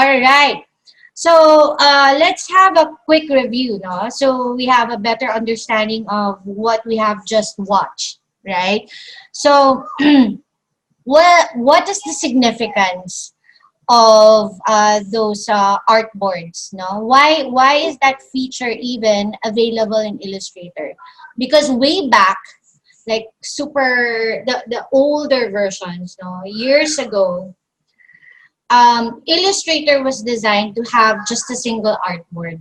All right. So let's have a quick review, no? So we have a better understanding of what we have just watched, right? So what is the significance of those artboards? No, why is that feature even available in Illustrator? Because way back, like super the older versions, no, years ago, Illustrator was designed to have just a single artboard.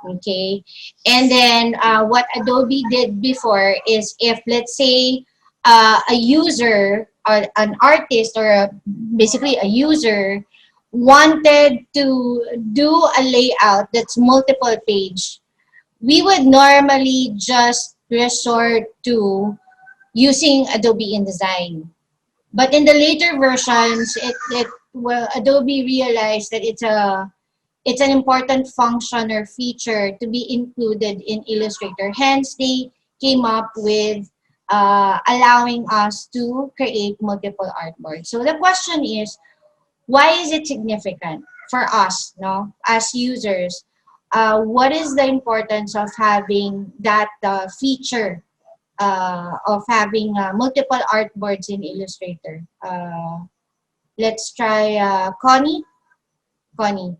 Okay, and then what Adobe did before is, if let's say a user or an artist or basically a user wanted to do a layout that's multiple page, we would normally just resort to using Adobe InDesign. But in the later versions, well, Adobe realized that it's an important function or feature to be included in Illustrator. Hence, they came up with allowing us to create multiple artboards. So the question is, why is it significant for us, no, as users? What is the importance of having that feature of having multiple artboards in Illustrator? Let's try Connie. Connie.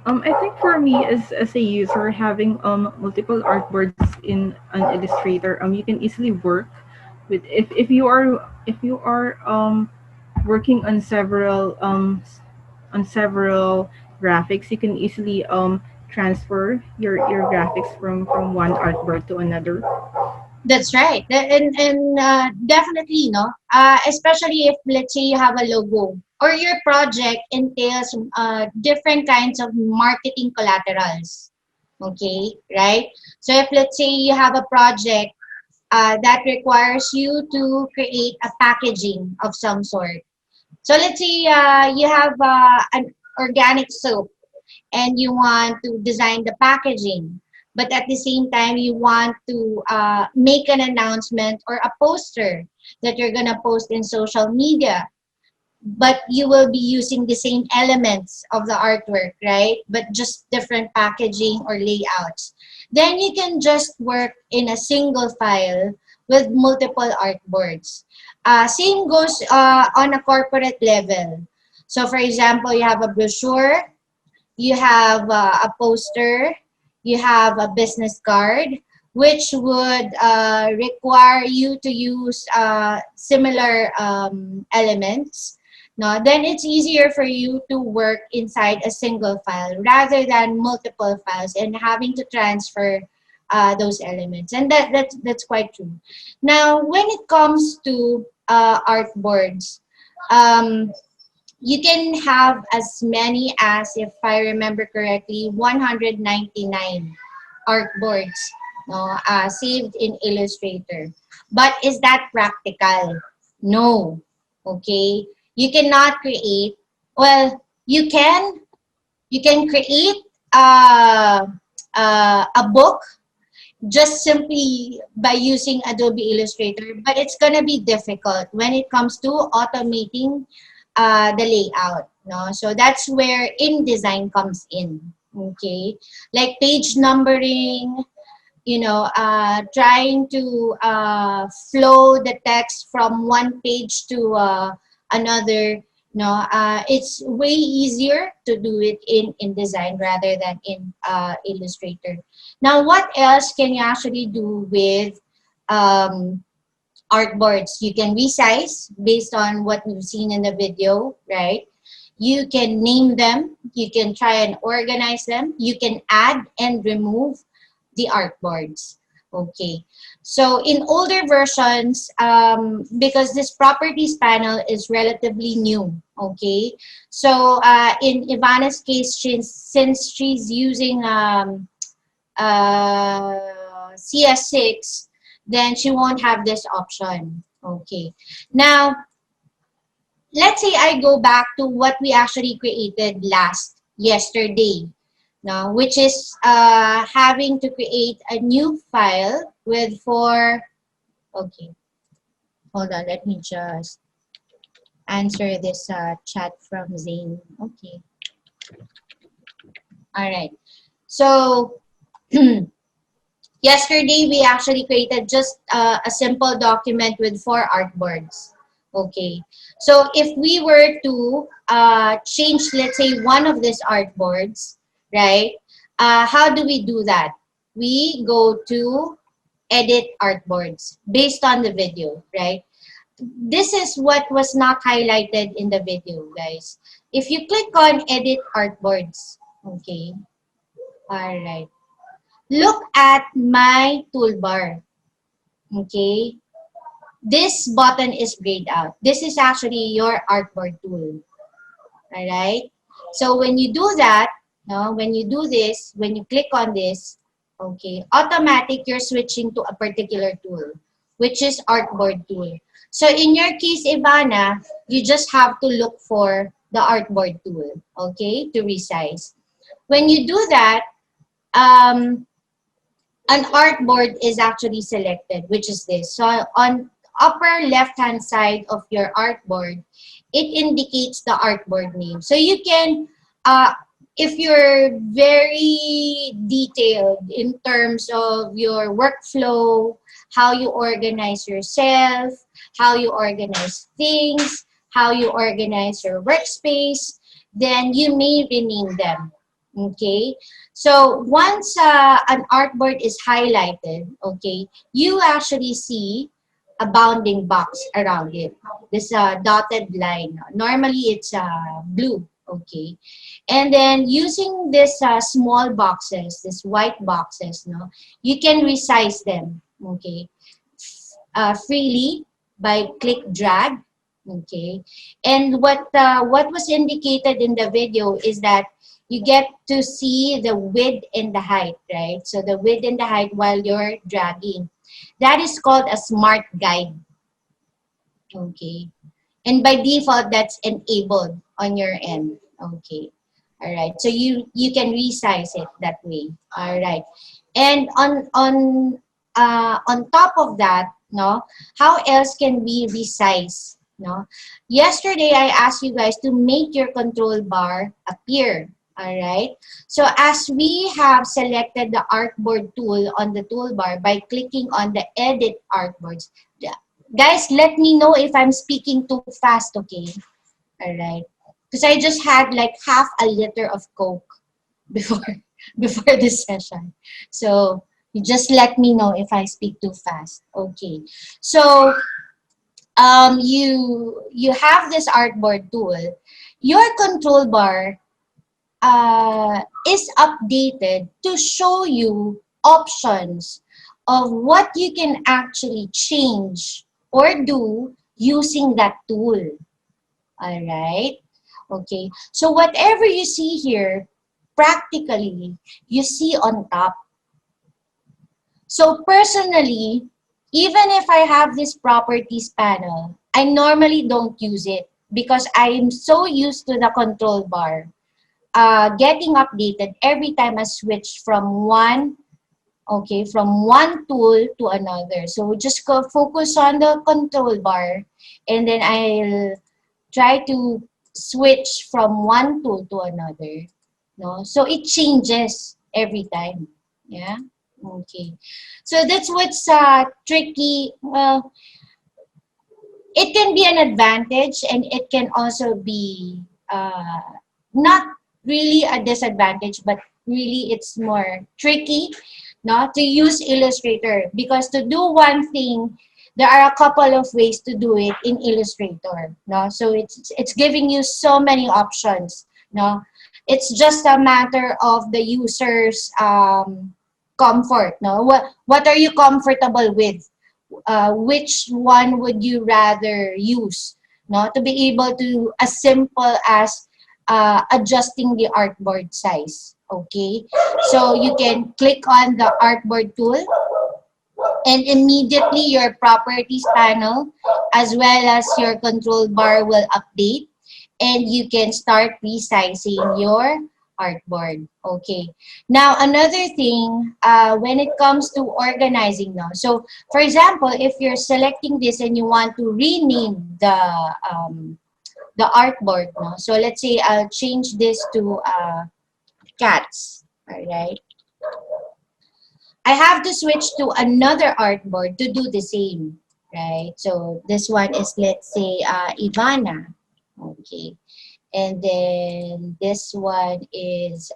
I think for me as a user, having multiple artboards in an Illustrator, you can easily work with, if you are working on several graphics, you can easily transfer your graphics from one artboard to another. That's right. And definitely, no? Especially if, let's say, you have a logo or your project entails different kinds of marketing collaterals. Okay, right? So if, let's say, you have a project that requires you to create a packaging of some sort. So let's say you have an organic soap and you want to design the packaging, but at the same time you want to make an announcement or a poster that you're going to post in social media, but you will be using the same elements of the artwork, right, but just different packaging or layouts. Then you can just work in a single file with multiple artboards. Same goes on a corporate level. So for example, you have a brochure, you have a poster, you have a business card, which would require you to use similar elements. No, then it's easier for you to work inside a single file rather than multiple files and having to transfer those elements. And that's quite true. Now, when it comes to artboards, um, you can have as many as, if I remember correctly, 199 artboards, no, saved in Illustrator. But is that practical? No. Okay. You cannot create. Well, you can create a book just simply by using Adobe Illustrator, but it's gonna be difficult when it comes to automating the layout. No, so that's where InDesign comes in. Okay, like page numbering, trying to flow the text from one page to another. No, it's way easier to do it in InDesign rather than in Illustrator. Now, what else can you actually do with um, artboards? You can resize based on what we've seen in the video, right? You can name them. You can try and organize them. You can add and remove the artboards. Okay. So in older versions, because this properties panel is relatively new, okay? So in Ivana's case, since she's using CS6, then she won't have this option. Okay. Now, let's say I go back to what we actually created yesterday, now, which is having to create a new file with four. Okay, hold on, let me just answer this chat from Zane. Okay. All right. So yesterday we actually created just a simple document with 4 artboards. Okay. So if we were to change, let's say, one of these artboards, right? How do we do that? We go to edit artboards based on the video, right? This is what was not highlighted in the video, guys. If you click on edit artboards, okay, all right. Look at my toolbar, okay. This button is grayed out. This is actually your artboard tool, all right. So when you do that, no, when you do this, when you click on this, okay, automatic you're switching to a particular tool, which is artboard tool. So in your case, Ivana, you just have to look for the artboard tool, okay, to resize. When you do that, um, an artboard is actually selected, which is this. So on upper left-hand side of your artboard, it indicates the artboard name. So you can, if you're very detailed in terms of your workflow, how you organize yourself, how you organize things, how you organize your workspace, then you may rename them. Okay, so once an artboard is highlighted, okay, you actually see a bounding box around it. This dotted line. Normally it's blue, okay. And then using this small boxes, this white boxes, no, you can resize them, okay, freely by click drag, okay. And what was indicated in the video is that you get to see the width and the height, right? So the width and the height while you're dragging. That is called a smart guide, okay. And by default, that's enabled on your end, okay. All right, so you can resize it that way. All right, and on top of that, no, how else can we resize? No, yesterday I asked you guys to make your control bar appear. All right, so as we have selected the artboard tool on the toolbar by clicking on the edit artboards, guys, let me know if I'm speaking too fast, okay? All right, because I just had like half a liter of Coke before before this session. So you just let me know if I speak too fast. Okay. So you have this artboard tool. Your control bar is updated to show you options of what you can actually change or do using that tool. All right. Okay. So whatever you see here, practically, you see on top. So personally, even if I have this properties panel, I normally don't use it because I'm so used to the control bar getting updated every time I switch from one, okay, from one tool to another. So just go focus on the control bar, and then I'll try to switch from one tool to another. No, so it changes every time. Yeah. Okay. So that's what's tricky. Well, it can be an advantage, and it can also be not really a disadvantage, but really it's more tricky, no, to use Illustrator, because to do one thing, there are a couple of ways to do it in Illustrator, no. So it's giving you so many options, no. It's just a matter of the user's comfort, no. What are you comfortable with? Which one would you rather use, no, to be able to as simple as adjusting the artboard size. Okay, so you can click on the artboard tool, and immediately your properties panel as well as your control bar will update, and you can start resizing your artboard. Okay. Now, another thing, when it comes to organizing now. So, for example, if you're selecting this and you want to rename the artboard. No? So let's say I'll change this to cats. All right. I have to switch to another artboard to do the same, right? So this one is, let's say, Ivana. Okay. And then this one is,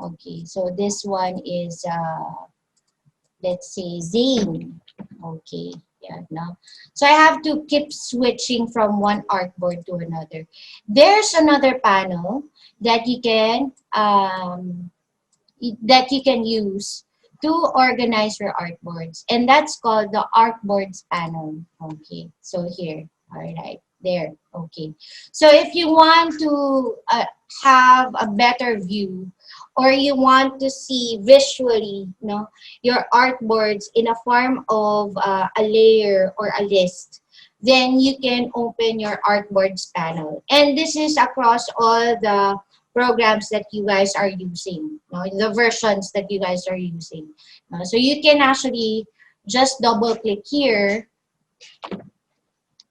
okay, so this one is, let's say, Zane. Okay, yeah, now. So I have to keep switching from one artboard to another. There's another panel that you can use to organize your artboards, and that's called the artboards panel. Okay, so here, all right, there. Okay, so if you want to have a better view, or you want to see visually, your artboards in a form of a layer or a list, then you can open your artboards panel, and this is across all the programs that you guys are using, the versions that you guys are using. So you can actually just double click here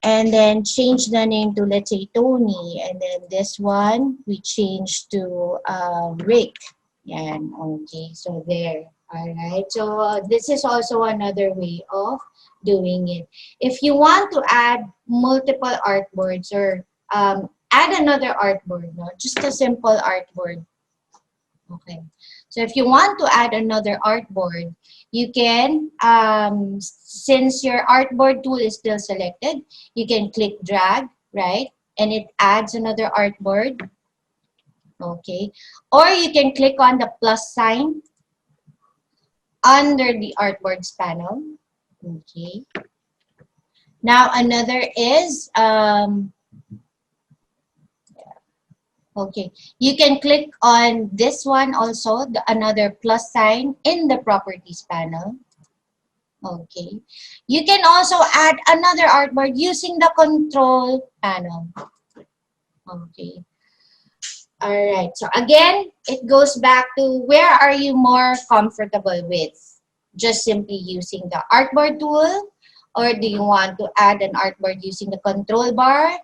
and then change the name to, let's say, Tony, and then this one we change to Rick. Yeah, okay, so there. All right, so this is also another way of doing it. If you want to add multiple artboards, or add another artboard, just a simple artboard. Okay. So if you want to add another artboard, you can, since your artboard tool is still selected, you can click drag, right? And it adds another artboard. Okay. Or you can click on the plus sign under the artboards panel. Okay. Now another is, okay, you can click on this one also, another plus sign in the properties panel. Okay, you can also add another artboard using the control panel. Okay, all right. So again, it goes back to, where are you more comfortable with? Just simply using the artboard tool, or do you want to add an artboard using the control bar?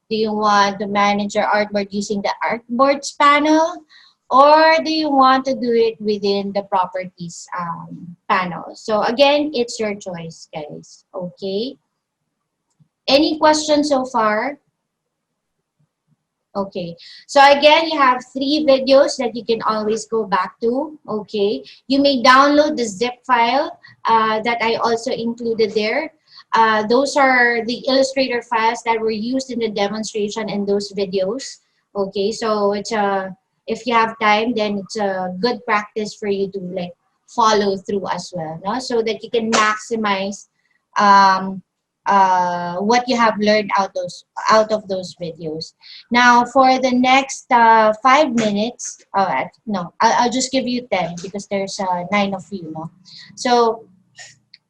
Do you want to manage your artboard using the artboards panel? Or do you want to do it within the properties panel? So again, it's your choice, guys. Okay. Any questions so far? Okay. So again, you have 3 videos that you can always go back to. Okay. You may download the zip file that I also included there. Those are the Illustrator files that were used in the demonstration in those videos. Okay, so it's if you have time, then it's a good practice for you to like follow through as well, no? So that you can maximize um, what you have learned out of those videos. Now, for the next 5 minutes, no, I'll just give you 10 because there's 9 of you, no? So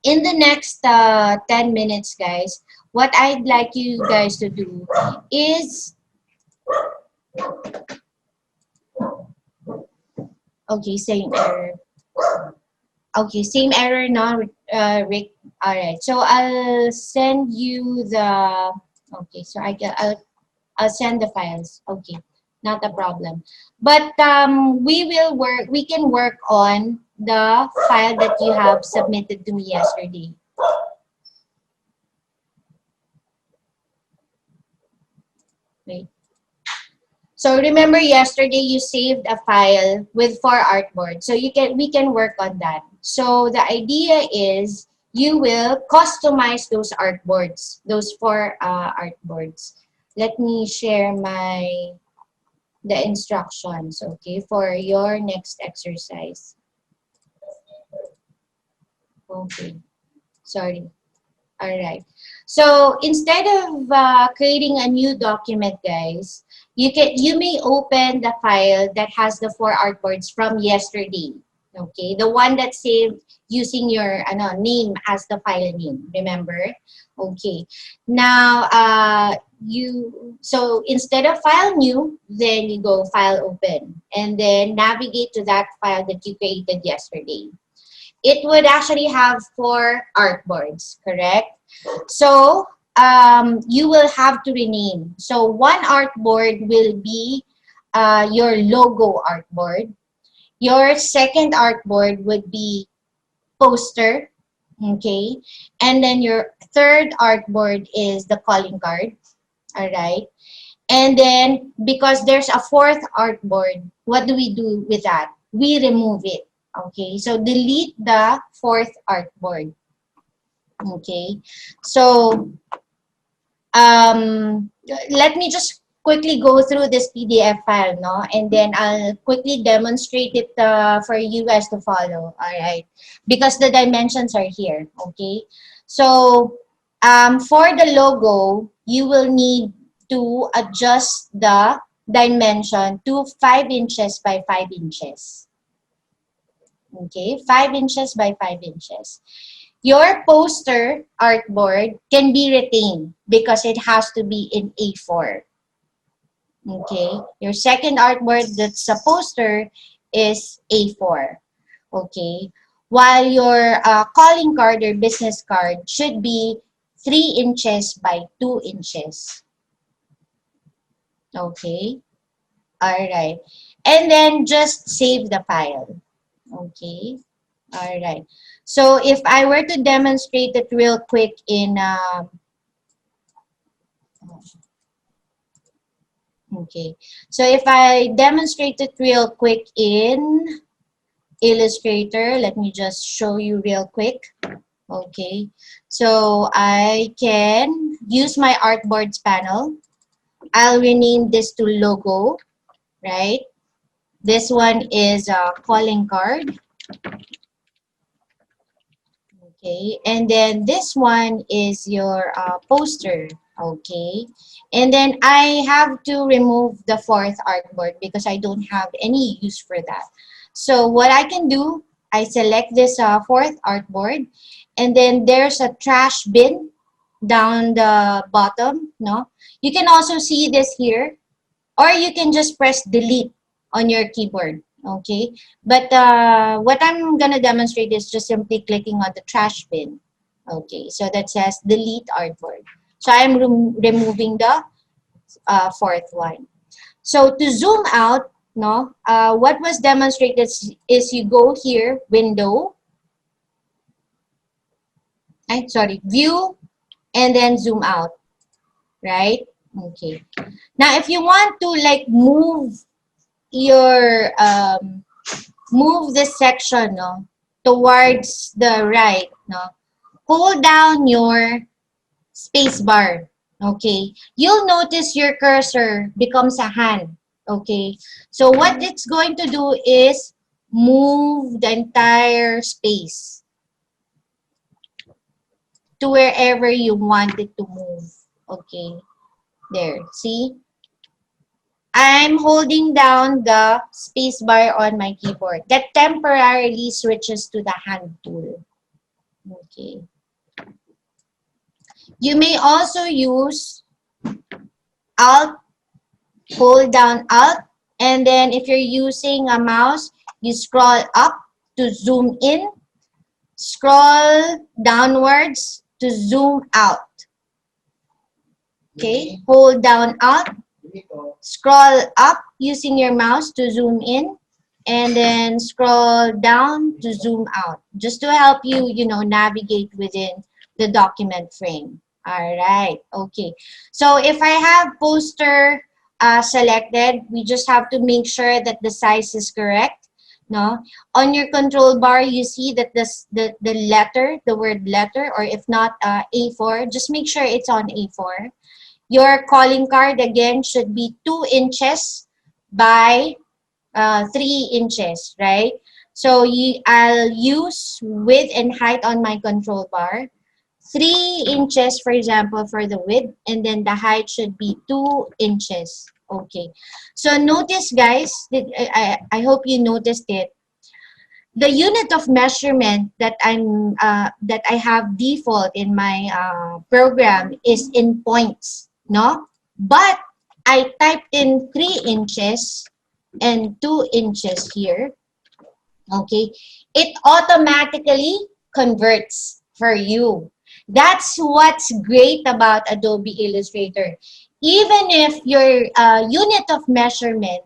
in the next 10 minutes, guys, what I'd like you guys to do is, okay, same error. Okay, same error now, Rick. All right, so I'll send you the, okay, so I'll send the files. Okay, not a problem. But we can work on the file that you have submitted to me yesterday. Wait. So remember yesterday you saved a file with 4 artboards. So we can work on that. So the idea is you will customize those artboards, those 4 artboards. Let me share the instructions, okay, for your next exercise. Okay, sorry. All right. So instead of creating a new document, guys, you may open the file that has the 4 artboards from yesterday. Okay, the one that's saved using your name as the file name. Remember? Okay. Now so instead of file new, then you go file open, and then navigate to that file that you created yesterday. It would actually have 4 artboards, correct? So you will have to rename. So one artboard will be your logo artboard. Your second artboard would be poster, okay? And then your third artboard is the calling card, all right? And then because there's a fourth artboard, what do we do with that? We remove it, okay? So delete the fourth artboard, okay? So let me just quickly go through this PDF file, no? And then I'll quickly demonstrate it for you guys to follow, all right? Because the dimensions are here, okay? So for the logo, you will need to adjust the dimension to 5 inches by 5 inches. Okay, 5 inches by 5 inches. Your poster artboard can be retained because it has to be in A4. Okay. Your second artboard that's a poster is A4. Okay. While your calling card or business card should be 3 inches by 2 inches. Okay. All right. And then just save the file. Okay. All right. So if I were to demonstrate it real quick in okay. So if I demonstrate it real quick in Illustrator, let me just show you real quick. Okay. So I can use my artboards panel. I'll rename this to logo, right? This one is a calling card. Okay, and then this one is your poster. Okay, and then I have to remove the fourth artboard because I don't have any use for that. So what I can do, I select this fourth artboard, and then there's a trash bin down the bottom. No, you can also see this here, or you can just press delete on your keyboard. Okay, but what I'm gonna demonstrate is just simply clicking on the trash bin. Okay, so that says delete artboard. So I'm removing the fourth one. So to zoom out, no, what was demonstrated is you go here, window, sorry, view, and then zoom out, right? Okay. Now, if you want to like your move this section, no, towards the right, no, hold down your space bar. Okay, you'll notice your cursor becomes a hand. Okay, so what it's going to do is move the entire space to wherever you want it to move. Okay, there, see, I'm holding down the space bar on my keyboard. That temporarily switches to the hand tool. Okay. You may also use Alt, hold down Alt, and then if you're using a mouse, you scroll up to zoom in, scroll downwards to zoom out. Okay, hold down Alt, scroll up using your mouse to zoom in, and then scroll down to zoom out, just to help you, navigate within the document frame. All right, okay. So if I have poster selected, we just have to make sure that the size is correct. No, on your control bar, you see that the letter, the word letter, or if not A4, just make sure it's on A4. Your calling card again should be 2 inches by 3 inches, right? So I'll use width and height on my control bar. 3 inches, for example, for the width, and then the height should be 2 inches. Okay. So notice, guys, I hope you noticed it. The unit of measurement that I have default in my program is in points, no? But I typed in 3 inches and 2 inches here. Okay, it automatically converts for you. That's what's great about Adobe Illustrator. Even if your unit of measurement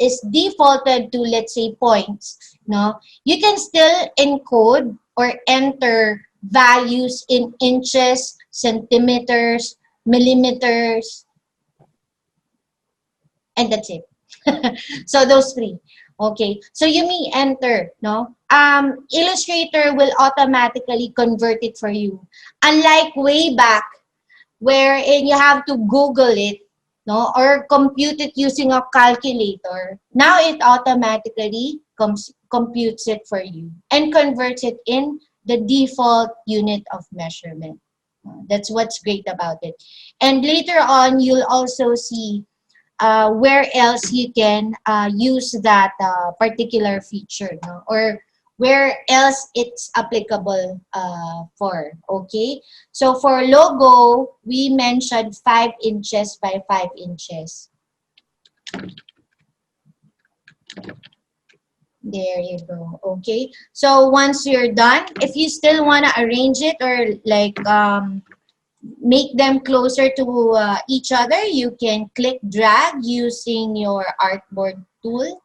is defaulted to, let's say, points, no, you can still encode or enter values in inches, centimeters, millimeters, and that's it. So those three. Okay. So you may enter, no? Illustrator will automatically convert it for you. Unlike way back wherein you have to Google it, no, or compute it using a calculator. Now it automatically computes it for you and converts it in the default unit of measurement. That's what's great about it. And later on, you'll also see where else you can use that particular feature, no? Or where else it's applicable for. Okay, so for logo we mentioned 5 inches by 5 inches. There you go. Okay, so once you're done, if you still want to arrange it or like make them closer to each other, you can click drag using your artboard tool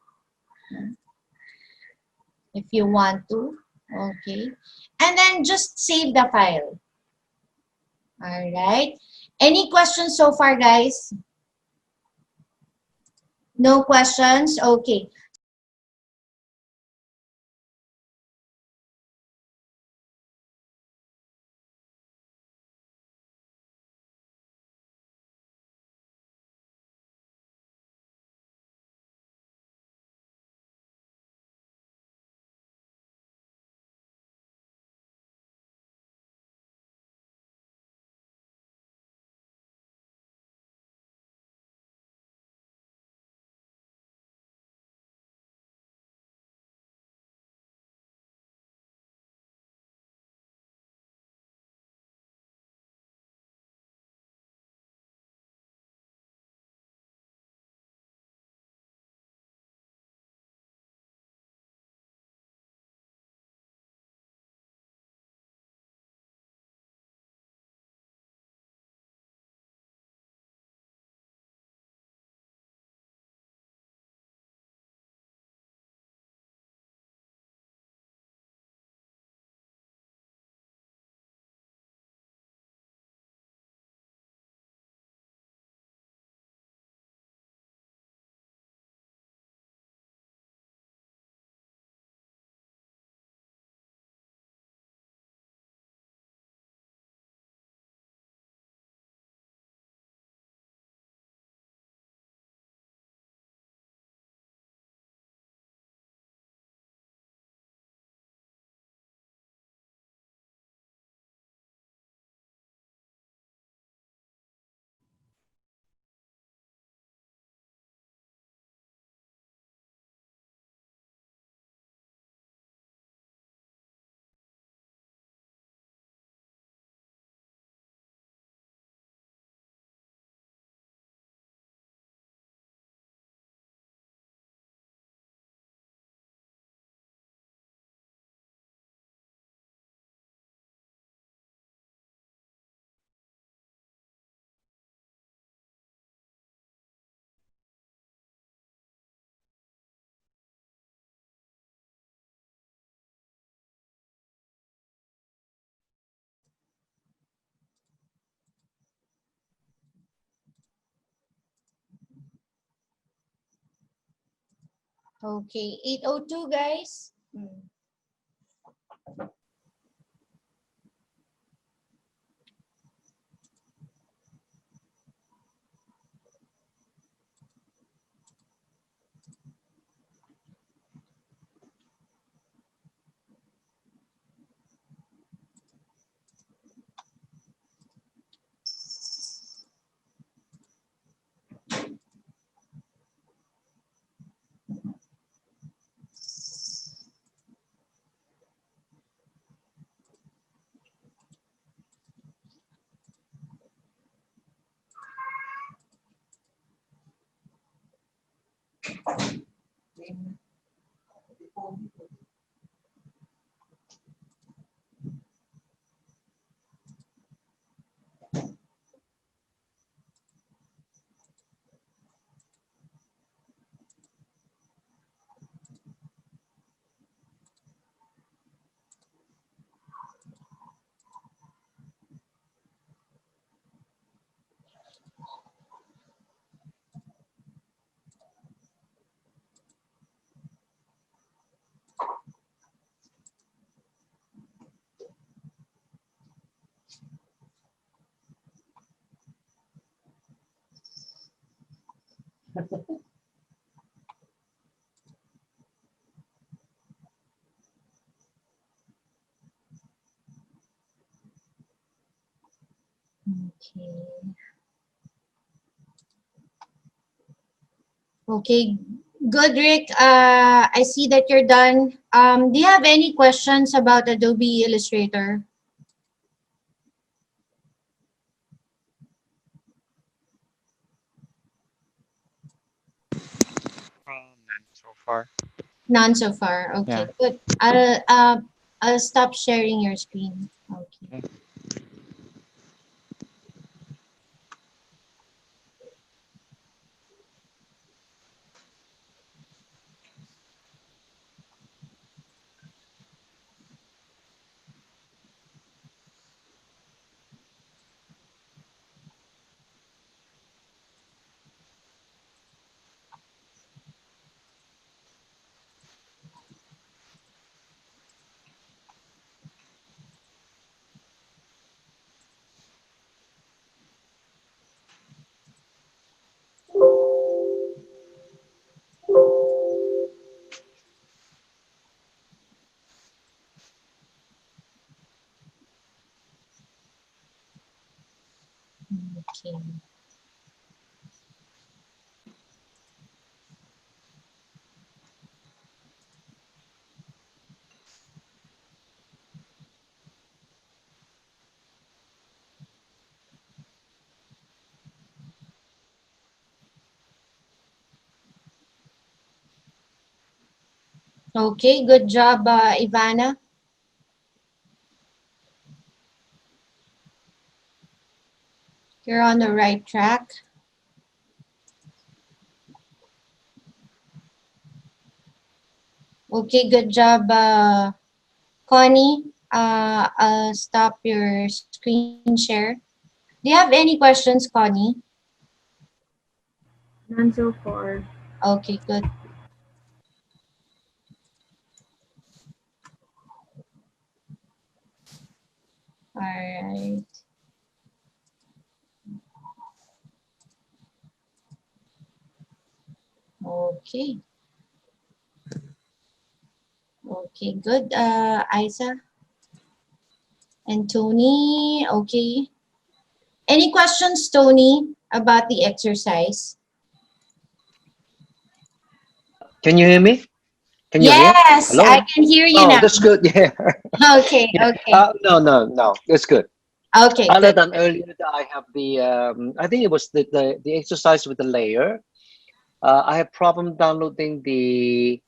if you want to. Okay. And then just save the file. All right. Any questions so far, guys? No questions? Okay. Okay. 8:02, guys. Okay. Okay. Good, Rick. I see that you're done. Do you have any questions about Adobe Illustrator? None so far. None so far. Yeah. Okay, good. I'll stop sharing your screen. Okay. Okay. Okay. Okay. Good job, Ivana. You're on the right track. Okay. Good job, Connie. I'll stop your screen share. Do you have any questions, Connie? None so far. Okay. Good. All right. Okay. Okay. Good. Isa and Tony. Okay. Any questions, Tony, about the exercise? Can you hear me? Can you hear? Yes, I Hello? can hear you Oh, now. that's good. Yeah. Okay, Yeah. okay, No, no, no. That's good. okay, Other good. than earlier, that I have the, I think it was the exercise with the layer. I have problem downloading The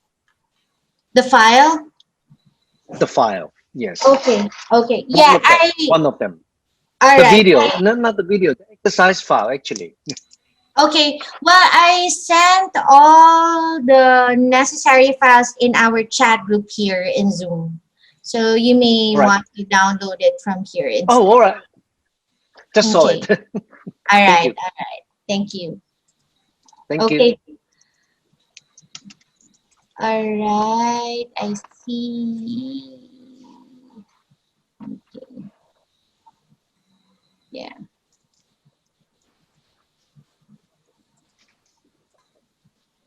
file? the file. Yes. Okay, okay. One Yeah, of them. One of them. all The right. video. Not the video. The exercise file, actually. Okay, well, I sent all the necessary files in our chat group here in Zoom. So you may All right. want to download it from here Oh, instead. all right. Just saw Okay, it. all Thank right, you. all right. Thank you. Thank you. Okay, all right. I see. Okay, yeah.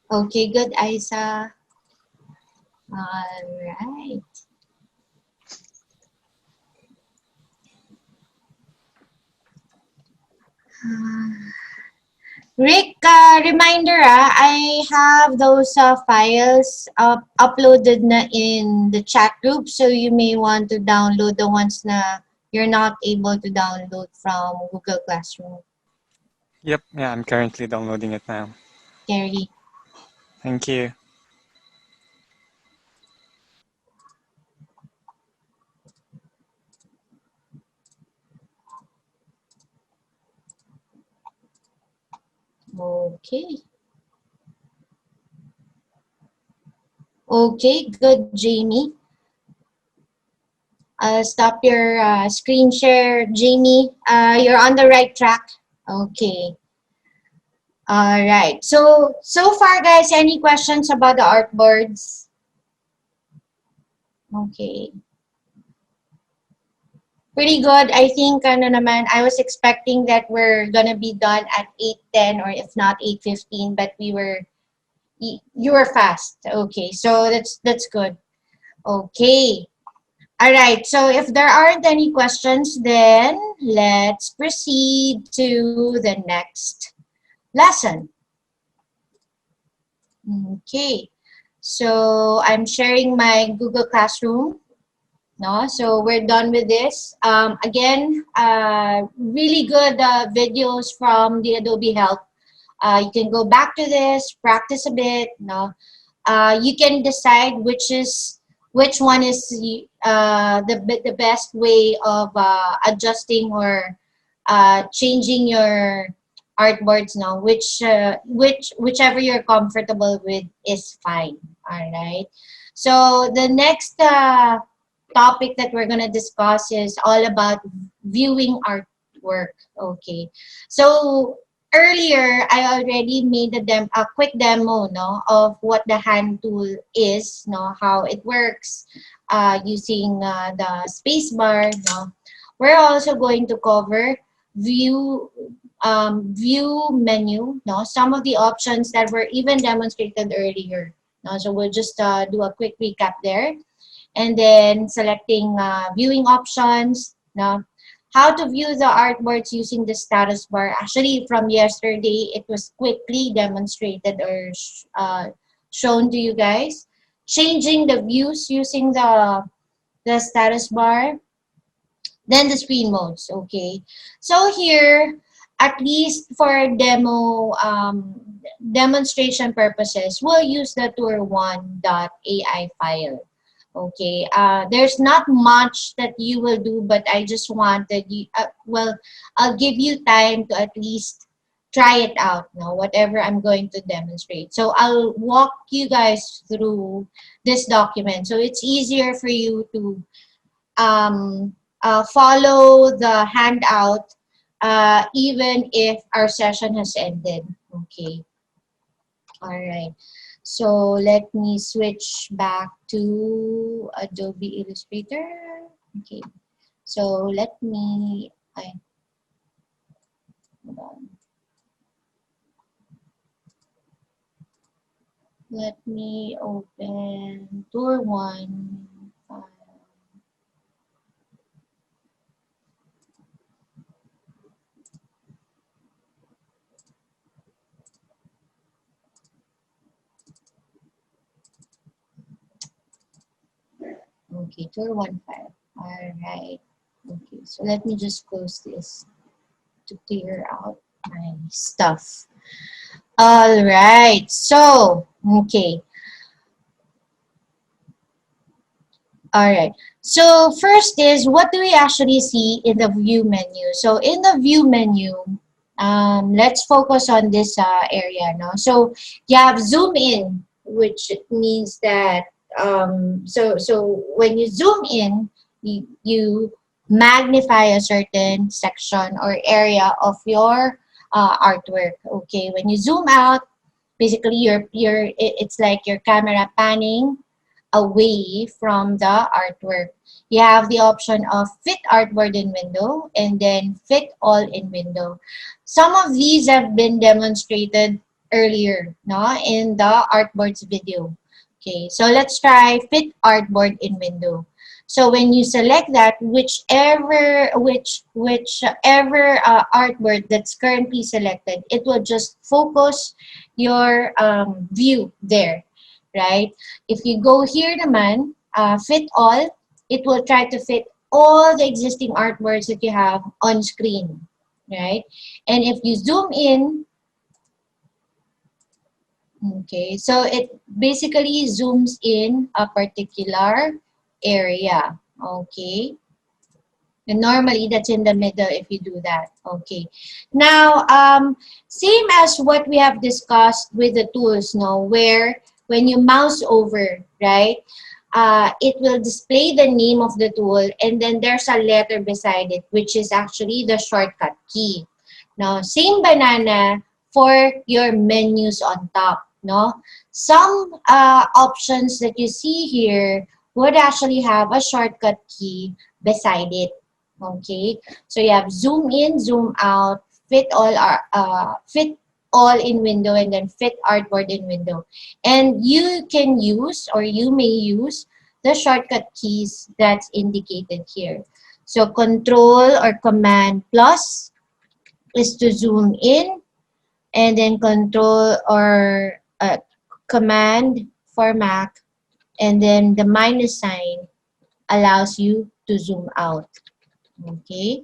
Okay, good, Isa. All right. Rick, reminder, I have those files uploaded na in the chat group, so you may want to download the ones na you're not able to download from Google Classroom. Yep. Yeah, I'm currently downloading it now. Carry. Thank you. Okay. Okay, good, Jamie. Stop your screen share, Jamie. You're on the right track. Okay. All right. So far, guys, any questions about the artboards? Okay. Pretty good. I think ano naman, I was expecting that we're gonna be done at 8:10 or if not 8:15, but you were fast. Okay, so that's good. Okay. All right. So if there aren't any questions, then let's proceed to the next lesson. Okay. So I'm sharing my Google Classroom. No, so we're done with this. Again, really good videos from the Adobe Help. You can go back to this, practice a bit. No, you can decide which one is the best way of adjusting or changing your artboards now, whichever you're comfortable with is fine. All right. So the next topic that we're gonna discuss is all about viewing artwork. Okay. So earlier I already made a quick demo, no, of what the hand tool is, no, how it works using the space bar, no. We're also going to cover view view menu, no, some of the options that were even demonstrated earlier, no. So we'll just do a quick recap there, and then selecting viewing options, no, how to view the artboards using the status bar. Actually, from yesterday, it was quickly demonstrated or shown to you guys. Changing the views using the status bar, then the screen modes. Okay, so here, at least for demonstration purposes, we'll use the tour1.ai file. Okay, there's not much that you will do, but I just wanted you, well, I'll give you time to at least try it out, no, whatever I'm going to demonstrate. So I'll walk you guys through this document. So it's easier for you to follow the handout even if our session has ended. Okay, all right. So let me switch back to Adobe Illustrator. Okay, so hold on. Let me open tour one. Okay, tour one file. All right. Okay, so let me just close this to clear out my stuff. All right. So, okay. All right. So first is, what do we actually see in the view menu? So in the view menu, let's focus on this area now. So you have zoom in, which means that so when you zoom in, you magnify a certain section or area of your artwork. Okay. When you zoom out, basically it's like your camera panning away from the artwork. You have the option of fit artboard in window and then fit all in window. Some of these have been demonstrated earlier, no, in the artboards video. Okay, so let's try fit artboard in window. So when you select that, whichever artboard that's currently selected, it will just focus your view there, right? If you go here naman, fit all, it will try to fit all the existing artworks that you have on screen, right? And if you zoom in, okay, so it basically zooms in a particular area, okay? And normally that's in the middle if you do that, okay? Now, same as what we have discussed with the tools, no, where when you mouse over, right, it will display the name of the tool and then there's a letter beside it, which is actually the shortcut key. Now, same banana for your menus on top, no? Some options that you see here would actually have a shortcut key beside it. Okay, so you have zoom in, zoom out, fit all in window, and then fit artboard in window. And you can use, or you may use, the shortcut keys that's indicated here. So control or command plus is to zoom in, and then control or command for Mac, and then the minus sign allows you to zoom out. Okay,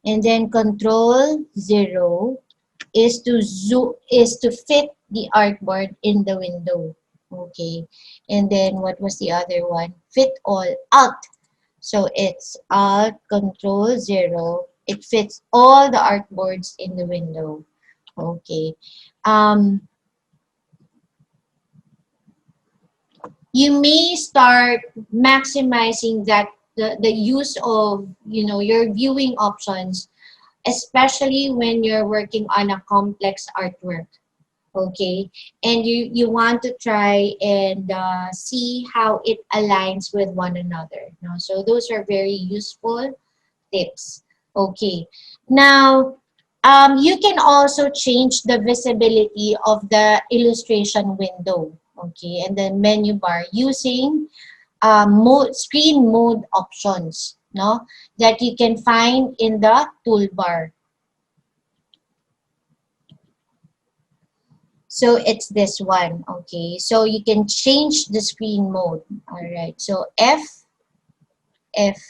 and then control 0 is to fit the artboard in the window. Okay, and then what was the other one? Fit all, alt. So it's alt control 0. It fits all the artboards in the window. Okay. Um, you may start maximizing the use of your viewing options, especially when you're working on a complex artwork. Okay, and you want to try and see how it aligns with one another. So those are very useful tips. Okay, now you can also change the visibility of the illustration window. Okay, and the menu bar using screen mode options, that you can find in the toolbar. So it's this one. Okay, so you can change the screen mode. All right, so F, F.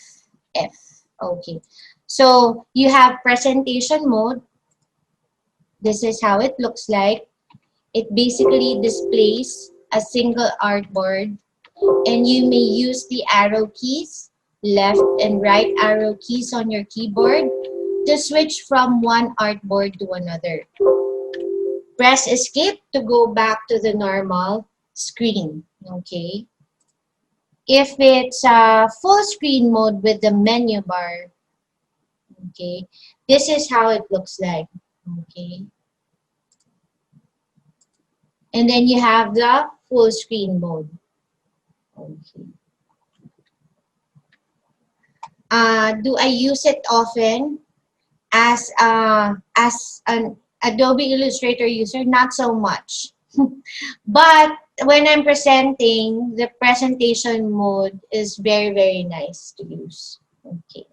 Okay, so you have presentation mode. This is how it looks like. It basically displays a single artboard, and you may use the arrow keys, left and right arrow keys on your keyboard, to switch from one artboard to another. Press escape to go back to the normal screen. Okay. If it's full screen mode with the menu bar, okay, this is how it looks like. Okay. And then you have the full screen mode. Okay. Do I use it often as an Adobe Illustrator user? Not so much. But when I'm presenting, the presentation mode is very, very nice to use. Okay.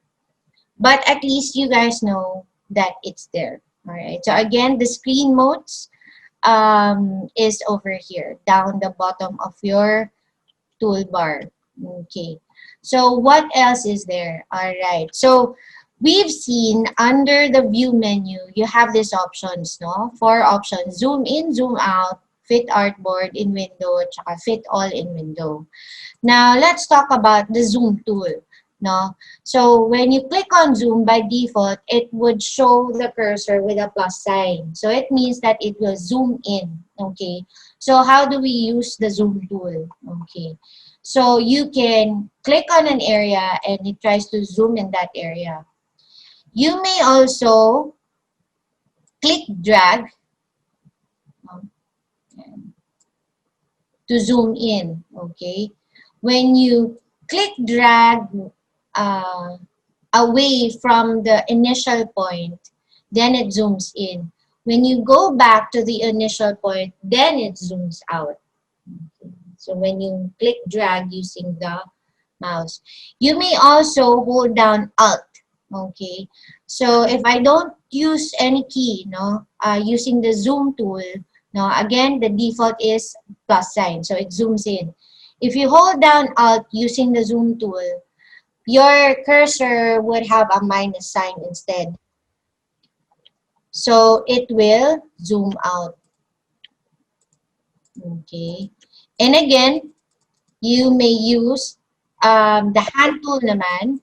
But at least you guys know that it's there. All right. So again, the screen modes is over here, down the bottom of your toolbar. Okay. So what else is there? All right. So we've seen under the view menu, you have these options, no? 4 options: zoom in, zoom out, fit artboard in window, tsaka fit all in window. Now let's talk about the zoom tool, no? So when you click on zoom, by default, it would show the cursor with a plus sign. So it means that it will zoom in. Okay. So how do we use the zoom tool? Okay. So you can click on an area and it tries to zoom in that area. You may also click drag to zoom in. Okay. When you click drag uh, away from the initial point, then it zooms in. When you go back to the initial point, then it zooms out. Okay. So when you click drag using the mouse, you may also hold down Alt. Okay. So if I don't use any key, using the zoom tool, again, the default is plus sign. So it zooms in. If you hold down Alt using the zoom tool, your cursor would have a minus sign instead. So it will zoom out. Okay. And again, you may use the hand tool naman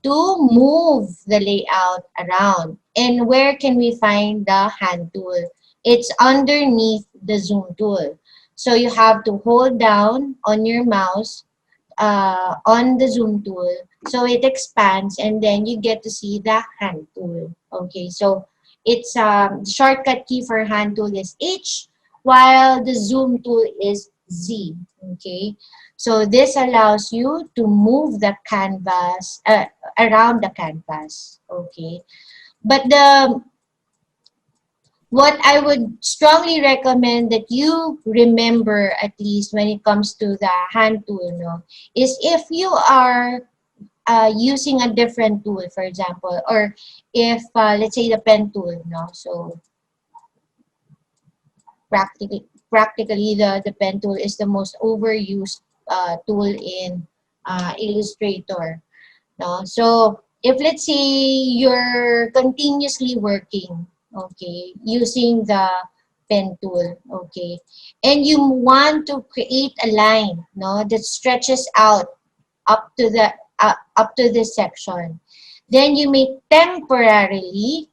to move the layout around. And where can we find the hand tool? It's underneath the zoom tool. So you have to hold down on your mouse on the zoom tool, so it expands and then you get to see the hand tool. Okay, so it's shortcut key for hand tool is H, while the zoom tool is Z. Okay, so this allows you to move the canvas, around the canvas. Okay, but the what I would strongly recommend that you remember, at least when it comes to the hand tool, no, is if you are using a different tool, for example, or if let's say the pen tool, no, so practically the pen tool is the most overused tool in Illustrator. No? So if let's say you're continuously working, okay, using the pen tool, okay, and you want to create a line, no, that stretches out up to this section, then you may temporarily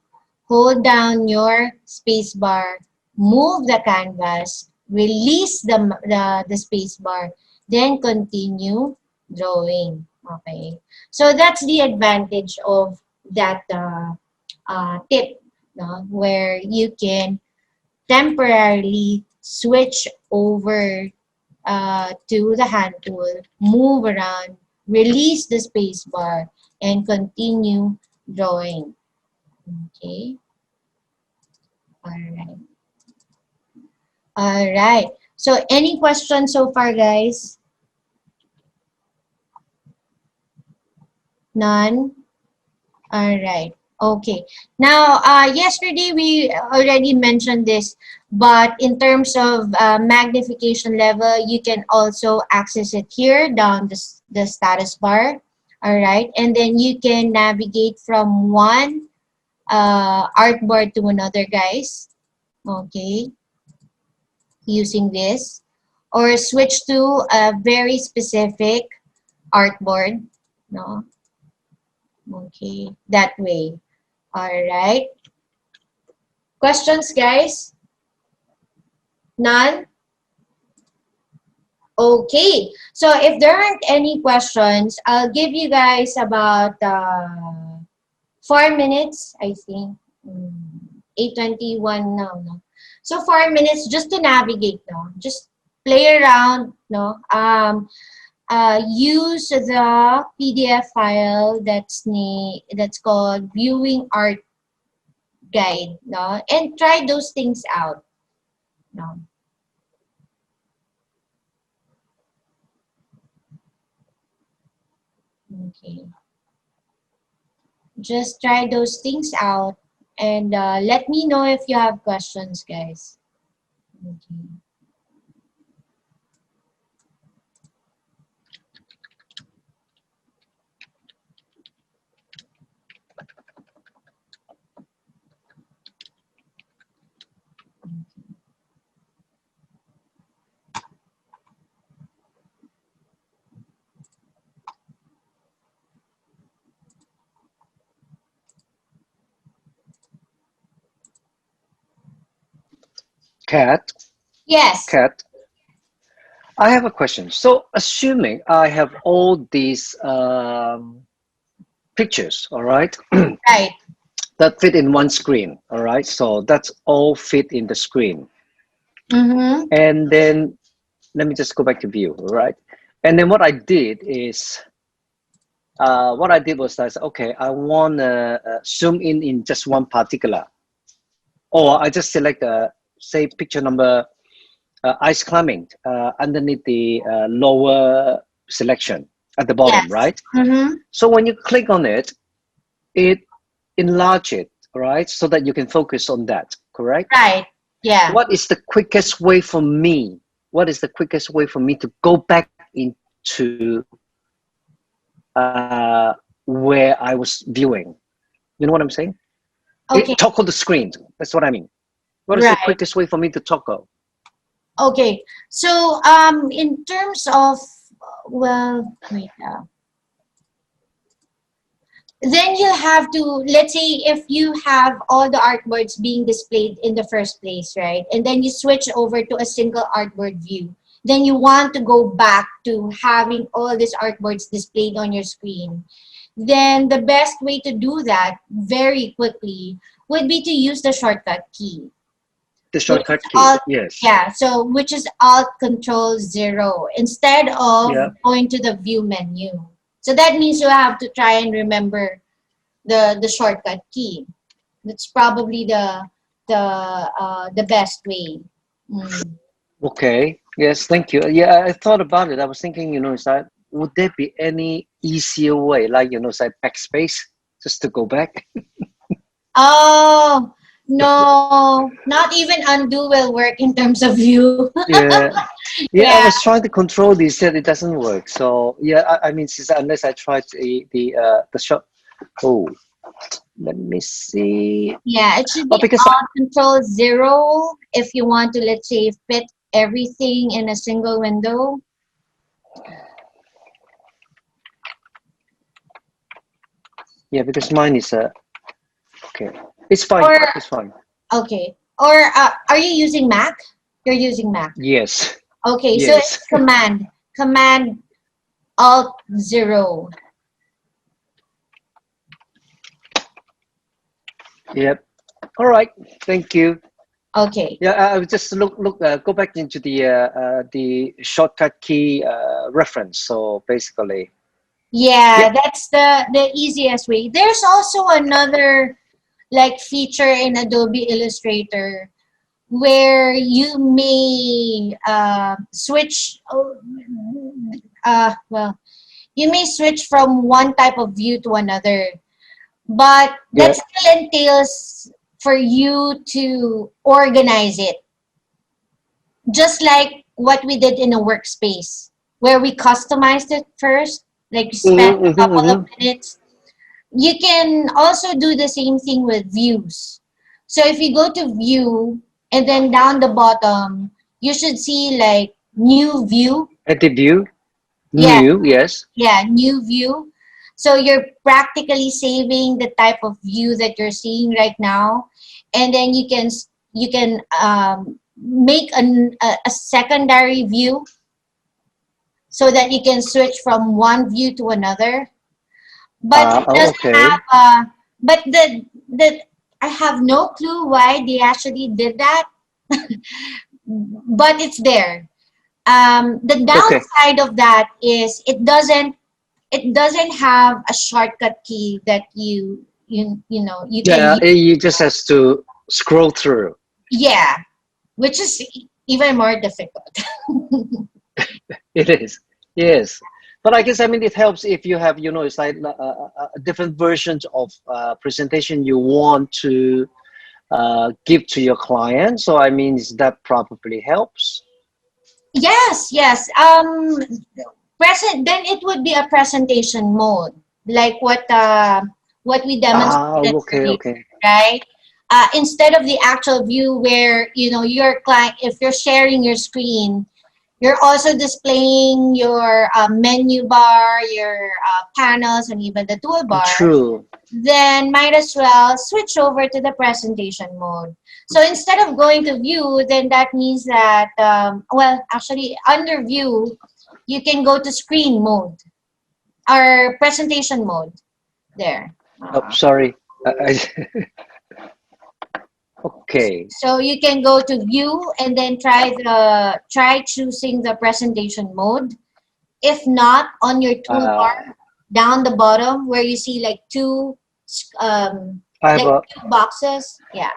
hold down your space bar, move the canvas, release the space bar, then continue drawing. Okay, so that's the advantage of that tip, no? Where you can temporarily switch over to the hand tool, move around, release the space bar, and continue drawing. Okay, all right. All right. So any questions so far, guys? None? All right. Okay. Now, yesterday we already mentioned this, but in terms of magnification level, you can also access it here down the status bar. All right. And then you can navigate from one artboard to another, guys. Okay. Using this. Or switch to a very specific artboard. No? Okay. That way. All right. Questions, guys? None? Okay. So if there aren't any questions, I'll give you guys about 4 minutes, I think. 8:21 now, no? So 4 minutes just to navigate, no? Just play around, no? Use the PDF file that's called Viewing Art Guide, no? And try those things out, no? Okay. Just try those things out and let me know if you have questions, guys. Okay. Cat, Yes, Cat, I have a question. So, assuming I have all these pictures, all right, right. that fit in one screen, all right. So that's all fit in the screen, Mm-hmm. and then let me just go back to view, all right. And then what I did was I said, okay, I want to zoom in just one particular, or I just select say picture number ice climbing underneath the lower selection at the bottom, Yes. right? Mm-hmm. So when you click on it, it enlarge it, right? So that you can focus on that, correct? Right. Yeah. What is the quickest way for me? What is the quickest way for me to go back into where I was viewing? You know what I'm saying? Okay. Toggle the screen. That's what I mean. What is the Right. quickest way for me to toggle? Okay. So in terms of well, wait. Then you have to, let's say if you have all the artboards being displayed in the first place, right? And then you switch over to a single artboard view. Then you want to go back to having all these artboards displayed on your screen. Then the best way to do that very quickly would be to use the shortcut key, The which is shortcut key. alt, Yes. yeah, so which is Alt Control 0 instead of Yeah. going to the view menu. So that means you have to try and remember the shortcut key. That's probably the best way. Mm. Okay. Yes, thank you. Yeah, I thought about it. I was thinking, is that would there be any easier way, like, it's like backspace, just to go back? Oh no, not even undo will work in terms of view. Yeah. Yeah, I Yeah, was trying to control this, yet it doesn't work. So yeah, I mean, since unless I tried the shot. Oh, let me see. yeah. It should Oh, be because Control 0 if you want to, let's say, fit everything in a single window. yeah, because mine is okay. It's fine. Or It's fine. okay. Or are you using Mac? You're using Mac. Yes. Okay, so Yes. it's Command Alt 0. Yep. All right. Thank you. Okay. Yeah, I would just go back into the shortcut key reference. So basically, Yeah, yep. that's the easiest way. There's also another like feature in Adobe Illustrator where you may switch well, you may switch from one type of view to another, but that Yeah. still entails for you to organize it, just like what we did in a workspace where we customized it first, like you spent Mm-hmm, a mm-hmm, couple of mm-hmm. minutes. You can also do the same thing with views. So if you go to view and then down the bottom, you should see like new view. Edit view, Yeah, new. Yes. yeah, new view. So you're practically saving the type of view that you're seeing right now, and then you can make a secondary view so that you can switch from one view to another. But it Oh, doesn't have okay. but the I have no clue why they actually did that, but it's there. The Okay. downside of that is it doesn't have a shortcut key that you can Yeah, use. you just has to scroll through. Yeah, which is even more difficult. It is. Yes. But I guess, I mean, it helps if you have, it's like different versions of presentation you want to give to your client. So I mean, that probably helps. Yes, yes. Present then it would be a presentation mode, like what we Ah, demonstrated okay, earlier, okay. right? Instead of the actual view where your client, if you're sharing your screen, you're also displaying your menu bar, your panels, and even the toolbar. True. Then might as well switch over to the presentation mode. So instead of going to view, then that means that, well, actually under view, you can go to screen mode or presentation mode there. Oh, sorry. Okay. So you can go to view and then try choosing the presentation mode. If not, on your toolbar Uh, down the bottom where you see like two um I have like a. two boxes. Yeah.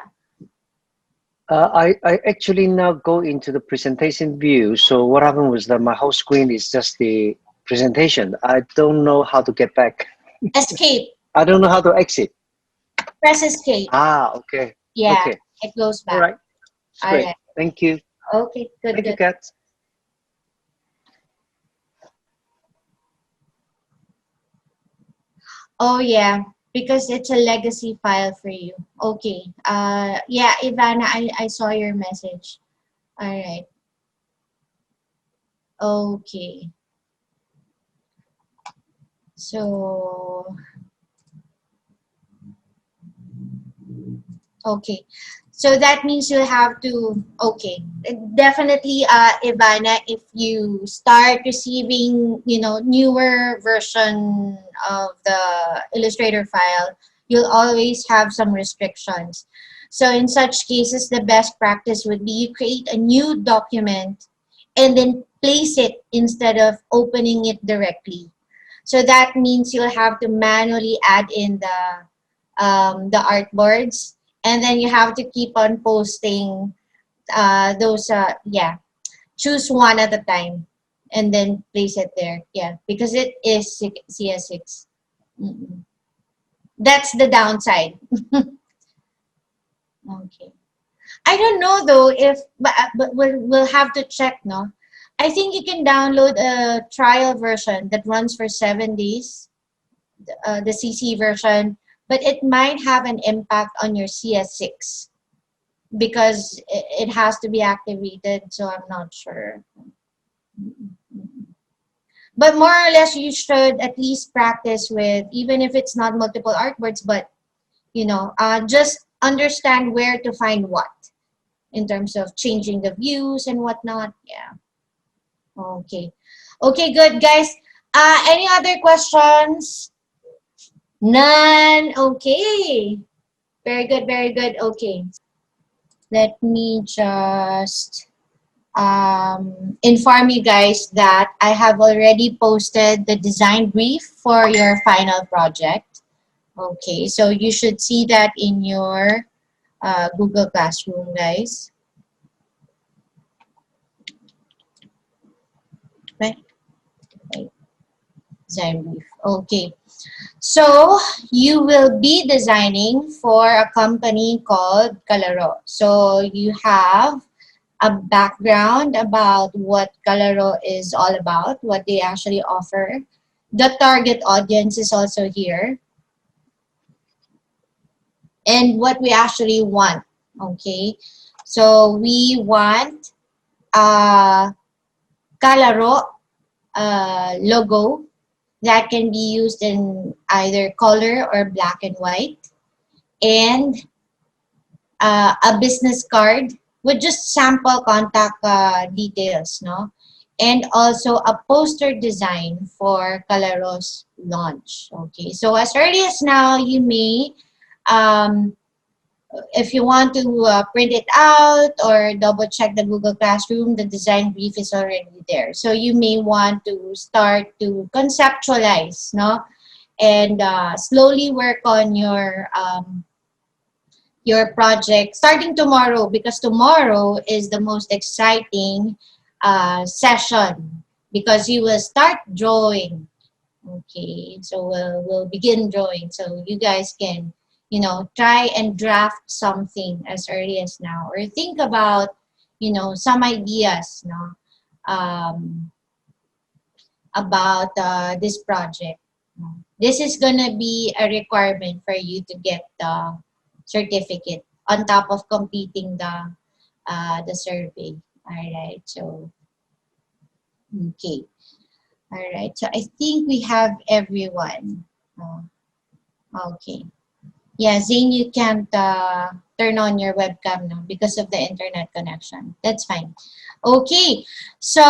I actually now go into the presentation view. So what happened was that my whole screen is just the presentation. I don't know how to get back. Escape. I don't know how to exit. Press escape. Ah, okay. Yeah, Okay. it goes All back. right. It's All great. right. Thank you. Okay, good, Thank you, good. Kat. Oh yeah, because it's a legacy file for you. Okay. Yeah, Ivana, I saw your message. All right. Okay. So okay. So that means you have to, okay. Definitely, Ivana, if you start receiving, newer version of the Illustrator file, you'll always have some restrictions. So in such cases, the best practice would be you create a new document and then place it instead of opening it directly. So that means you'll have to manually add in the artboards, and then you have to keep on posting those. Yeah, choose one at a time, and then place it there. Yeah, because it is CS6. Mm-mm. That's the downside. Okay. I don't know though if, but we'll have to check, no? I think you can download a trial version that runs for 7 days, the CC version, but it might have an impact on your CS6 because it has to be activated. So I'm not sure. But more or less, you should at least practice with, even if it's not multiple artboards, but just understand where to find what in terms of changing the views and whatnot. Yeah. Okay. Okay, good, guys. Any other questions? None. Okay. Very good, very good. Okay. Let me just inform you guys that I have already posted the design brief for your final project. Okay, so you should see that in your Google Classroom, guys. Right? Right. Design brief. Okay. So you will be designing for a company called Calaro. So you have a background about what Calaro is all about, what they actually offer. The target audience is also here, and what we actually want. Okay, so we want a Calaro logo that can be used in either color or black and white, and a business card with just sample contact details, no? And also a poster design for Calaro's launch. Okay, so as early as now, you may, um, if you want to print it out or double check the Google Classroom, the design brief is already there. So you may want to start to conceptualize, no? And slowly work on your project starting tomorrow, because tomorrow is the most exciting session because you will start drawing. Okay, so we'll begin drawing. So you guys can, try and draft something as early as now, or think about, some ideas, no, um, about this project. This is gonna be a requirement for you to get the certificate on top of completing the survey. All right. So okay. All right. So I think we have everyone. Uh, okay. Yeah, Zane, you can't turn on your webcam now because of the internet connection. That's fine. Okay, so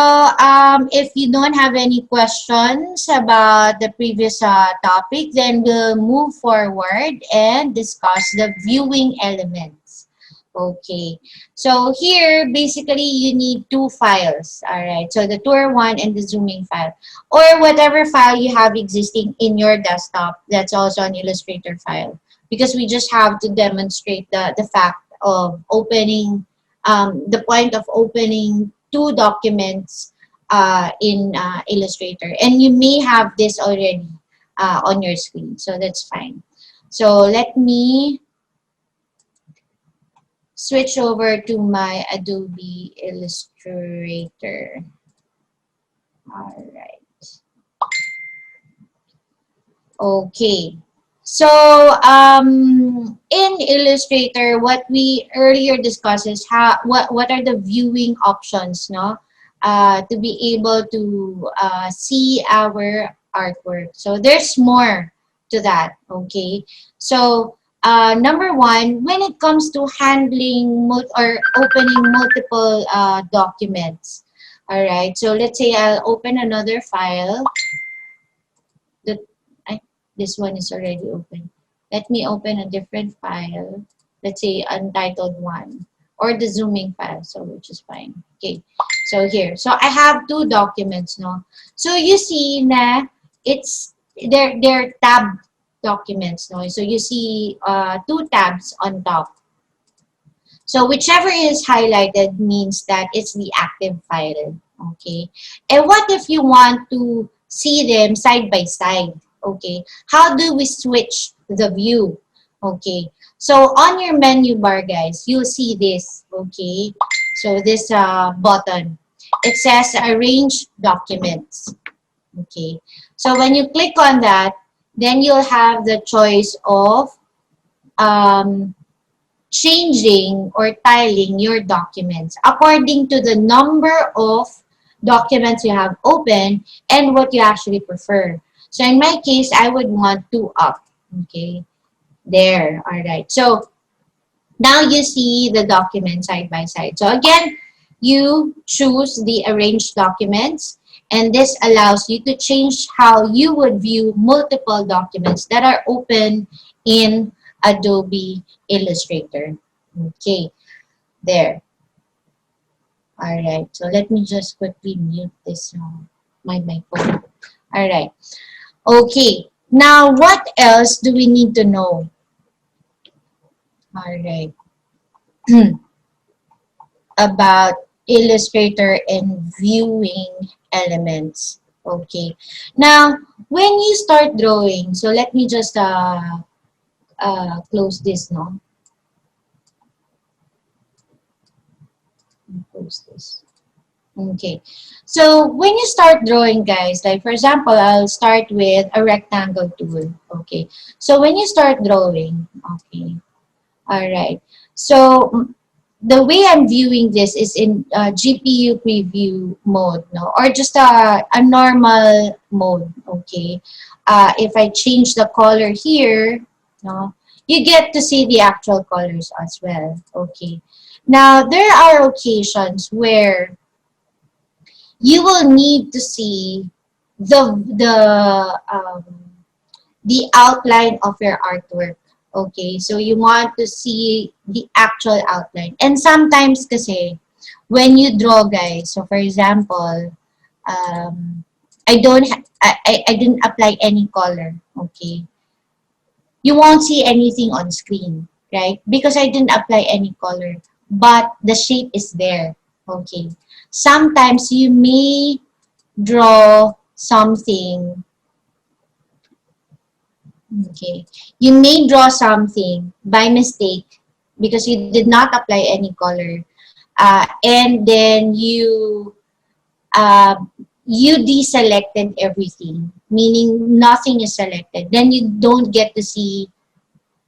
if you don't have any questions about the previous topic, then we'll move forward and discuss the viewing elements. Okay, so here basically you need two files. All right, so the tour one and the zooming file, or whatever file you have existing in your desktop. That's also an Illustrator file, because we just have to demonstrate the fact of opening, the point of opening two documents in Illustrator. And you may have this already on your screen, so that's fine. So let me switch over to my Adobe Illustrator. All right. Okay. So in Illustrator, what we earlier discussed is what are the viewing options, no? To be able to see our artwork. So there's more to that. Okay. So number one, when it comes to handling or opening multiple documents. All right. So let's say I'll open another file. The This one is already open. Let me open a different file. Let's say untitled one, or the zooming file, so which is fine. Okay, so here. So I have two documents, no? So you see na it's they're tab documents, no? So you see two tabs on top. So whichever is highlighted means that it's the active file. Okay. And what if you want to see them side by side? Okay. How do we switch the view? Okay. So on your menu bar, guys, you'll see this. Okay. So this button, it says arrange documents. Okay. So when you click on that, then you'll have the choice of um, changing or tiling your documents according to the number of documents you have open and what you actually prefer. So in my case, I would want two up. Okay, there. All right. So now you see the documents side by side. So again, you choose the arranged documents, and this allows you to change how you would view multiple documents that are open in Adobe Illustrator. Okay, there. All right. So let me just quickly mute this my phone. All right. Okay. Now, what else do we need to know? All right. About Illustrator and viewing elements. Okay. Now, when you start drawing, so let me just close this now. Close this. Okay. So when you start drawing, guys, like for example, I'll start with a rectangle tool. Okay. So when you start drawing, okay. All right. So the way I'm viewing this is in GPU preview mode, no, or just a normal mode. Okay. If I change the color here, no, you get to see the actual colors as well. Okay. Now there are occasions where you will need to see the the outline of your artwork. Okay, so you want to see the actual outline. And sometimes kasi, when you draw, guys, so for example, I didn't apply any color, okay? You won't see anything on screen, right? Because I didn't apply any color, but the shape is there, okay? Sometimes you may draw something. Okay. You may draw something by mistake because you did not apply any color. And then uh, you deselected everything, meaning nothing is selected. Then you don't get to see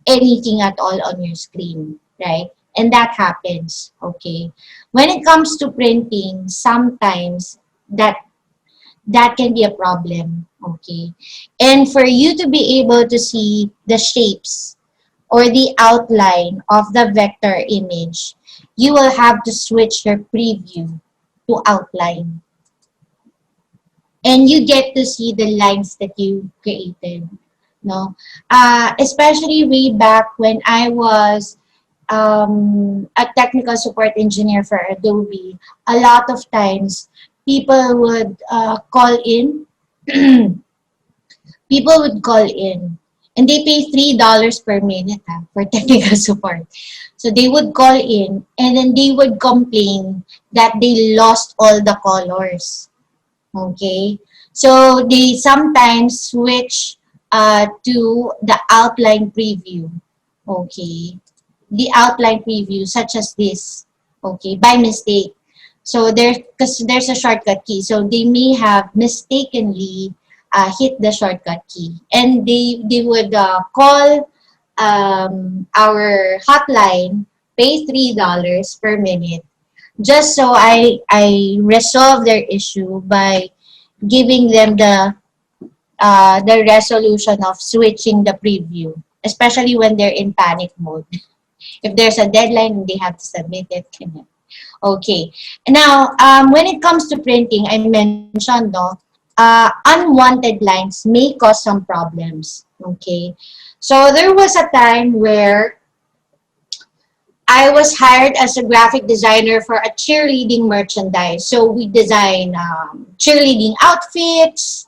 anything at all on your screen, right? And that happens, okay? When it comes to printing, sometimes that can be a problem, okay? And for you to be able to see the shapes or the outline of the vector image, you will have to switch your preview to outline. And you get to see the lines that you created, no? Especially way back when I was a technical support engineer for Adobe, a lot of times people would call in. People would call in, and they pay $3 per minute for technical support. So they would call in, and then they would complain that they lost all the colors. Okay, so they sometimes switch to the outline preview. Okay, the outline preview such as this. Okay, by mistake. So because there's a shortcut key, so they may have mistakenly hit the shortcut key, and they would call our hotline, pay $3 per minute, just so I resolve their issue by giving them the resolution of switching the preview, especially when they're in panic mode. If there's a deadline and they have to submit it. Okay. Now, when it comes to printing, I mentioned, no, unwanted lines may cause some problems. Okay. So there was a time where I was hired as a graphic designer for a cheerleading merchandise. So we design cheerleading outfits,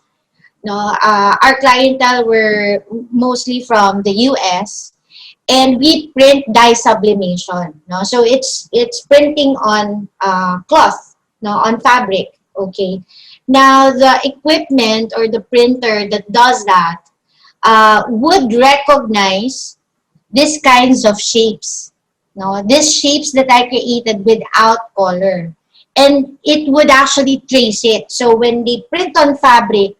No, our clientele were mostly from the US, and we print dye sublimation. No, so it's printing on cloth, no, on fabric. Okay. Now the equipment or the printer that does that would recognize these kinds of shapes. No, these shapes that I created without color. And it would actually trace it. So when they print on fabric,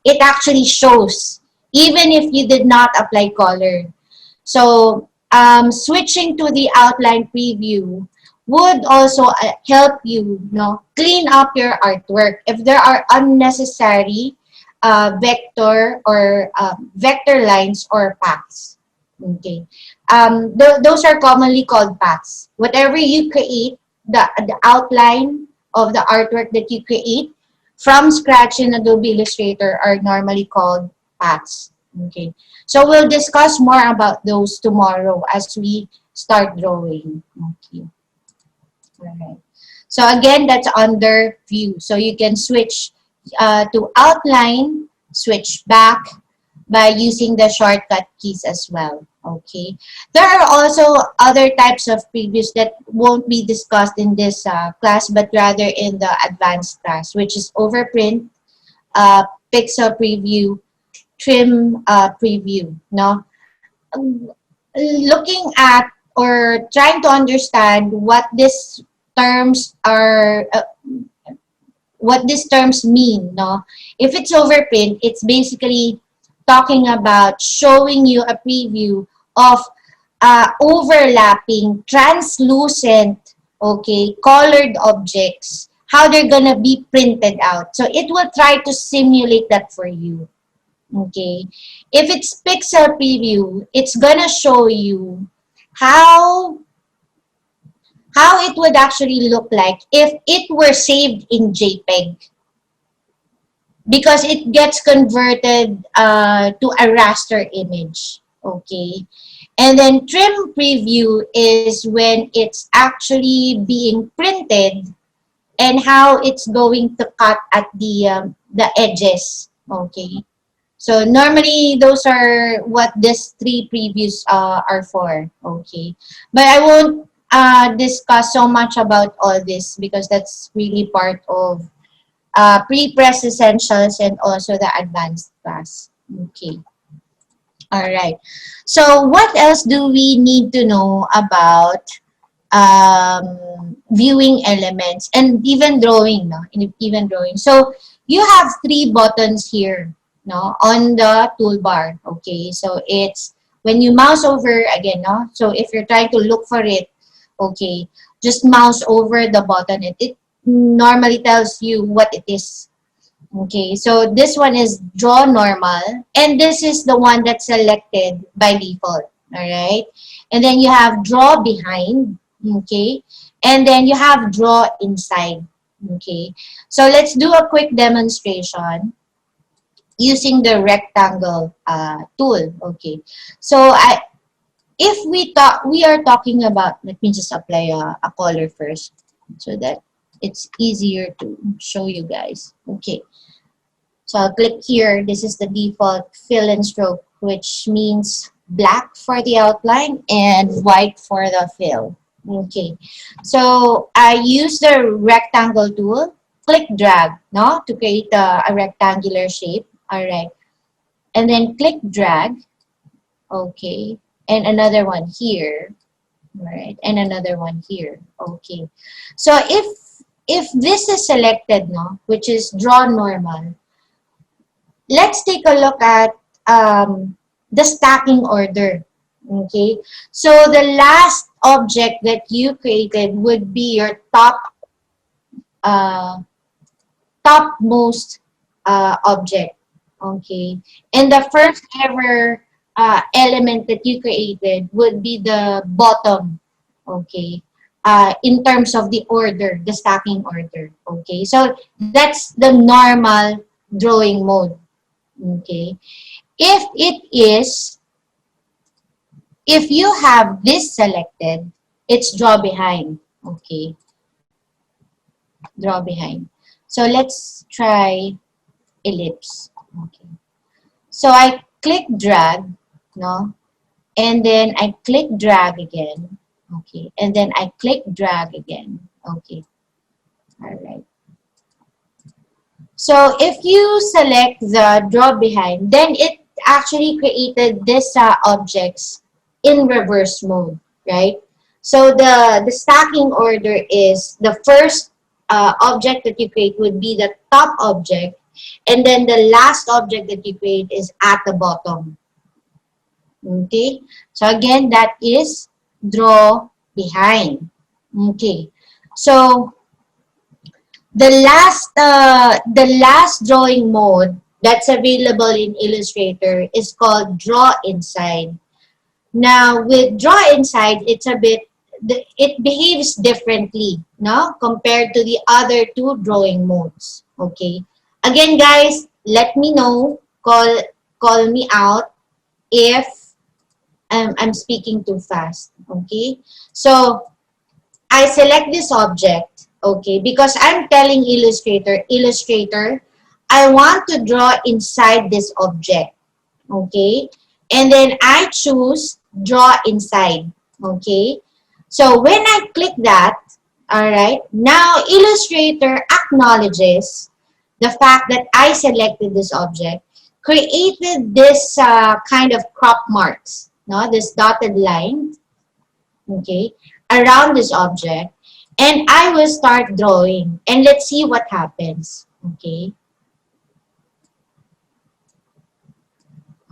it actually shows, even if you did not apply color. So switching to the outline preview would also help you, clean up your artwork. If there are unnecessary vector lines or paths. Okay. Those are commonly called paths. Whatever you create, the outline of the artwork that you create from scratch in Adobe Illustrator are normally called paths. Okay. So we'll discuss more about those tomorrow as we start drawing. Okay. All right. So again, that's under view. So you can switch to outline, switch back by using the shortcut keys as well. Okay. There are also other types of previews that won't be discussed in this class, but rather in the advanced class, which is overprint, pixel preview, trim preview. No, looking at or trying to understand what these terms mean. No, if it's overprint, it's basically talking about showing you a preview of overlapping, translucent, okay, colored objects, how they're gonna be printed out. So it will try to simulate that for you. Okay. If it's pixel preview, it's gonna show you how how it would actually look like if it were saved in JPEG, because it gets converted to a raster image. Okay. And then trim preview is when it's actually being printed and how it's going to cut at the edges. Okay. So normally those are what these three previews are for. Okay. But I won't discuss so much about all this because that's really part of pre-press essentials and also the advanced class. Okay. All right. So what else do we need to know about viewing elements and even drawing, no? Even drawing. So you have three buttons here, no, on the toolbar. Okay, so it's when you mouse over again, no. So if you're trying to look for it, okay, just mouse over the button. It normally tells you what it is. Okay, so this one is draw normal, and this is the one that's selected by default. All right, and then you have draw behind. Okay, and then you have draw inside. Okay, so let's do a quick demonstration using the rectangle tool. Okay, so if we are talking about, let me just apply a color first so that it's easier to show you guys. Okay. So I'll click here. This is the default fill and stroke, which means black for the outline and white for the fill. Okay. So I use the rectangle tool. Click drag, no, to create a rectangular shape. All right. And then click drag. Okay. And another one here. All right. And another one here. Okay. So if this is selected, no, which is draw normal, let's take a look at the stacking order. Okay, so the last object that you created would be your uh, topmost object. Okay, and the first ever element that you created would be the bottom. Okay, in terms of the order, the stacking order. Okay, so that's the normal drawing mode. Okay. If you have this selected, it's draw behind. Okay. Draw behind. So let's try ellipse. Okay. So I click drag, no? And then I click drag again. Okay. And then I click drag again. Okay. All right. So if you select the draw behind, then it actually created this objects in reverse mode, right? So the stacking order is the first object that you create would be the top object, and then the last object that you create is at the bottom. Okay, so again, that is draw behind. Okay, so the last drawing mode that's available in Illustrator is called draw inside. Now with draw inside, it behaves differently, no, compared to the other two drawing modes. Okay. Again, guys, let me know. Call me out if I'm speaking too fast. Okay. So I select this object, okay, because I'm telling Illustrator, I want to draw inside this object, okay, and then I choose draw inside, okay. So when I click that, all right, now Illustrator acknowledges the fact that I selected this object, created this kind of crop marks, no, this dotted line, okay, around this object, and I will start drawing, and let's see what happens. Okay,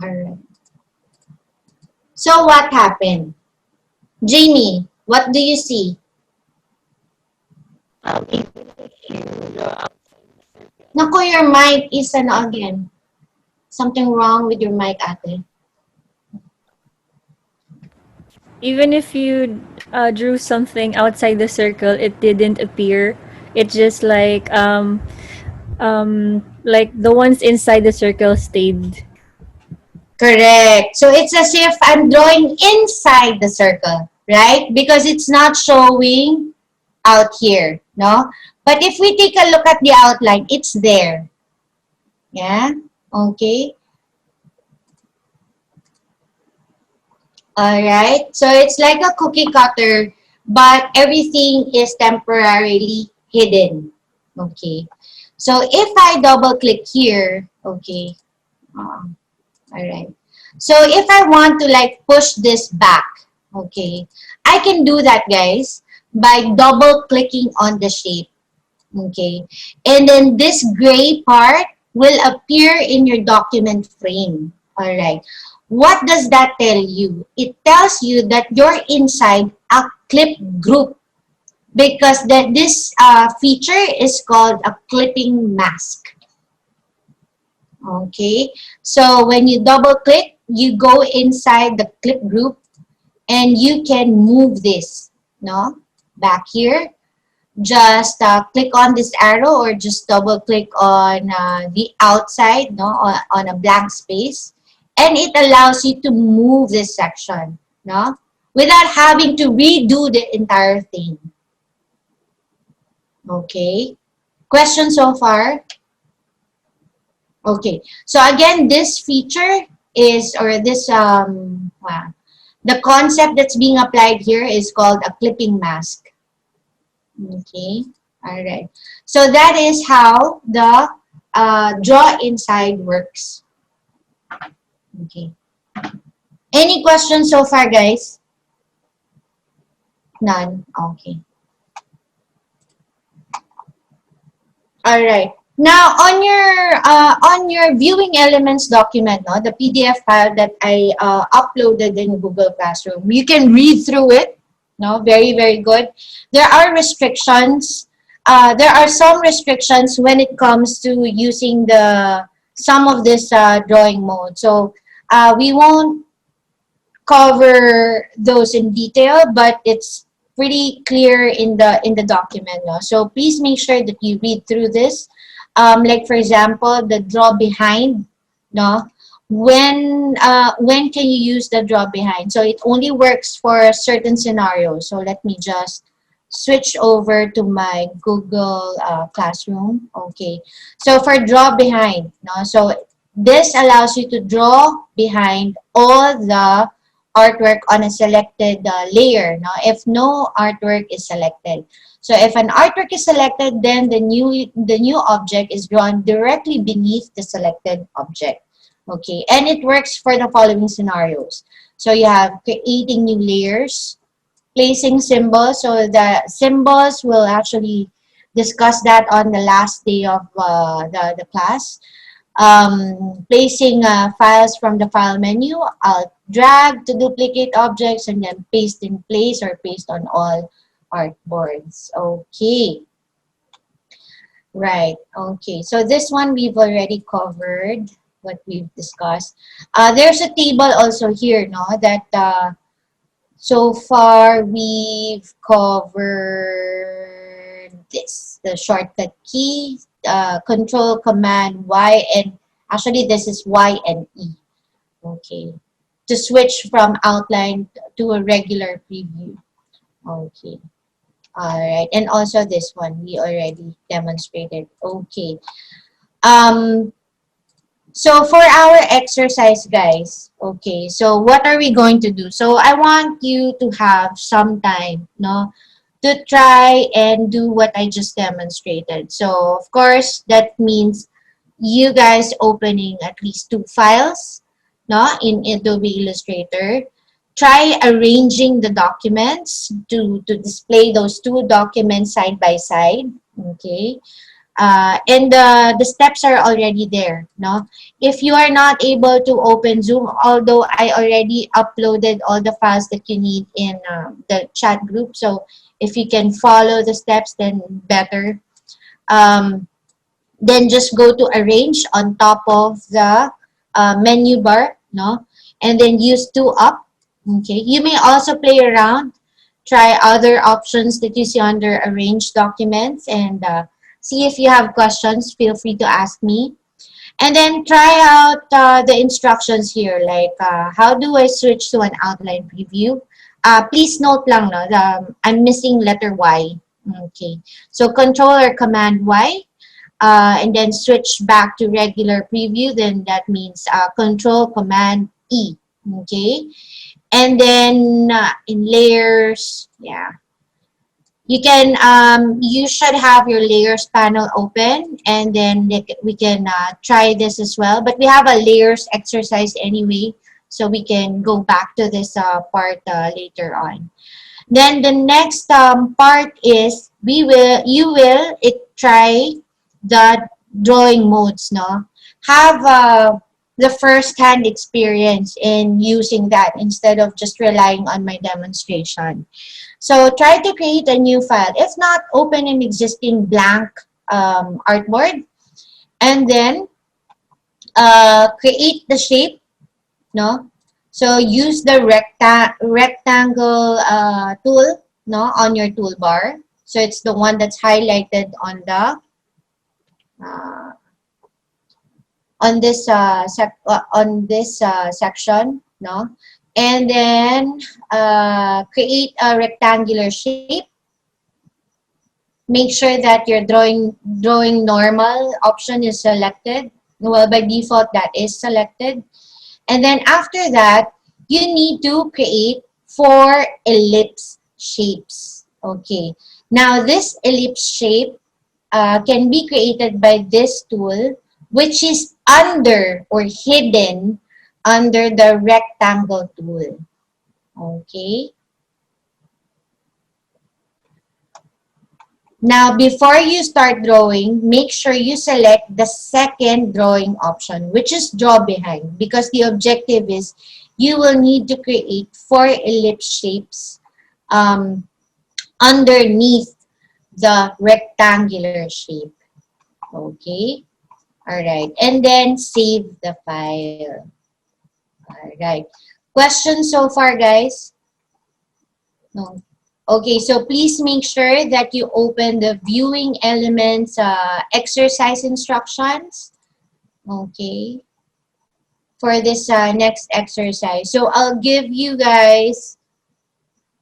all right. So what happened? Jamie, what do you see? Naku, your mic is again. Something wrong with your mic, ate. Even if you drew something outside the circle, it didn't appear. It just like the ones inside the circle stayed. Correct. So it's as if I'm drawing inside the circle, right? Because it's not showing out here, no? But if we take a look at the outline, it's there. Yeah? Okay. Alright. So it's like a cookie cutter, but everything is temporarily hidden. Okay. So if I double click here, okay. Alright. So if I want to like push this back, okay, I can do that, guys, by double clicking on the shape. Okay. And then this gray part will appear in your document frame. All right. What does that tell you? It tells you that you're inside a clip group because this feature is called a clipping mask. Okay. So when you double click, you go inside the clip group and you can move this, no, back here. Just click on this arrow or just double click on the outside, no, on a blank space, and it allows you to move this section, no, without having to redo the entire thing. Okay, question so far? Okay, so again, this feature is, or this the concept that's being applied here is called a clipping mask. Okay, all right. So that is how the draw inside works. Okay. Any questions so far, guys? None. Okay. All right. Now on your viewing elements document, no, the PDF file that I uploaded in Google Classroom, you can read through it. No, very, very good. There are restrictions. There are some restrictions when it comes to using some of this drawing mode. So we won't cover those in detail, but it's pretty clear in the document. No? So please make sure that you read through this. Like for example, the draw behind. No, when can you use the draw behind? So it only works for certain scenarios. So let me just switch over to my Google Classroom. Okay, so for draw behind, no, so This allows you to draw behind all the artwork on a selected layer, no? If no artwork is selected. So if an artwork is selected, then the new object is drawn directly beneath the selected object. Okay, and it works for the following scenarios. So you have creating new layers, placing symbols. So the symbols will actually discuss that on the last day of the class. Placing files from the file menu. I'll drag to duplicate objects and then paste in place or paste on all artboards. Okay. Right. Okay. So this one we've already covered what we've discussed. There's a table also here, no, that so far we've covered this, the shortcut key, control command Y, and actually this is Y and E. Okay. To switch from outline to a regular preview. Okay. All right. And also this one we already demonstrated. Okay. Um, so for our exercise, guys, okay, so what are we going to do? So I want you to have some time, no, to try and do what I just demonstrated. So of course, that means you guys opening at least 2 files, no, in Adobe Illustrator. Try arranging the documents to display those 2 documents side by side, okay? And the steps are already there, no? If you are not able to open Zoom, although I already uploaded all the files that you need in the chat group, so if you can follow the steps, then better. Um, then just go to arrange on top of the menu bar, no? And then use 2 up, okay? You may also play around, try other options that you see under arrange documents, and see if you have questions, feel free to ask me. And then try out the instructions here, like how do I switch to an outline preview? Please note lang, no, I'm missing letter Y. Okay, so control or command Y, and then switch back to regular preview, then that means control command E. Okay, and then in layers, yeah, you can you should have your layers panel open, and then we can try this as well, but we have a layers exercise anyway, so we can go back to this part later on. Then the next part is you will try the drawing modes, no? Have the first-hand experience in using that instead of just relying on my demonstration. So try to create a new file. If not, open an existing blank artboard, and then create the shape, no? So use the rectangle tool, no, on your toolbar. So it's the one that's highlighted uh, on this section, no? And then create a rectangular shape. Make sure that your drawing normal option is selected. Well, by default, that is selected. And then after that, you need to create 4 ellipse shapes. Okay. Now, this ellipse shape can be created by this tool, which is under or hidden under the rectangle tool. Okay. Now, before you start drawing, make sure you select the second drawing option, which is draw behind, because the objective is you will need to create 4 ellipse shapes underneath the rectangular shape. Okay? All right. And then save the file. All right. Questions so far, guys? No. Okay, so please make sure that you open the viewing elements exercise instructions. Okay, for this next exercise. So I'll give you guys,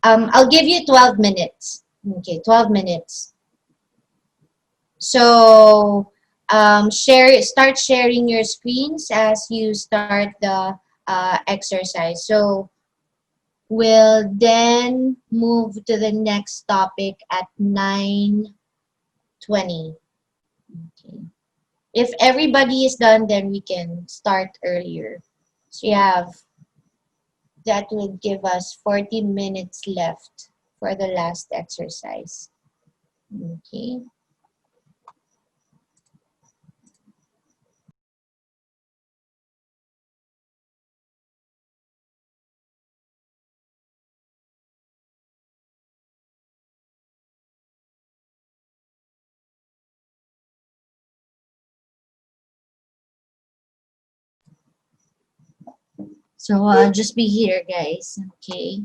I'll give you 12 minutes. Okay, 12 minutes. So start sharing your screens as you start the exercise. So we'll then move to the next topic at 9:20. Okay. If everybody is done, then we can start earlier. So you have that will give us 40 minutes left for the last exercise. Okay. So just be here, guys. Okay.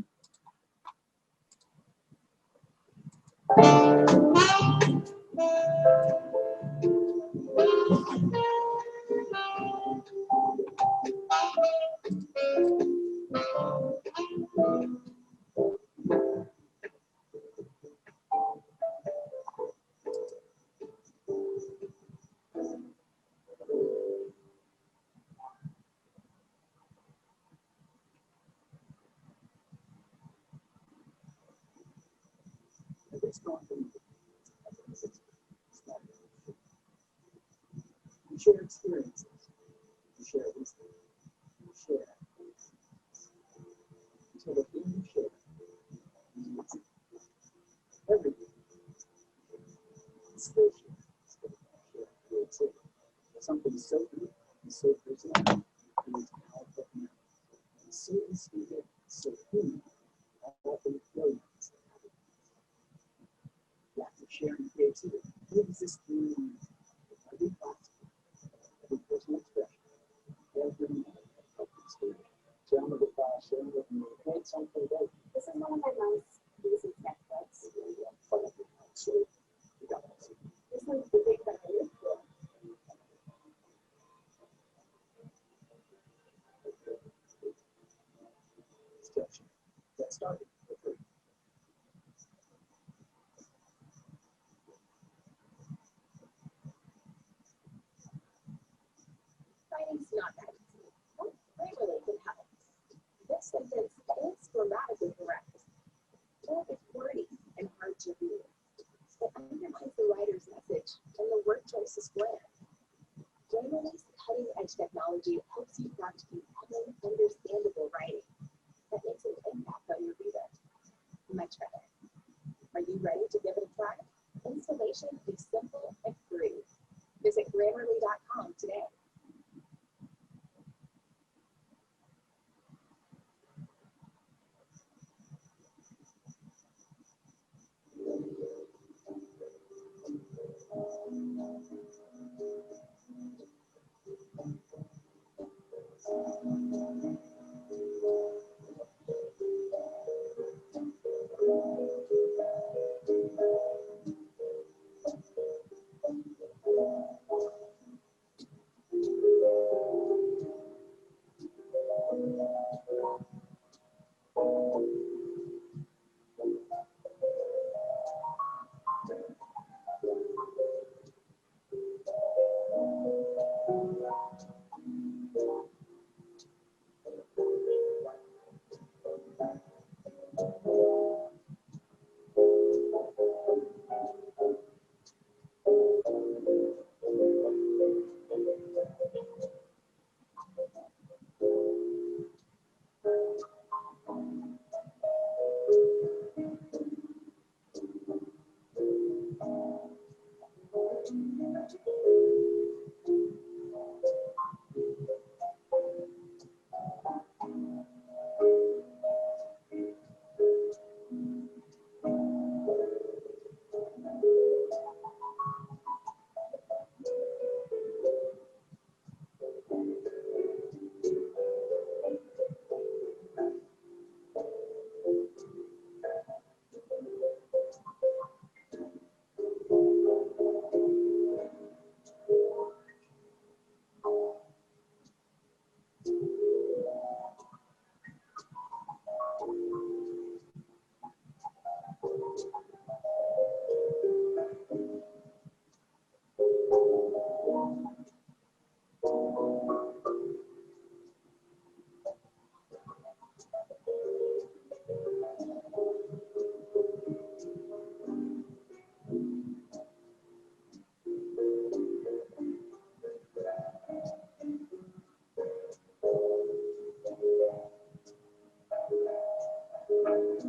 Okay.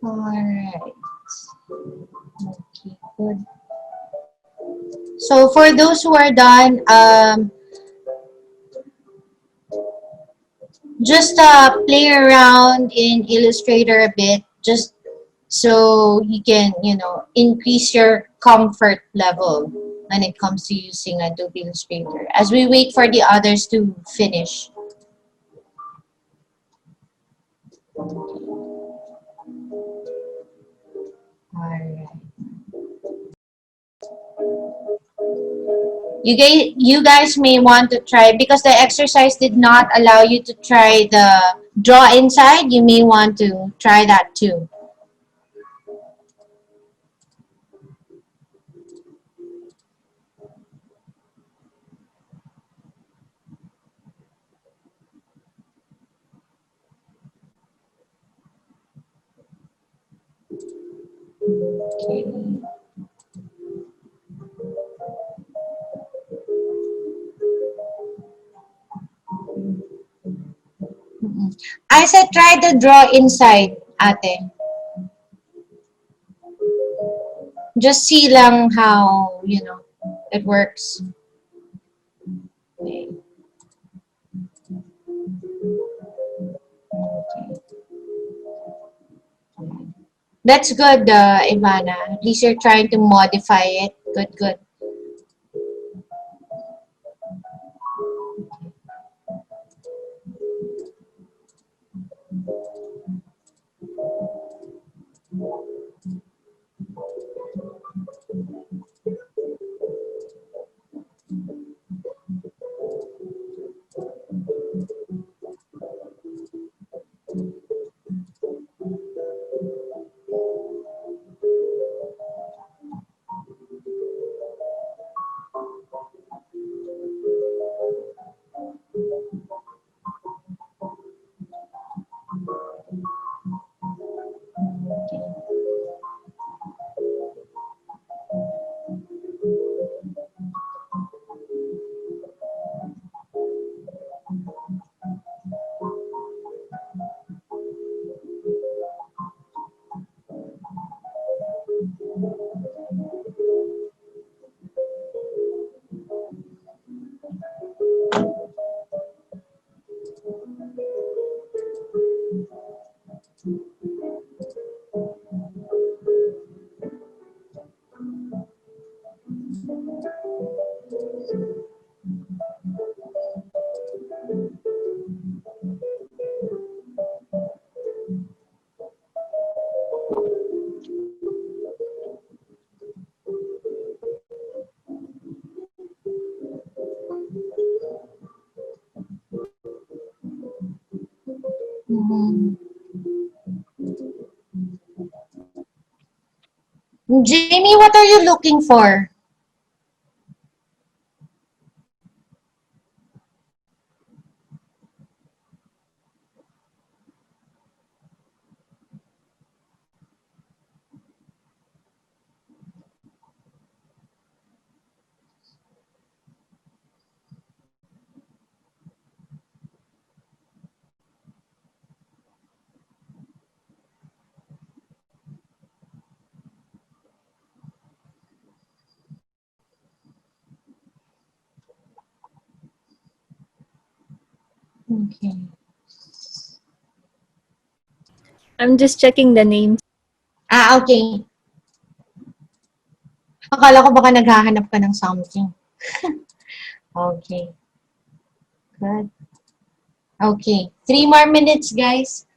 All right. Okay, good. So for those who are done, just play around in Illustrator a bit, just so you can, increase your comfort level when it comes to using Adobe Illustrator. As we wait for the others to finish. All right. You guys may want to try because the exercise did not allow you to try the draw inside. You may want to try that too. Okay. I said try to draw inside, ate. Just see lang how, it works. Okay. Okay. That's good, Ivana. At least you're trying to modify it. Good, good. Mhm. Jamie, what are you looking for? Okay. I'm just checking the names. Okay. Akala ko baka naghahanap ka ng something. Okay. Good. Okay. 3 more minutes, guys.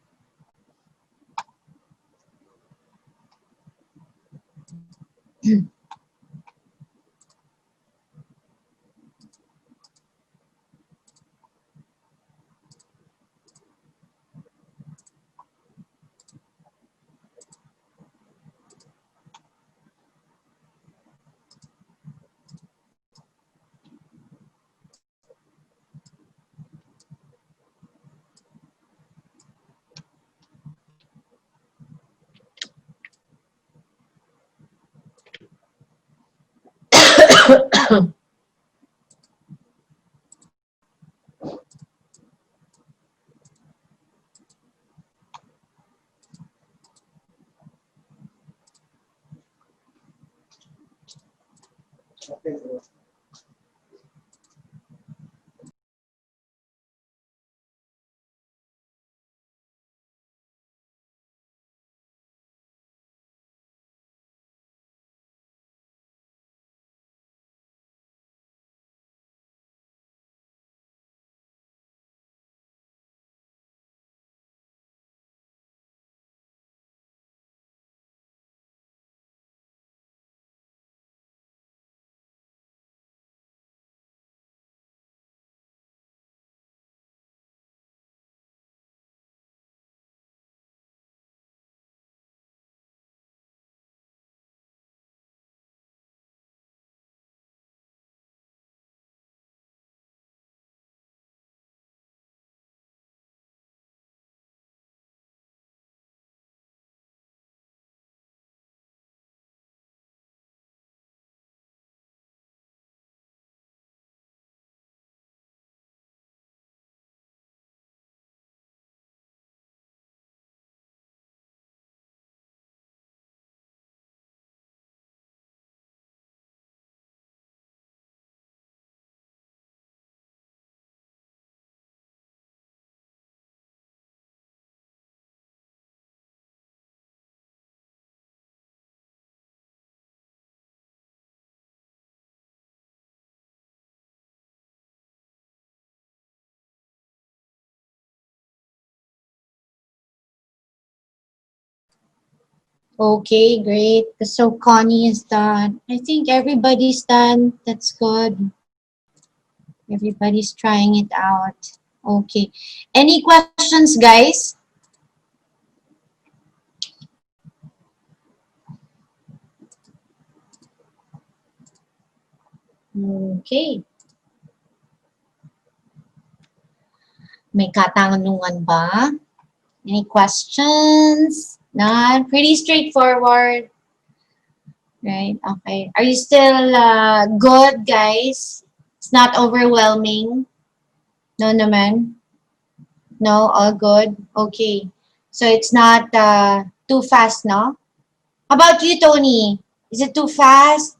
Okay, great. So Connie is done. I think everybody's done. That's good. Everybody's trying it out. Okay. Any questions, guys? Okay. May katanungan ba? Any questions? Not? Pretty straightforward. Right? Okay. Are you still good, guys? It's not overwhelming? No naman? No? All good? Okay. So it's not too fast, no? How about you, Tony? Is it too fast?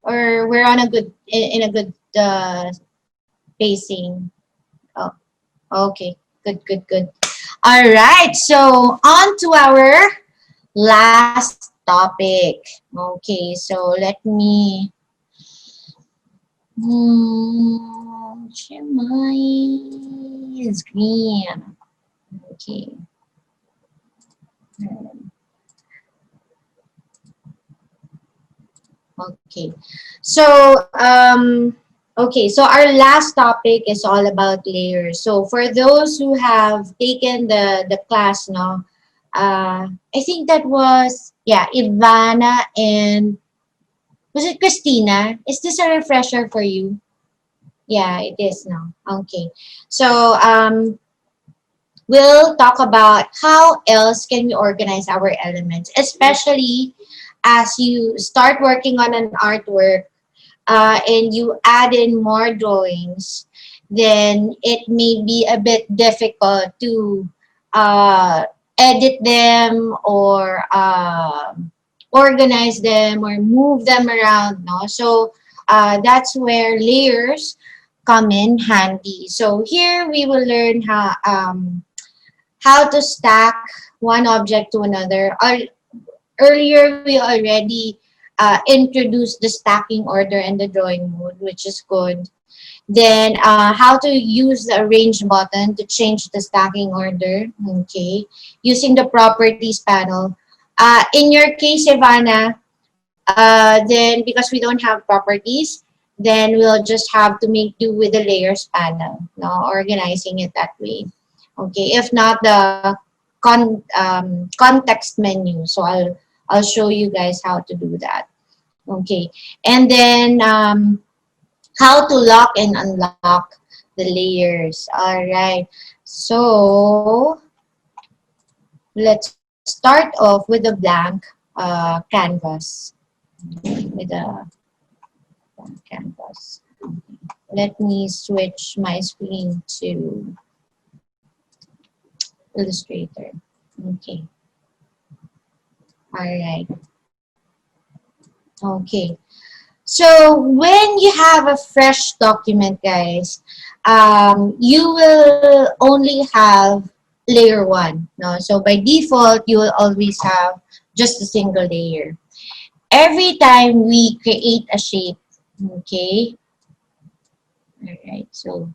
Or we're on a good, in a good pacing? Oh, okay. Good, good, good. All right. So on to our last topic. Okay. So let me share my screen. Okay. Okay. So, okay. So our last topic is all about layers. So for those who have taken the class, no, I think that was, yeah, Ivana and was it Christina? Is this a refresher for you? Yeah, it is now. Okay. So, we'll talk about how else can we organize our elements, especially as you start working on an artwork and you add in more drawings, then it may be a bit difficult to uh, edit them or organize them or move them around. No, so that's where layers come in handy. So here we will learn how to stack one object to another. Earlier, we already introduced the stacking order and the drawing mode, which is good. Then, how to use the arrange button to change the stacking order. Okay. Using the properties panel. In your case, Ivana, then because we don't have properties, then we'll just have to make do with the layers panel, no, organizing it that way. Okay, if not the context menu. So I'll show you guys how to do that. Okay, and then how to lock and unlock the layers. All right, so let's start off with a blank canvas. With a blank canvas. Let me switch my screen to Illustrator. Okay. All right. Okay. So when you have a fresh document, guys, you will only have layer one. No? So by default, you will always have just a single layer. Every time we create a shape, okay, all right, so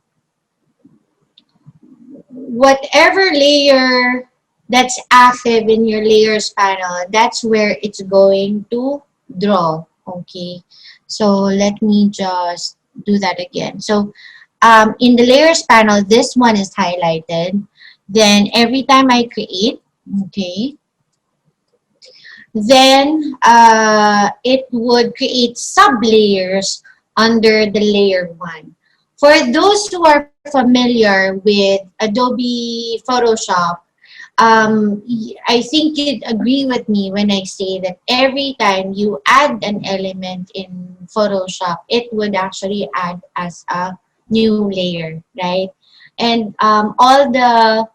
whatever layer that's active in your layers panel, that's where it's going to draw. Okay, so let me just do that again. So in the layers panel, this one is highlighted. Then every time I create, okay, then it would create sub-layers under the layer one. For those who are familiar with Adobe Photoshop, I think you'd agree with me when I say that every time you add an element in Photoshop, it would actually add as a new layer, right? And all the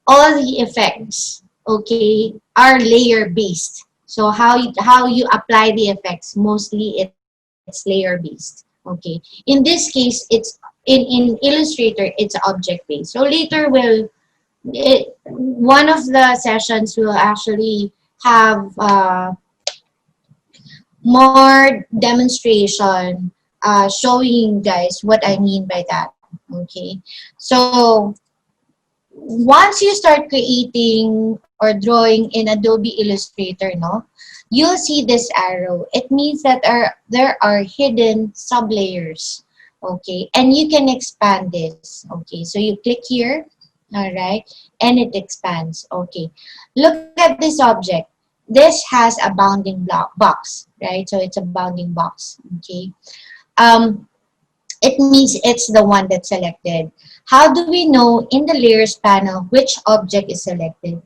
effects, okay, are layer based. So how you apply the effects, mostly it's layer based. Okay. In this case, it's in Illustrator, it's object based. So later one of the sessions will actually have more demonstration showing you guys what I mean by that. Okay. So once you start creating or drawing in Adobe Illustrator, no, you'll see this arrow. It means that there are hidden sublayers. Okay, and you can expand this. Okay, so you click here, all right, and it expands. Okay, look at this object. This has a bounding box, right? So it's a bounding box. Okay, um, it means it's the one that's selected. How do we know in the layers panel which object is selected?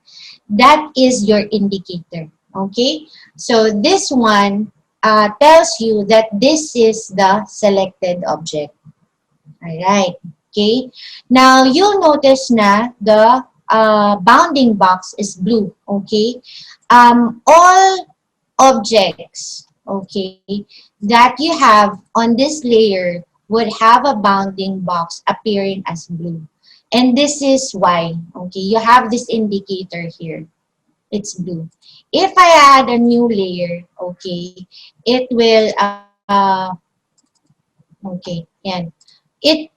That is your indicator. Okay, so this one tells you that this is the selected object. All right. Okay. Now you'll notice na the bounding box is blue. Okay. All objects, okay, that you have on this layer would have a bounding box appearing as blue. And this is why, okay, you have this indicator here. It's blue. If I add a new layer, okay, it will, okay, yan. It,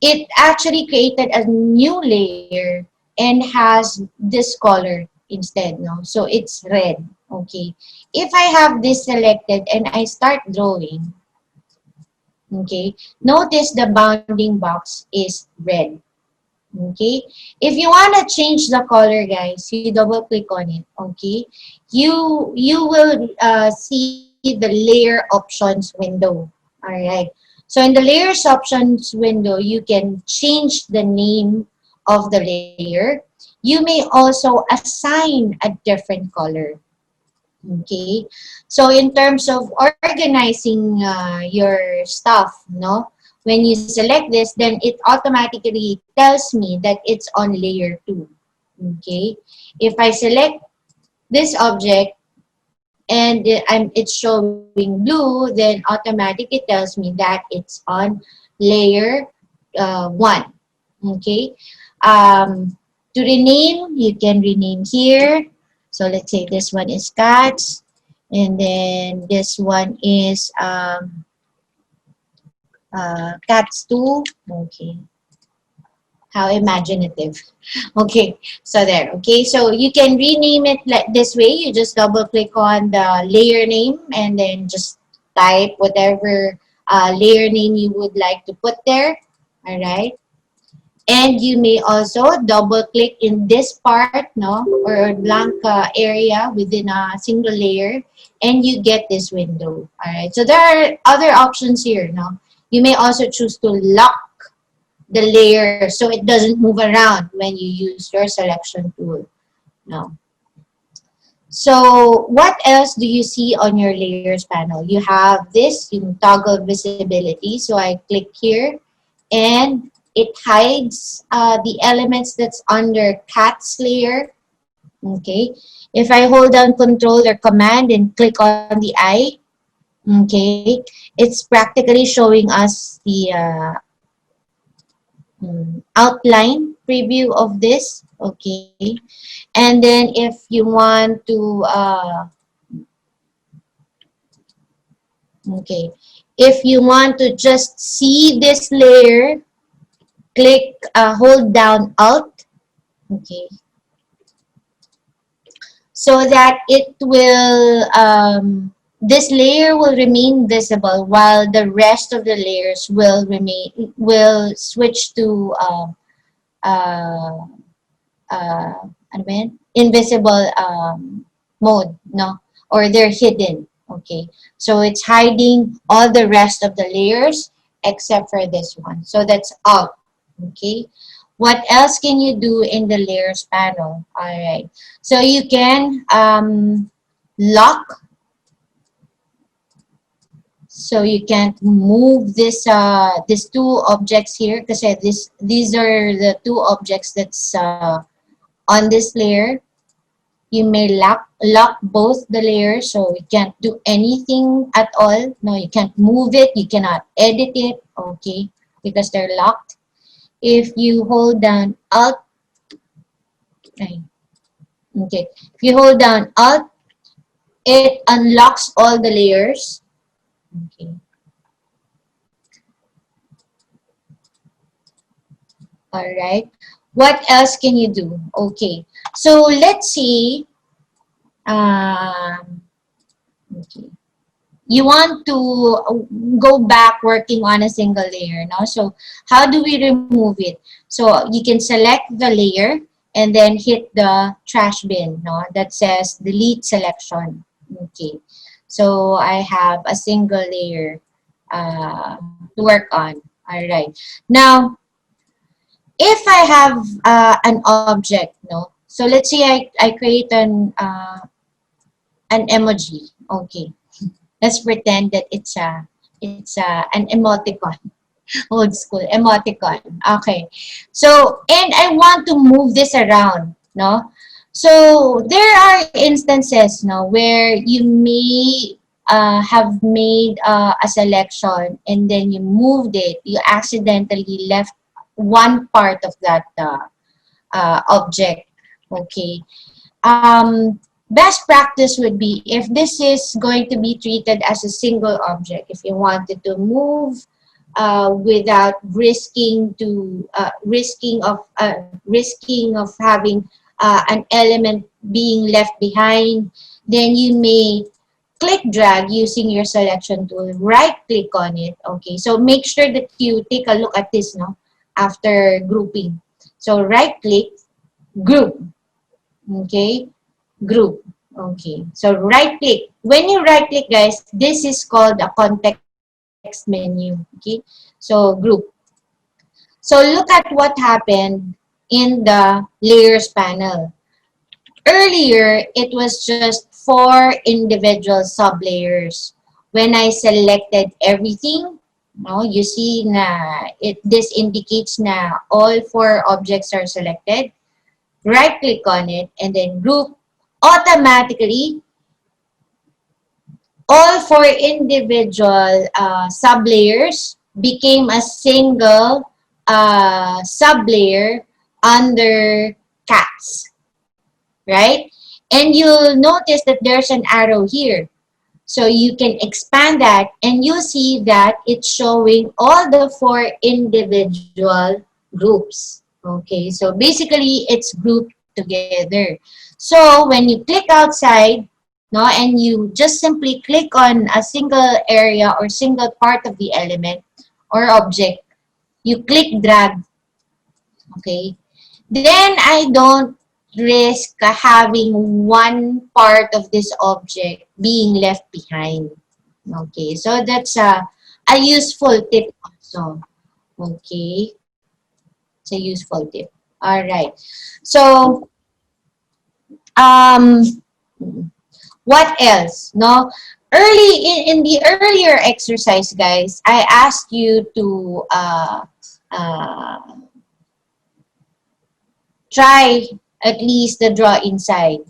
it actually created a new layer and has this color instead, no? So it's red, okay? If I have this selected and I start drawing, okay, notice the bounding box is red, okay? If you want to change the color, guys, you double click on it, okay? You will see the layer options window, all right? So in the layers options window, you can change the name of the layer. You may also assign a different color. Okay, so in terms of organizing your stuff, no, when you select this, then it automatically tells me that it's on layer 2. Okay, if I select this object and it's showing blue, then automatically it tells me that it's on layer 1. Okay, to rename, you can rename here. So let's say this one is cats, and then this one is cats 2. Okay, how imaginative. Okay, so there. Okay, so you can rename it like this way. You just double click on the layer name and then just type whatever layer name you would like to put there. All right. And you may also double click in this part, no, or blank area within a single layer, and you get this window. All right. So there are other options here, no. You may also choose to lock the layer so it doesn't move around when you use your selection tool. No. So what else do you see on your layers panel? You have this, you toggle visibility. So I click here and it hides the elements that's under cats layer. Okay. If I hold down control or command and click on the eye, Okay, it's practically showing us the outline preview of this. Okay, and then if you want to okay, if you want to just see this layer, click hold down Alt. Okay, so that it will this layer will remain visible while the rest of the layers will switch to uh, ano ba yan? Invisible mode, no? Or they're hidden, okay? So it's hiding all the rest of the layers except for this one. So that's Alt, okay? What else can you do in the layers panel? All right. So you can lock. So you can't move these two objects here because these are the two objects that's on this layer. You may lock both the layers, so you can't do anything at all. No, you can't move it, you cannot edit it, okay, because they're locked. If you hold down Alt, okay, if you hold down Alt, it unlocks all the layers. Okay. All right. What else can you do? Okay. So let's see. Um, okay. You want to go back working on a single layer, no? So how do we remove it? So you can select the layer and then hit the trash bin, no? That says delete selection. Okay. So I have a single layer to work on. All right. Now, if I have an object, no? So let's say I create an emoji. Okay. Let's pretend that it's an emoticon, old school emoticon. Okay, so and I want to move this around, no? So there are instances, no, where you may have made a selection and then you moved it. You accidentally left one part of that object. Okay. Best practice would be if this is going to be treated as a single object. If you wanted to move without risking of having an element being left behind, then you may click drag using your selection tool. Right click on it. Okay, so make sure that you take a look at this, no, after grouping. So right click, group. Okay, group. Okay, so right click. When you right click, guys, this is called a context menu. Okay, so group. So look at what happened in the layers panel. Earlier, it was just 4 individual sublayers. When I selected everything, no, you see na this indicates na all 4 objects are selected. Right click on it and then group. Automatically all 4 individual sublayers became a single sublayer under cats, right? And you'll notice that there's an arrow here. So you can expand that and you'll see that it's showing all the 4 individual groups. Okay, so basically it's grouped together. So when you click outside, no, and you just simply click on a single area or single part of the element or object, you click drag, okay, then I don't risk having one part of this object being left behind. Okay, so that's a useful tip also. Okay, it's a useful tip. All right. So, um, what else? No, in the earlier exercise, guys, I asked you to uh, try at least the draw inside.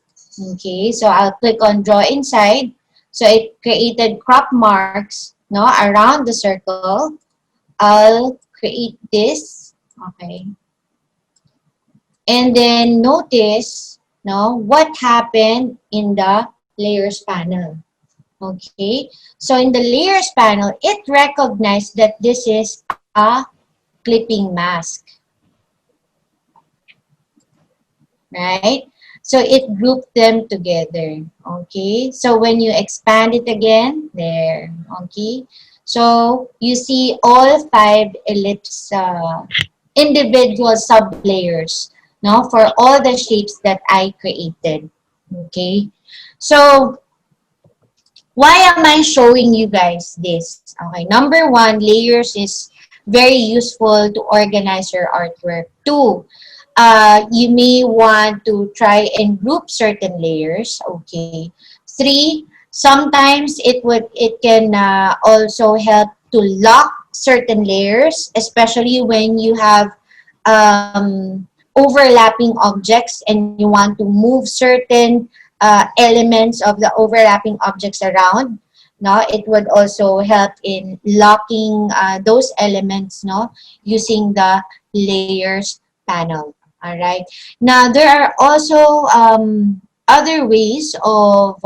Okay, so I'll click on draw inside. So it created crop marks, no, around the circle. I'll create this, okay. And then notice, no, what happened in the layers panel. Okay, so in the layers panel, it recognized that this is a clipping mask, right? So it grouped them together. Okay, so when you expand it again, there. Okay, so you see all 5 ellipse individual sublayers, no, for all the shapes that I created. Okay, so why am I showing you guys this? Okay, number one, layers is very useful to organize your artwork. Two, you may want to try and group certain layers. Okay. Three, sometimes it can also help to lock certain layers, especially when you have overlapping objects and you want to move certain elements of the overlapping objects around. No, it would also help in locking those elements, no, using the layers panel. All right. Now there are also other ways of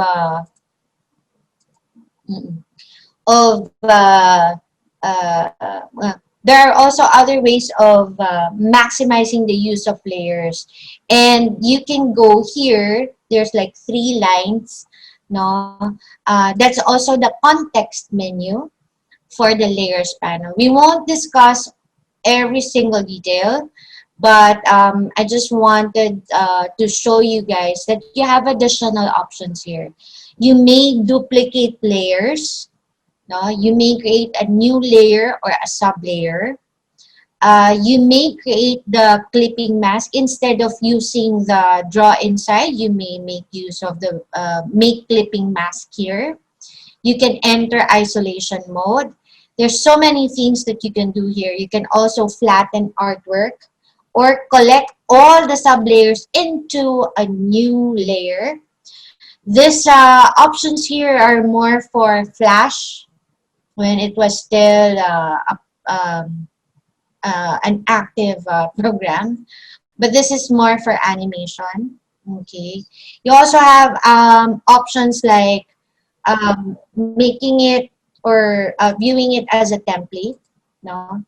there are also other ways of maximizing the use of layers, and you can go here. There's like 3 lines, no. That's also the context menu for the layers panel. We won't discuss every single detail, but I just wanted to show you guys that you have additional options here. You may duplicate layers, no? You may create a new layer or a sub-layer. You may create the clipping mask instead of using the draw inside. You may make use of the make clipping mask here. You can enter isolation mode. There's so many things that you can do here. You can also flatten artwork or collect all the sub layers into a new layer. These options here are more for Flash when it was still an active program, but this is more for animation. Okay, you also have options like making it or viewing it as a template, no,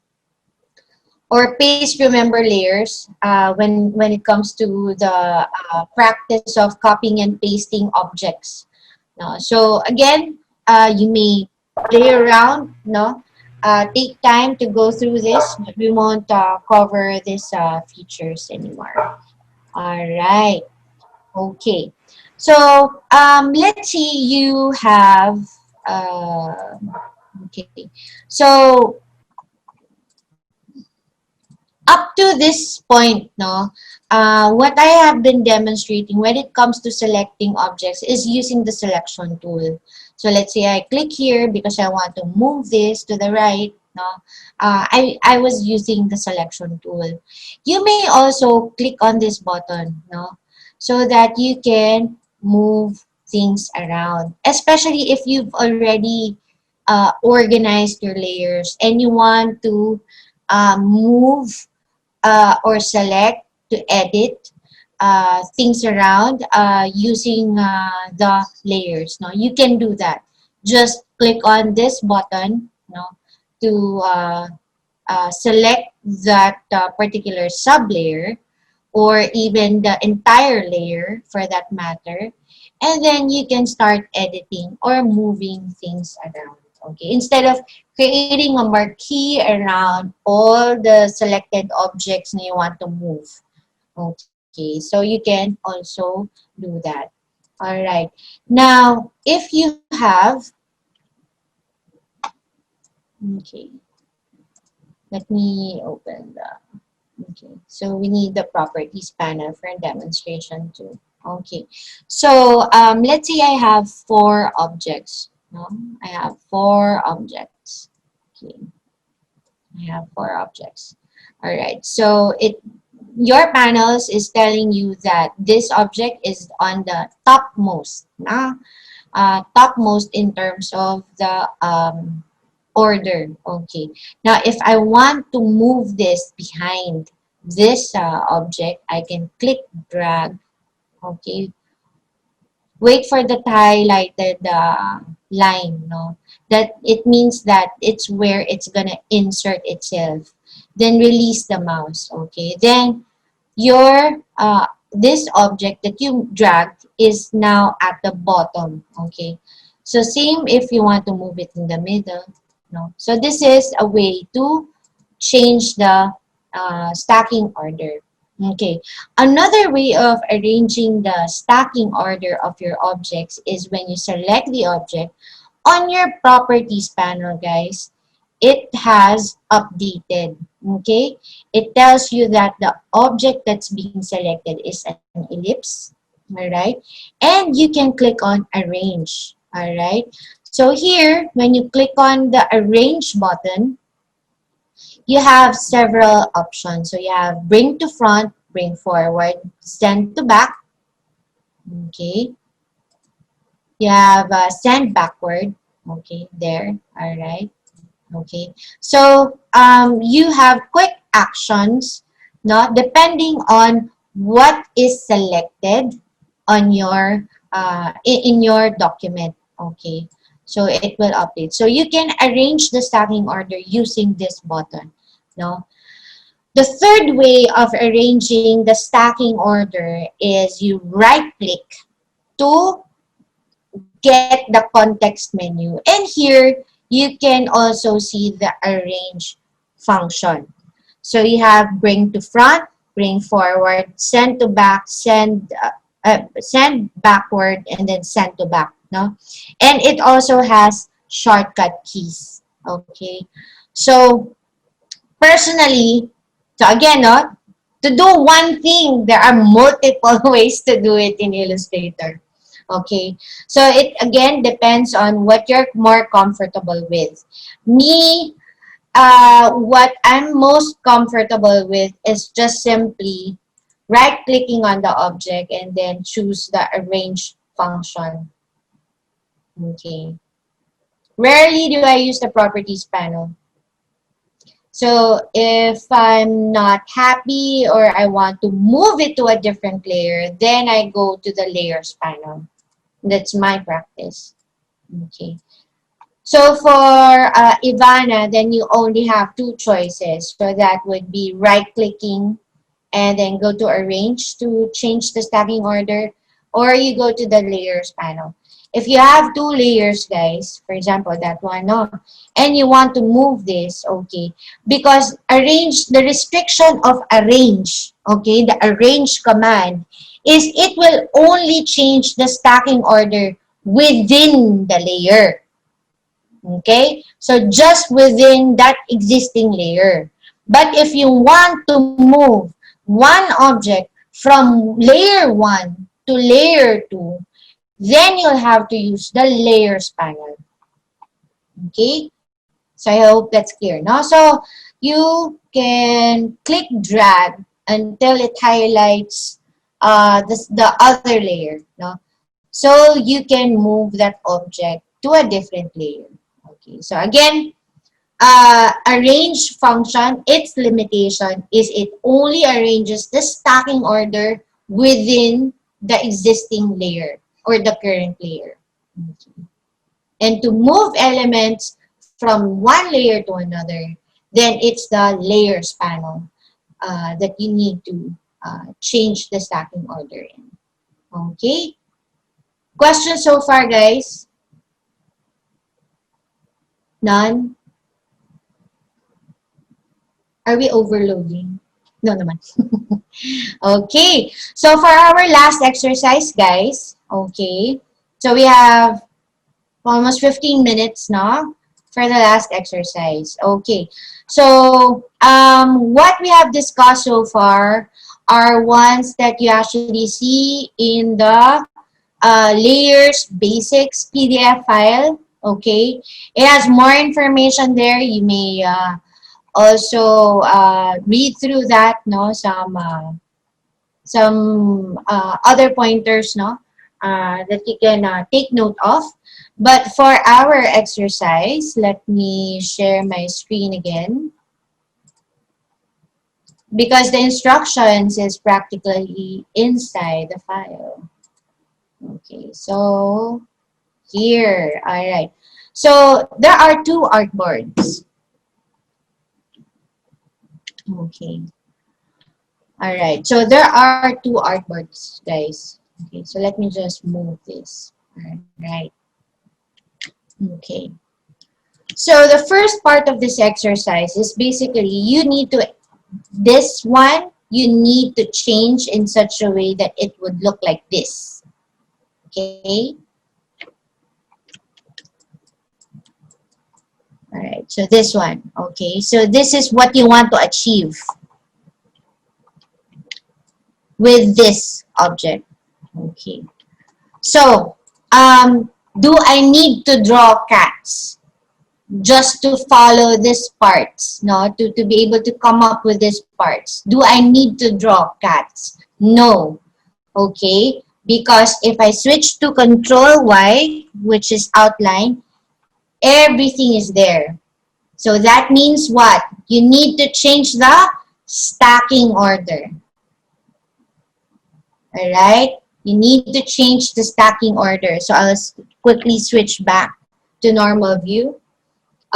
or paste remember layers when it comes to the practice of copying and pasting objects. No? So again, you may play around, no? Take time to go through this, but we won't cover these features anymore. All right. Okay. So let's see. You have okay. So up to this point, no, what I have been demonstrating when it comes to selecting objects is using the selection tool. So let's say I click here because I want to move this to the right. No, I was using the selection tool. You may also click on this button, no, so that you can move things around, especially if you've already organized your layers and you want to move or select to edit things around using the layers. No, you can do that. Just click on this button, no, to select that particular sub layer or even the entire layer for that matter, and then you can start editing or moving things around. Okay, instead of creating a marquee around all the selected objects that you want to move. Okay, so you can also do that. All right. Now, if you have, okay, let me open the, okay, so we need the properties panel for demonstration too. Okay, so let's say I have 4 objects. No, I have 4 objects. Okay, I have 4 objects. All right, so your panels is telling you that this object is on the topmost. topmost in terms of the order. Okay. Now, if I want to move this behind this object, I can click drag. Okay. Wait for the highlighted line. No, that it means that it's where it's gonna insert itself. Then release the mouse. Okay. Then your this object that you dragged is now at the bottom. Okay, so same if you want to move it in the middle. No, so this is a way to change the stacking order. Okay, another way of arranging the stacking order of your objects is when you select the object on your properties panel, guys. It has updated. Okay, it tells you that the object that's being selected is an ellipse. All right, and you can click on arrange. All right, so here when you click on the arrange button, you have several options. So you have bring to front, bring forward, send to back. Okay, you have send backward. Okay, there. All right. Okay, so you have quick actions, not depending on what is selected on your in your document. Okay, so it will update. So you can arrange the stacking order using this button. No, the third way of arranging the stacking order is you right click to get the context menu. And here, you can also see the arrange function. So you have bring to front, bring forward, send to back, send backward, and then send to back. No? And it also has shortcut keys. Okay. So personally, so again, no, to do one thing, there are multiple ways to do it in Illustrator. Okay, so it again depends on what you're more comfortable with. Me, what I'm most comfortable with is just simply right clicking on the object and then choose the arrange function. Okay, rarely do I use the properties panel. So if I'm not happy or I want to move it to a different layer, then I go to the layers panel. That's my practice. Okay. So for Ivana, then you only have two choices. So that would be right-clicking and then go to Arrange to change the stacking order, or you go to the Layers panel. If you have two layers, guys, for example, that one, no, and you want to move this, okay, because arrange, the restriction of arrange, okay, the arrange command is it will only change the stacking order within the layer. Okay, so just within that existing layer. But if you want to move one object from layer 1 to layer 2, then you'll have to use the layers panel. Okay, so I hope that's clear. Now, so you can click drag until it highlights the other layer. No? So you can move that object to a different layer. Okay, so again, arrange function, its limitation is it only arranges the stacking order within the existing layer or the current layer. Okay. And to move elements from one layer to another, then it's the layers panel that you need to change the stacking order in. Okay. Questions so far, guys? None? Are we overloading? No naman. Okay. So for our last exercise, guys, okay. So we have almost 15 minutes now for the last exercise. Okay. So what we have discussed so far are ones that you actually see in the layers basics PDF file. Okay. It has more information there. You may also read through that, no, some other pointers, no, that you can take note of. But for our exercise, let me share my screen again, because the instructions is practically inside the file. Okay, so here, all right. So there are two artboards. Okay, all right. So there are two artboards, guys. Okay, so let me just move this. All right. Okay. So the first part of this exercise is basically this one, you need to change in such a way that it would look like this. Okay. All right. So this one. Okay. So this is what you want to achieve with this object. Okay. So, do I need to draw cats just to follow these parts, no? To be able to come up with these parts? Do I need to draw cats? No. Okay? Because if I switch to Control Y, which is outline, everything is there. So that means what? You need to change the stacking order. Alright? You need to change the stacking order. So I'll quickly switch back to normal view.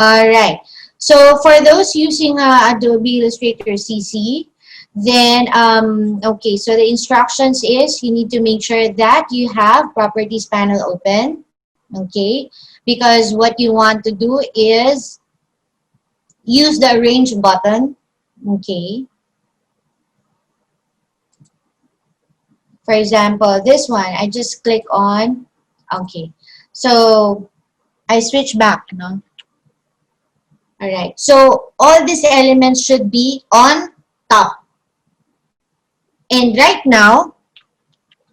Alright. So for those using Adobe Illustrator CC, then, okay, so the instructions is you need to make sure that you have Properties panel open. Okay? Because what you want to do is use the Arrange button. Okay? For example, this one, I just click on, okay. So, I switch back, no? Alright, so all these elements should be on top. And right now,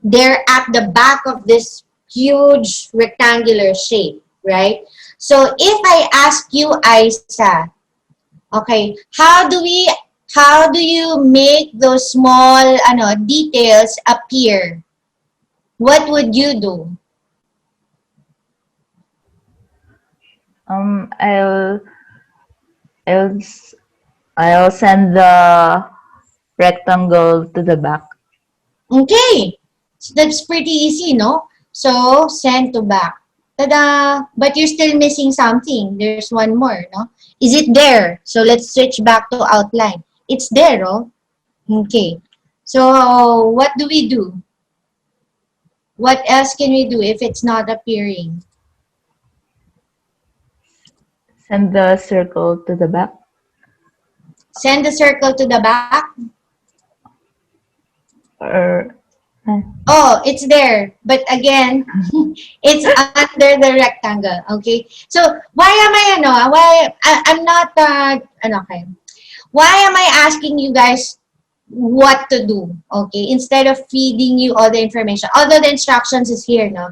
they're at the back of this huge rectangular shape, right? So, if I ask you, Isa, okay, how do you make those small details appear? What would you do? Um, I'll I'll s- I'll send the rectangle to the back. Okay, so that's pretty easy, no? So, send to back. Ta-da! But you're still missing something. There's one more, no? Is it there? So, let's switch back to outline. It's there, oh. Okay. So, what do we do? What else can we do if it's not appearing? Send the circle to the back. Send the circle to the back. Or Oh, it's there. But again, it's under the rectangle. Okay. So, why am I'm not, okay. Why am I asking you guys what to do? Okay. Instead of feeding you all the information. Although the instructions is here, no?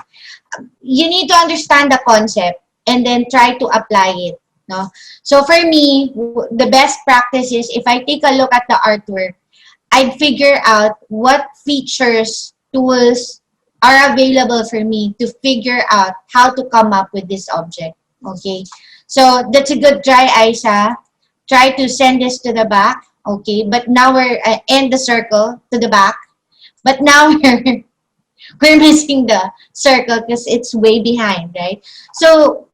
You need to understand the concept and then try to apply it. No? So, for me, the best practice is if I take a look at the artwork, I'd figure out what features, tools are available for me to figure out how to come up with this object. Okay, so that's a good try, Aisha. Try to send this to the back. Okay, but now we're end the circle to the back. But now we're missing the circle because it's way behind, right? So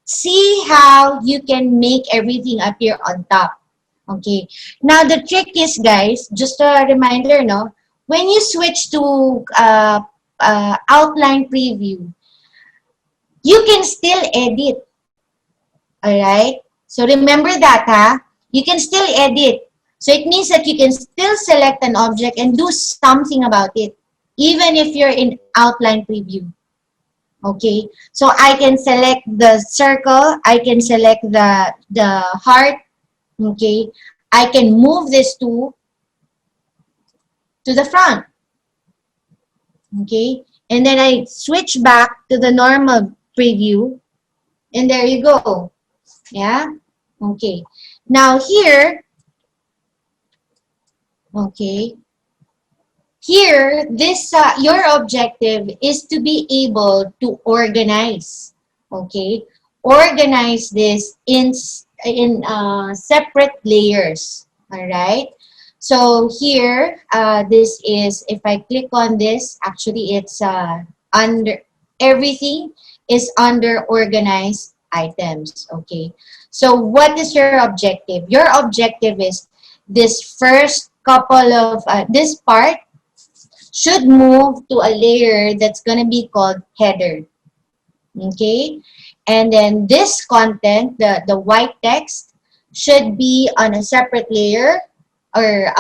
see how you can make everything appear on top. Okay. Now, the trick is, guys, just a reminder, no? When you switch to outline preview, you can still edit. Alright? So, remember that, ha? You can still edit. So, it means that you can still select an object and do something about it, even if you're in outline preview. Okay? So, I can select the circle. I can select the heart. Okay, I can move this to the front. Okay, and then I switch back to the normal preview, and there you go. Yeah, okay. Now here, okay, here, this your objective is to be able to organize. Okay, organize this in separate layers. All right. So here, this is, if I click on this, actually it's under, everything is under organized items. Okay. So what is your objective? Your objective is this first couple of this part should move to a layer that's going to be called header. Okay? And then this content, the white text, should be on a separate layer or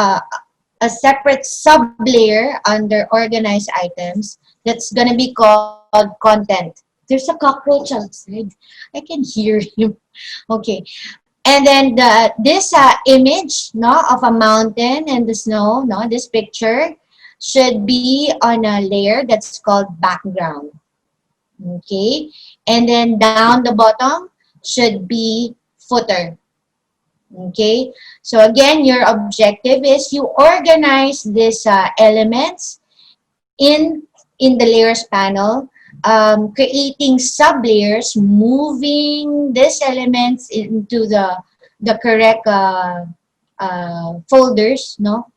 a separate sub-layer under organized items that's going to be called content. There's a cockroach outside. I can hear him. Okay. And then this image, no, of a mountain and the snow, no, this picture should be on a layer that's called background. Okay, and then down the bottom should be footer. Okay, so again, your objective is you organize these elements in in the layers panel, creating sub layers, moving these elements into the correct folders, no,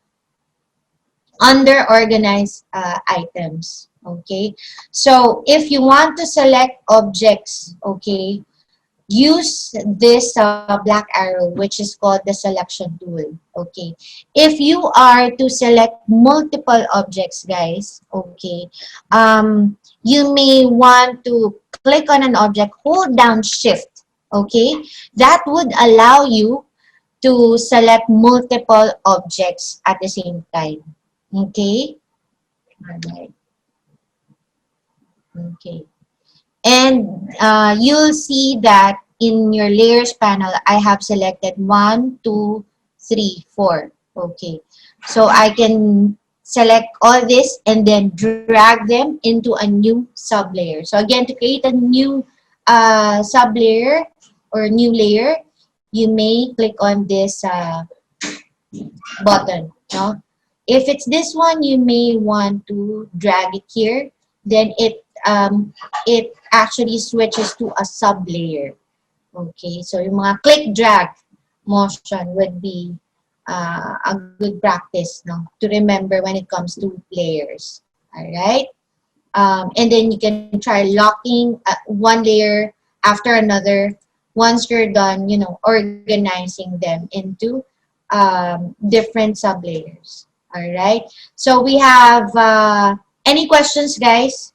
under organized items. Okay, so if you want to select objects, okay, use this black arrow, which is called the selection tool. Okay, if you are to select multiple objects, guys, okay, you may want to click on an object, hold down shift. Okay, that would allow you to select multiple objects at the same time. Okay. Alright. Okay. And you'll see that in your layers panel, I have selected 1, 2, 3, 4. Okay. So I can select all this and then drag them into a new sub-layer. So again, to create a new sub-layer or new layer, you may click on this button. No? If it's this one, you may want to drag it here. Then it actually switches to a sub layer. Okay, so yung mga click drag motion would be a good practice, no, to remember when it comes to layers. All right, and then you can try locking one layer after another. Once you're done, you know, organizing them into different sub layers. All right, so we have any questions, guys?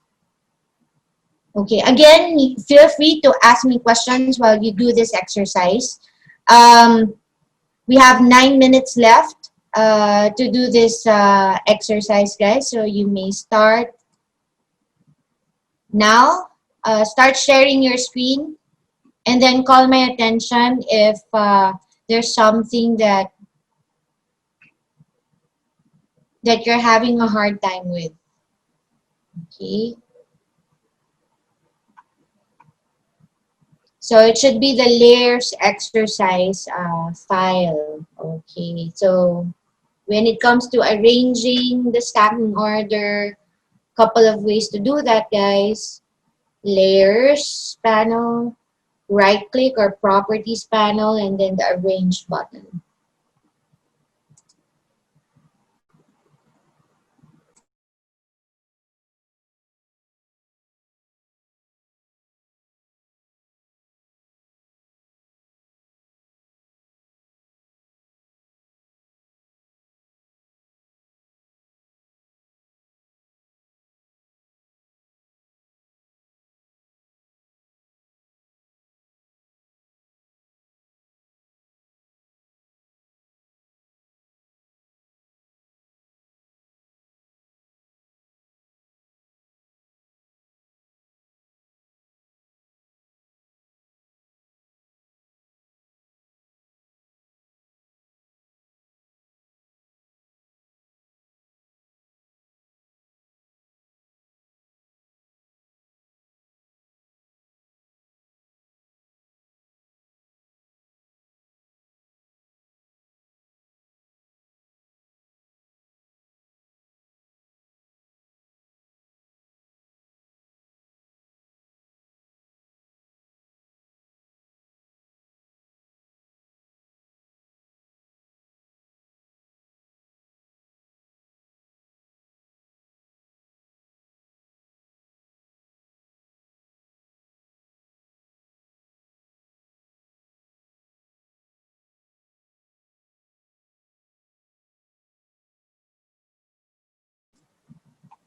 Okay, again, feel free to ask me questions while you do this exercise. Um, we have 9 minutes left to do this exercise, guys. So you may start now. Start sharing your screen and then call my attention if there's something that you're having a hard time with. Okay. So it should be the layers exercise file. Okay, so when it comes to arranging the stacking order, couple of ways to do that, guys. Layers panel, right click or properties panel, and then the arrange button.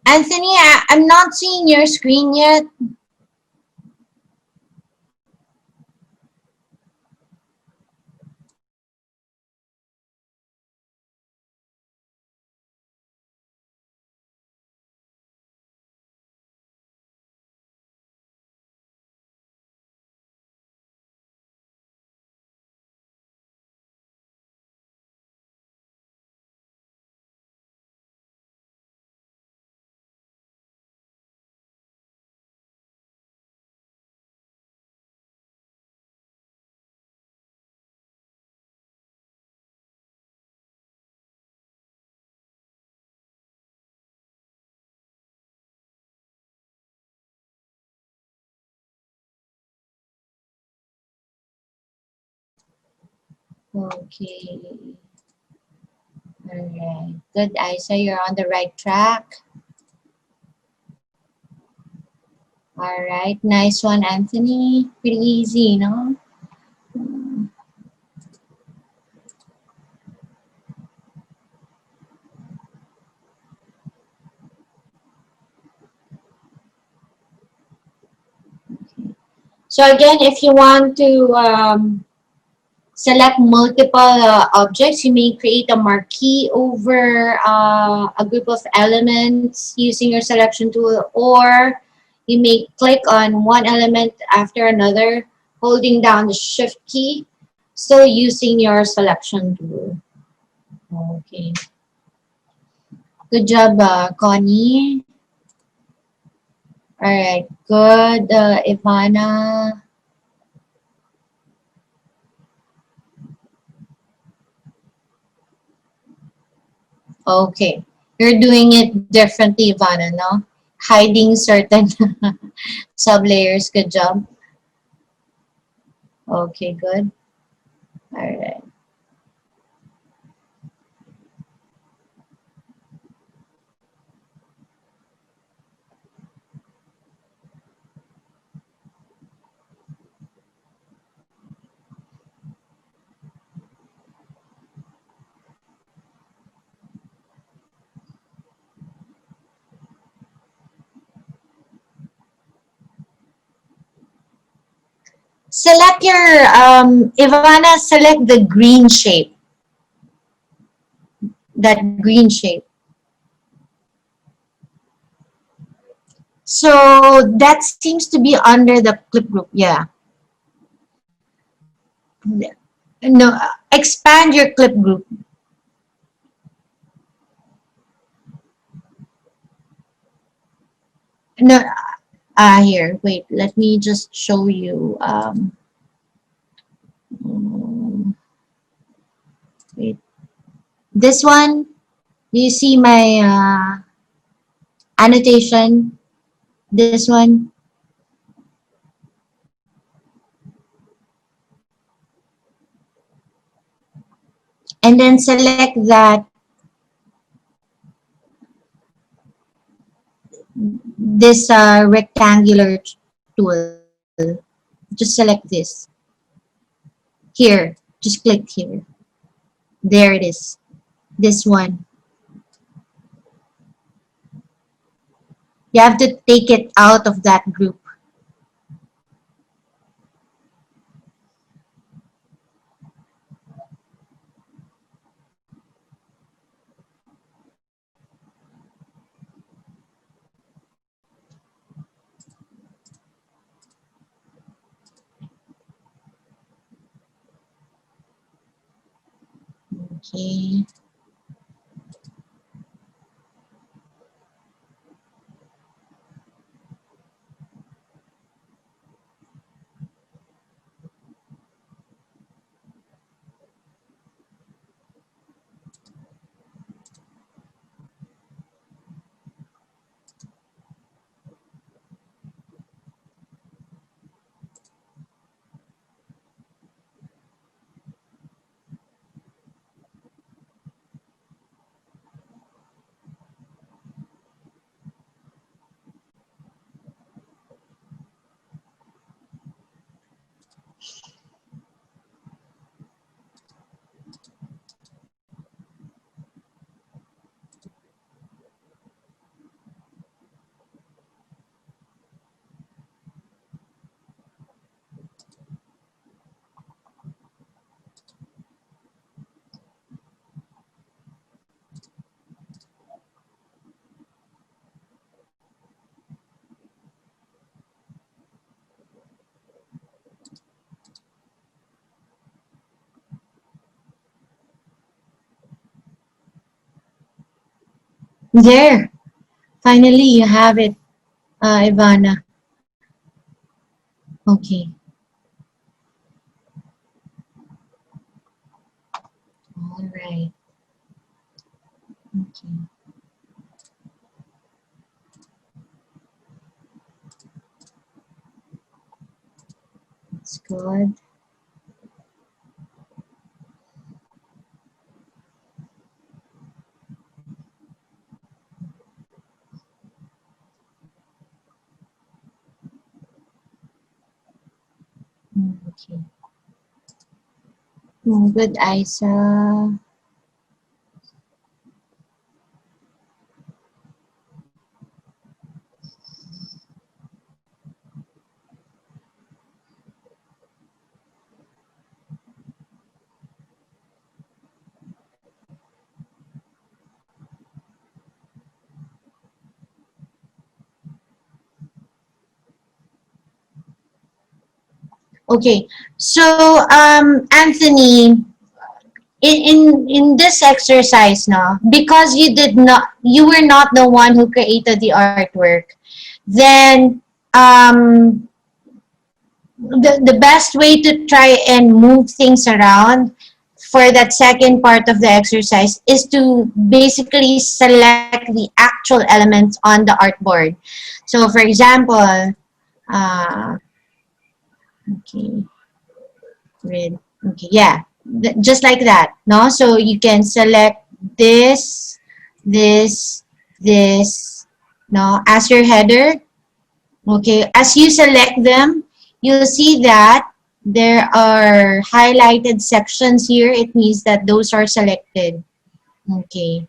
Anthony, I'm not seeing your screen yet. Okay. All right. Good, Isa. You're on the right track. All right. Nice one, Anthony. Pretty easy, no? So again, if you want to select multiple objects, you may create a marquee over a group of elements using your selection tool, or you may click on one element after another, holding down the shift key, still using your selection tool. Okay. Good job, Connie. All right. Good, Ivana. Okay. You're doing it differently, Ivana, no? Hiding certain sublayers. Good job. Okay, good. All right. Select your, Ivana, select the green shape, that green shape. So that seems to be under the clip group. Yeah. No, expand your clip group. No, here, wait, let me just show you. Mm, wait, this one, you see my annotation, this one, and then select that, this rectangular tool. Just select this. Here, just click here. There it is. This one. You have to take it out of that group. Okay. There, finally you have it, Ivana. Okay. All right. Okay. That's good. Okay. Good, Isa. Okay. So, Anthony, in this exercise, no, because you were not the one who created the artwork, then the best way to try and move things around for that second part of the exercise is to basically select the actual elements on the artboard. So, for example, uh, okay, red. Okay, yeah, just like that. No, so you can select this, this, this. No, as your header. Okay, as you select them, you'll see that there are highlighted sections here. It means that those are selected. Okay.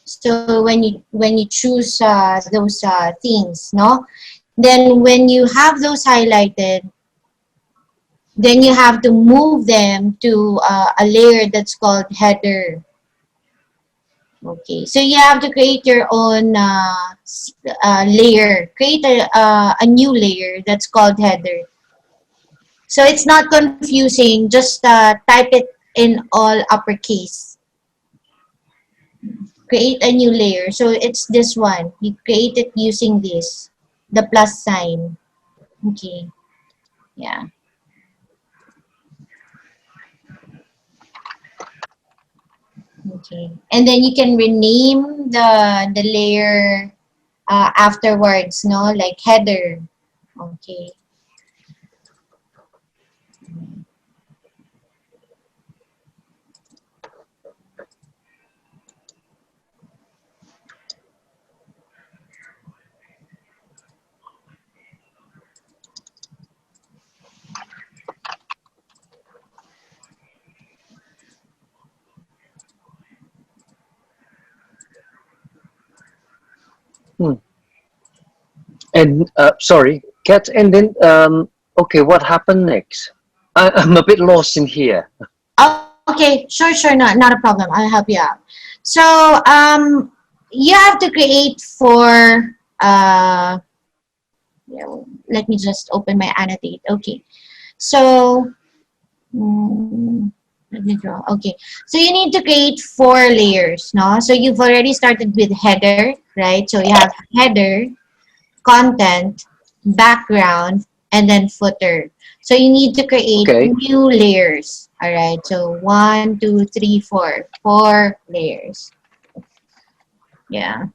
So when you choose those things, no, then when you have those highlighted, then you have to move them to a layer that's called header. Okay, so you have to create your own layer. Create a new layer that's called header. So it's not confusing. Just type it in all uppercase. Create a new layer. So it's this one. You create it using this, the plus sign. Okay, yeah. Okay, and then you can rename the layer afterwards. No, like header. Okay. Hmm. And sorry, Kat. And then okay, what happened next? I'm a bit lost in here. Okay, sure, not a problem. I'll help you out. So, you have to create for, yeah, let me just open my annotate. Okay, so, mm, let me draw. Okay, so you need to create 4 layers, no? So you've already started with header, right? So you have header, content, background, and then footer. So you need to create Okay. new layers. All right. So 1, 2, 3, 4, 4 layers. Yeah.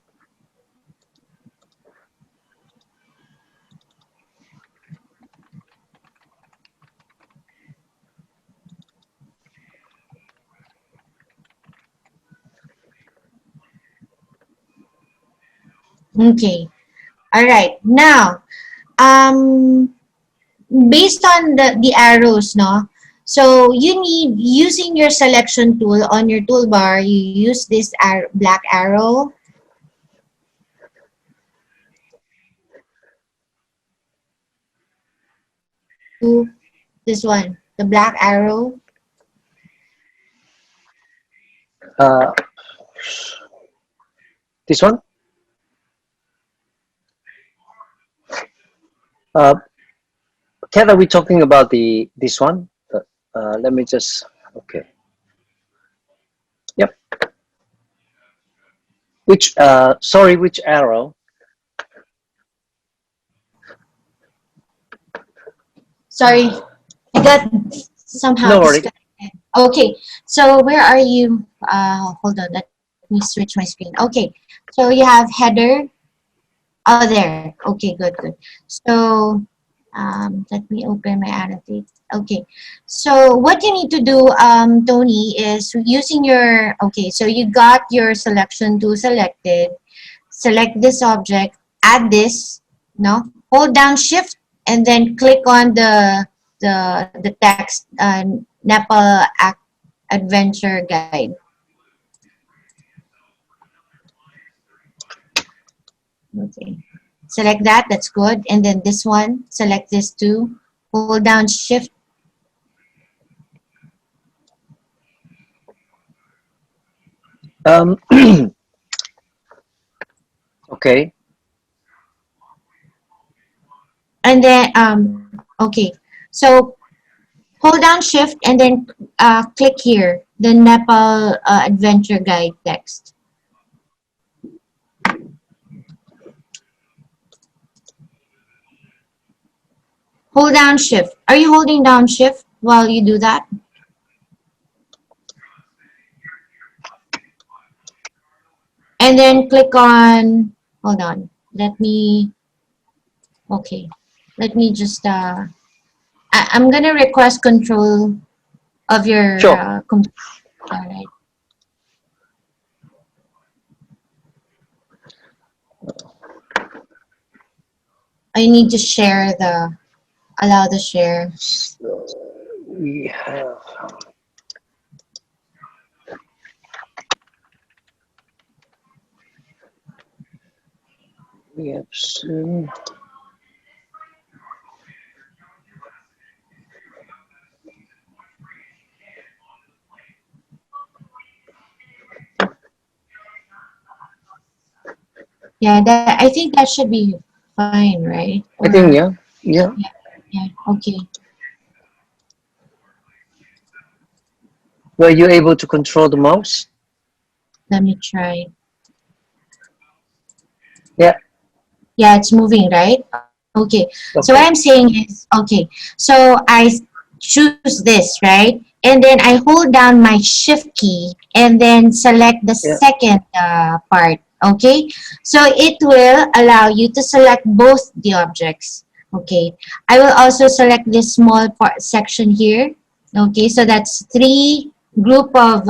Okay. All right. Now, um, based on the arrows, no. So you need using your selection tool on your toolbar. You use this black arrow. To this one, the black arrow. Uh, this one. Uh, Kat, are we talking about the this one? Let me just. Okay. Yep. Which sorry, which arrow? Sorry, I got somehow No worry. disconnected. Okay, so where are you? Hold on, let me switch my screen. Okay, so you have header. Oh, there. Okay, good, good. So let me open my annotate. Okay, so what you need to do, Tony, is using your, okay, so you got your selection tool selected. Select this object, add this, no, hold down shift, and then click on the text, Nepal Adventure Guide. Okay. Select that, that's good. And then this one, select this too. Hold down shift. Um, okay. And then, okay. So hold down shift and then click here, the Nepal Adventure Guide text. Hold down shift. Are you holding down shift while you do that? And then click on, hold on, let me, okay. Let me just, I'm gonna request control of your Sure. computer. All right. I need to share the, allow the share. So we have. We have soon. Yeah, that, I think that should be fine, right? I think Or, yeah, yeah. yeah, yeah, okay. Were you able to control the mouse? Let me try. Yeah. Yeah, it's moving, right? Okay. So what I'm Okay. saying is, okay. So choose this, right? And then I hold down my shift key and then select the Yeah. second part. Okay. So it will allow you to select both the objects. Okay. I will also select this small part section here. Okay. So that's three group of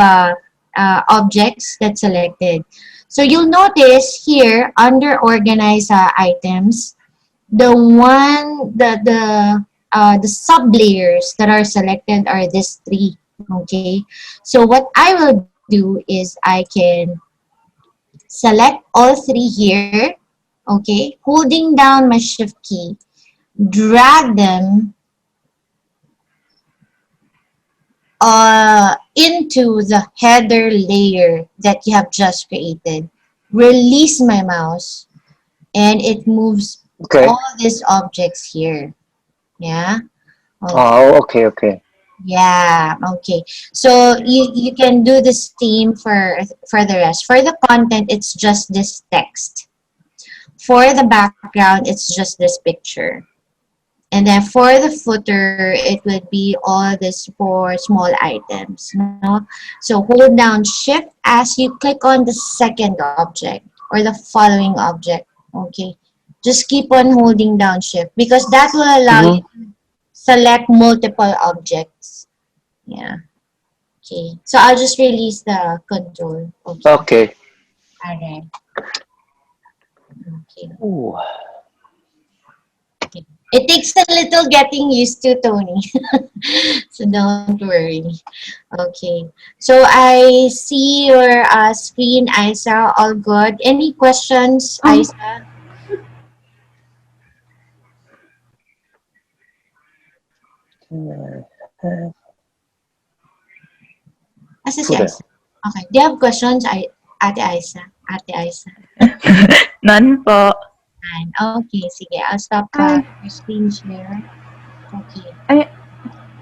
objects that's selected. So you'll notice here under organize items, the sub layers that are selected are these three. Okay, so what I will do is I can select all three here. Okay, holding down my shift key, drag them into the header layer that you have just created. Release my mouse and it moves Okay. all these objects here. Yeah. Okay. Oh, okay, okay. Yeah. Okay. So you can do the same for the rest. For the content, it's just this text. For the background, it's just this picture. And then for the footer, it would be all these four small items. No? So hold down shift as you click on the second object or the following object. Okay. Just keep on holding down shift because that will allow you Mm-hmm. to select multiple objects. Yeah. Okay. So I'll just release the control. Okay. Okay. Alright. Okay. Ooh. It takes a little getting used to, Tony. So don't worry. Okay. So I see your screen, Isa. All good. Any questions, Um, Isa? Asa si Footer. Isa? Okay. Do you have questions, Ate Isa? Ate Isa. None po. Fine. Okay. Sige. I'll stop I, your screen share. Okay. I,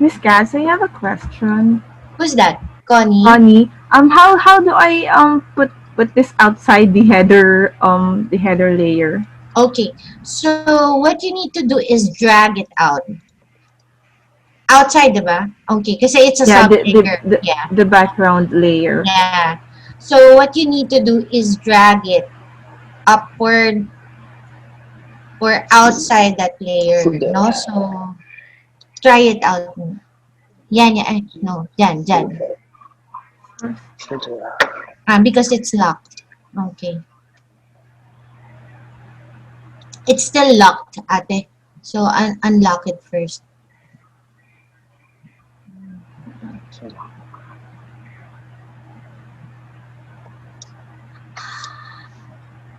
Miss Cass, I have a question. Who's that? Connie? Connie, how do I put put this outside the header layer. Okay, so what you need to do is drag it out. Outside, diba? Okay, kasi it's a Yeah, subject here. Yeah, the background layer. yeah. So what you need to do is drag it upward or outside that layer, Further. no? So try it out. Yan, yan. Ay, no, yan, yan. Further. Because it's locked. Okay. It's still locked, ate. So unlock it first.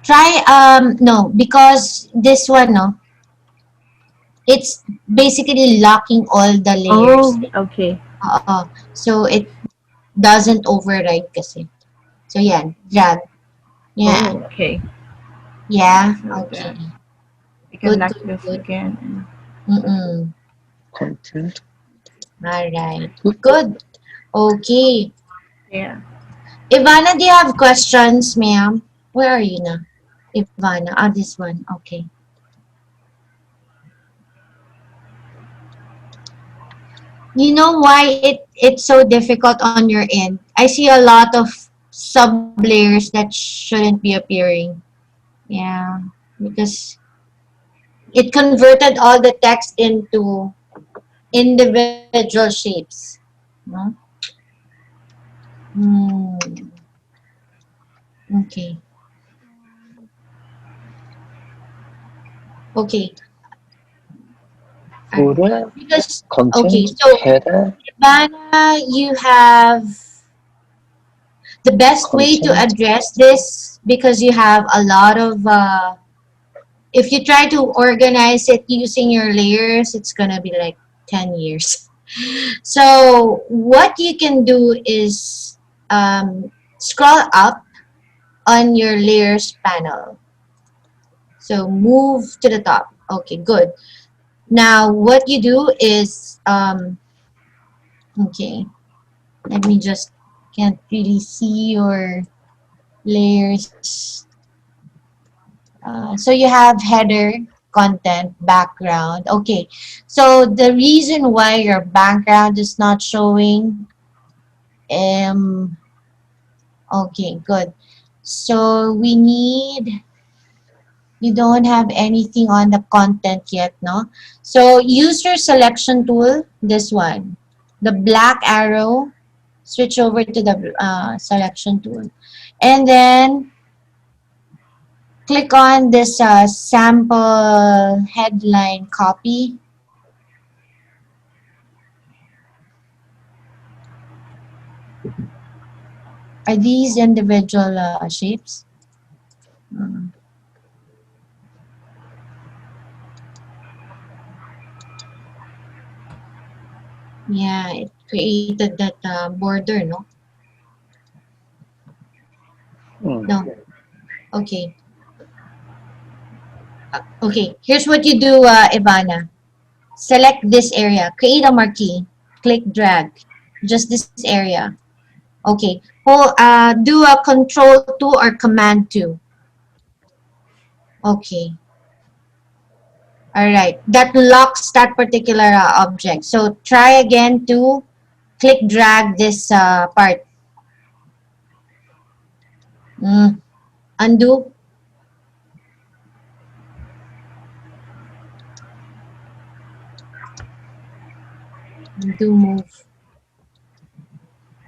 Try no, because this one, no, it's basically locking all the layers. Oh, okay. So it doesn't override kasi. So yan, drag. Yeah. Oh, okay. Yeah. So Okay. that I can Good, lock good, this good. again. Mm-mm. Content. All right. Good. Okay. Yeah. Ivana, do you have questions, ma'am? Where are you now? Ivana. This one. Okay. You know why it's so difficult on your end? I see a lot of sub layers that shouldn't be appearing. Yeah, because it converted all the text into individual shapes. No? Hmm. Okay. Okay. Alright. Footer. Because okay, Content. so Header. Ivana, you have the best way to Content. address this because you have a lot of if you try to organize it using your layers, it's gonna be like 10 years. So what you can do is scroll up on your layers panel. So move to the top. Okay, good. Now what you do is okay, let me just can't really see your layers. So you have header, content, background. Okay, so the reason why your background is not showing, um, okay, good. So we need, you don't have anything on the content yet, no? So use your selection tool, this one, the black arrow, switch over to the selection tool. And then click on this sample headline copy. Are these individual shapes? Mm. Yeah, it created that border, no? Hmm. No. Okay. Okay, here's what you do, Ivana. Select this area. Create a marquee. Click drag. Just this area. Okay. Do a control 2 or command 2. Okay. All right. That locks that particular object. So try again to click drag this part. Mm. Undo. Undo move.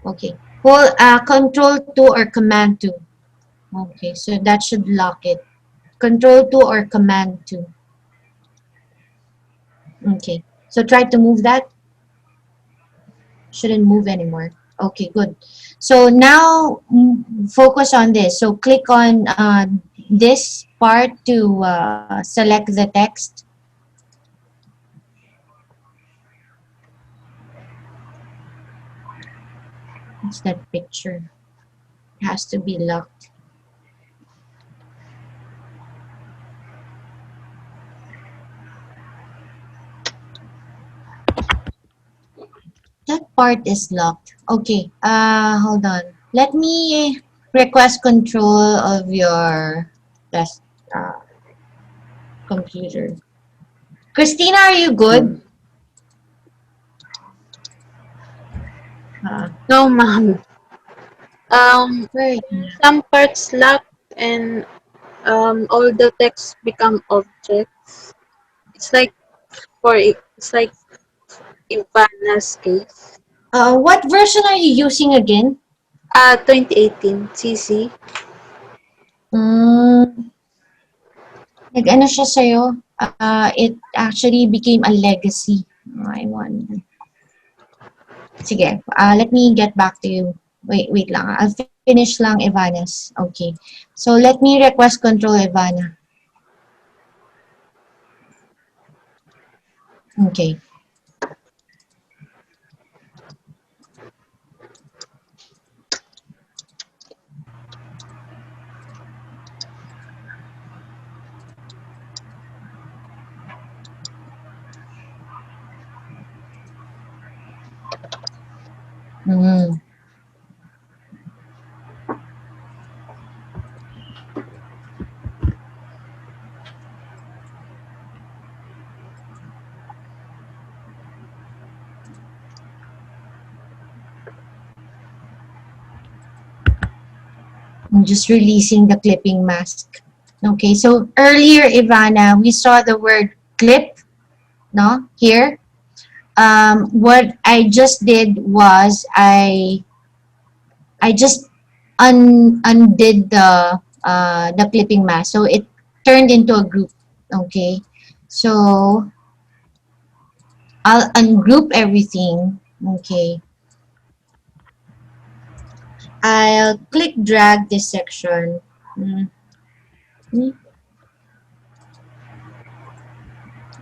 Okay. Hold control 2 or command 2. Okay. So that should lock it. Control 2 or command 2. Okay. So try to move that. Shouldn't move anymore. Okay, good. So now focus on this. So click on this part to select the text. It's that picture. It has to be locked. That part is locked. Okay. Hold on. Let me request control of your desk, uh, computer. Christina, are you good? Mm. Uh, No, ma'am. Right. Some parts lock and all the text become objects. It's like it's like Ivana's case. What version are you using again? 2018 CC. Mm, nag-ano siya sa'yo? It actually became a legacy. I wonder. Sige, let me get back to you. Wait lang. I'll finish lang Ivana's. Okay. So let me request control Ivana. Okay. Mm. I'm just releasing the clipping mask. Okay, so earlier, Ivana, we saw the word clip, no, here. What I just did was I just undid the clipping mask, so it turned into a group. Okay, so I'll ungroup everything. Okay, I'll click drag this section. Mm, mm,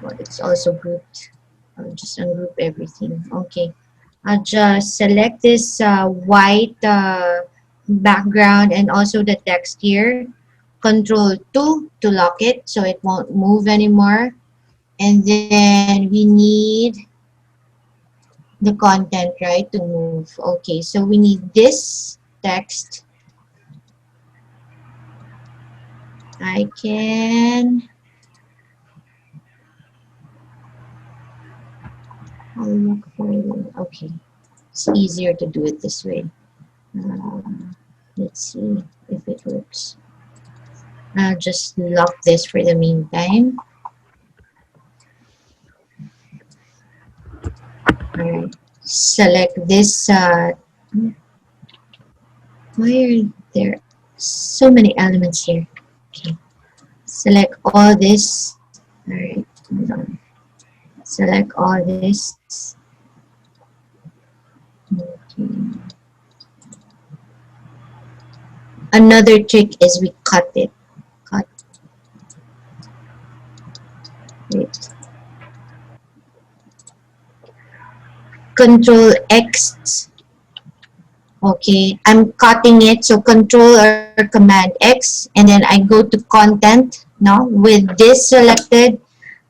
well, it's also grouped. I'll just ungroup everything. Okay, I'll just select this white background and also the text here. Control 2 to lock it so it won't move anymore. And then we need the content, right, to move. Okay, so we need this text. I can I'll look for it. Okay, it's easier to do it this way. Let's see if it works. I'll just lock this for the meantime. Alright, select this. Why are there so many elements here? Okay, select all this. Alright, hold on. Select all this. Okay. Another trick is we cut it. Cut. Wait. Control X. Okay, I'm cutting it. So Control or Command X, and then I go to Content. Now with this selected,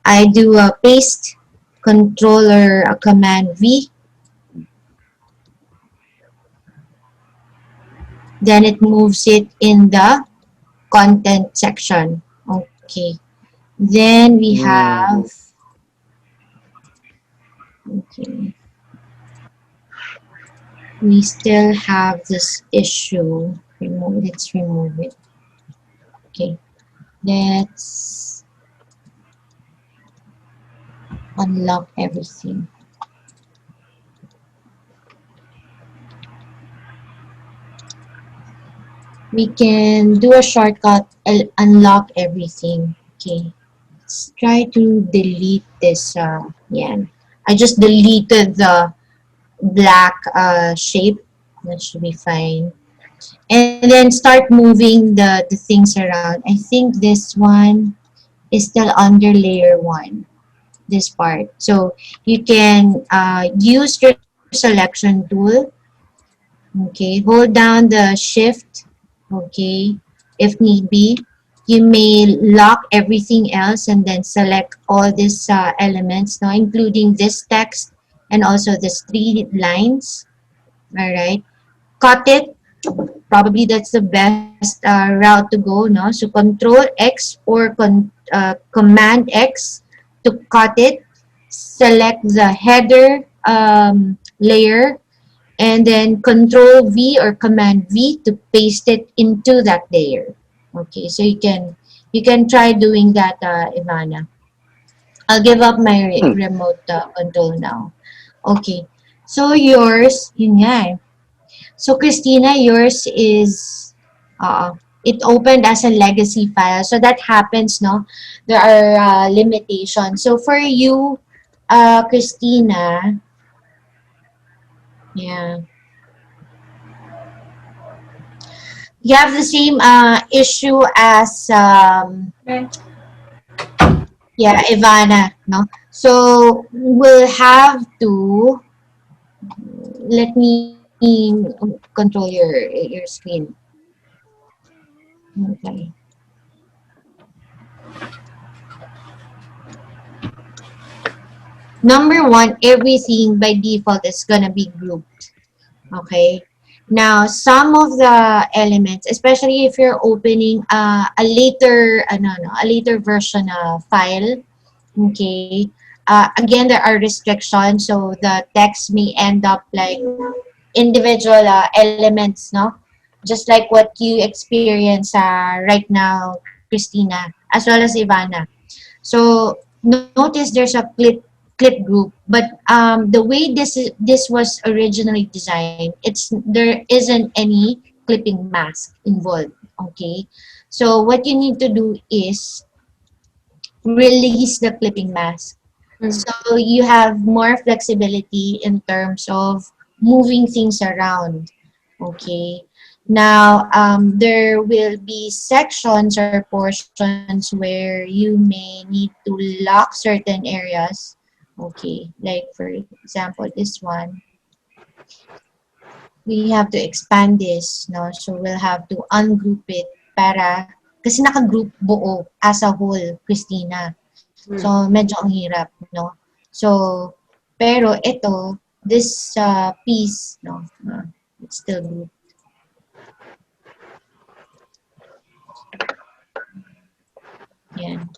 I do a paste. Control or a Command V. Then it moves it in the content section. Okay. Then we have, Mm. okay, we still have this issue. Let's remove it. Okay, let's unlock everything. We can do a shortcut, unlock everything. Okay, let's try to delete this. Yeah, I just deleted the black shape. That should be fine. And then start moving the things around. I think this one is still under layer 1, this part. So you can use your selection tool. Okay, hold down the shift. Okay, if need be. You may lock everything else and then select all these elements now, including this text and also these 3 lines. All right, cut it. probably that's the best route to go, no? So Control X or Command X to cut it. Select the header layer, and then Control V or Command V to paste it into that layer. Okay, so you can try doing that, Ivana. I'll give up my Hmm. remote control now. Okay, so yours, yun nga eh. So Christina, yours is, it opened as a legacy file. So that happens, no? There are limitations. So for you, Christina, yeah, you have the same issue as, yeah, Ivana, no? So we'll have to, let me control your screen. Okay. Number one, everything by default is gonna be grouped. Okay. Now, some of the elements, especially if you're opening a later, no, a later version file, okay. Again, there are restrictions, so the text may end up like individual elements, no? Just like what you experience right now, Christina, as well as Ivana. So notice there's a clip group, but the way this was originally designed, there isn't any clipping mask involved. Okay, so what you need to do is release the clipping mask. Mm. So you have more flexibility in terms of moving things around. Okay. Now, there will be sections or portions where you may need to lock certain areas. Okay. Like, for example, this one, we have to expand this, no? So we'll have to ungroup it para, kasi naka-group buo as a whole, Christina. Mm. So, medyo ang hirap, no? So, pero ito, this piece, no, it's still group. Yan.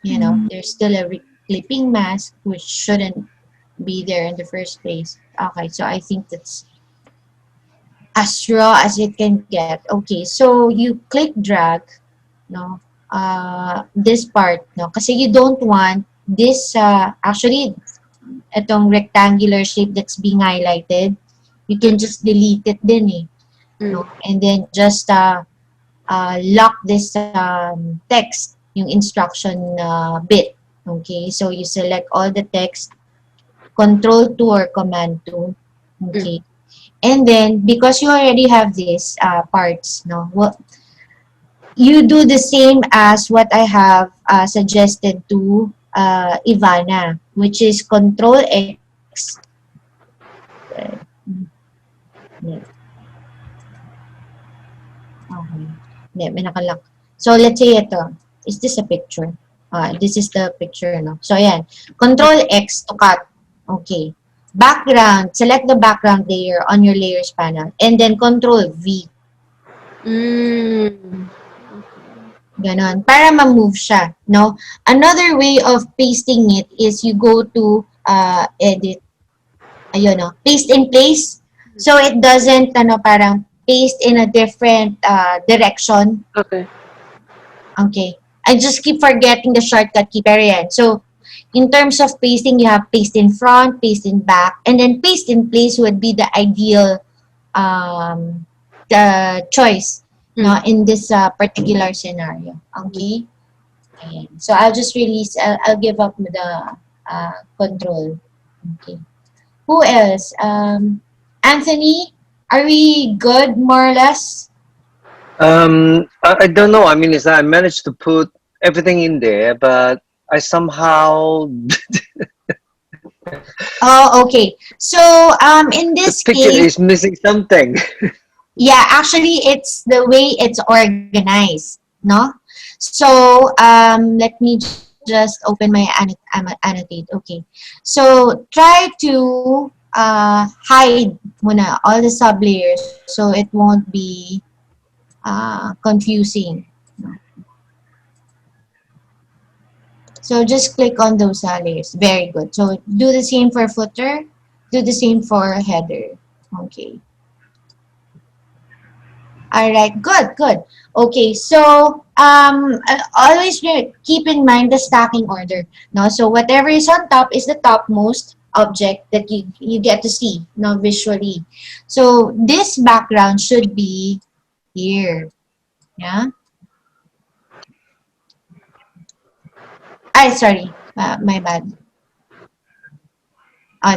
You know, there's still a clipping mask which shouldn't be there in the first place. Okay, so I think that's as raw as it can get. Okay, so you click drag, no, this part, no, kasi you don't want this, actually, itong rectangular shape that's being highlighted, you can just delete it din eh, Mm. no? And then just lock this text, yung instruction bit. Okay, so you select all the text, Control 2 or Command 2. Mm. Okay, and then because you already have these parts, no, well, you do the same as what I have suggested to Ivana, which is Control X. Yeah. Okay. Hindi, may nakalock. So, let's say ito. Is this a picture? This is the picture, no? So, ayan. Control X to cut. Okay. Background. Select the background layer on your layers panel. And then Control V. Mm. Ganon. Para ma-move siya, no? Another way of pasting it is you go to edit. Ayun, no? Paste in place. So, it doesn't, parang paste in a different direction. Okay. Okay. I just keep forgetting the shortcut key, pero yan. So, in terms of pasting, you have paste in front, paste in back, and then paste in place would be the ideal the choice, no, in this particular scenario. Okay? Ayan. So, I'll just release, I'll give up the control. Okay. Who else? Anthony, are we good, more or less? I don't know. I mean, is that I managed to put everything in there, but I somehow Oh, okay. So, in the this picture case, is missing something. yeah, actually, it's the way it's organized, no? So, let me just open my annotate. Okay. So, try to hide muna, all the sub-layers, so it won't be confusing. So just click on those layers. Very good. So do the same for footer. Do the same for header. Okay. All right. Good. Good. Okay. So always keep in mind the stacking order. No. So whatever is on top is the topmost object that you get to see. No, visually. So this background should be here. Yeah. I sorry. My bad.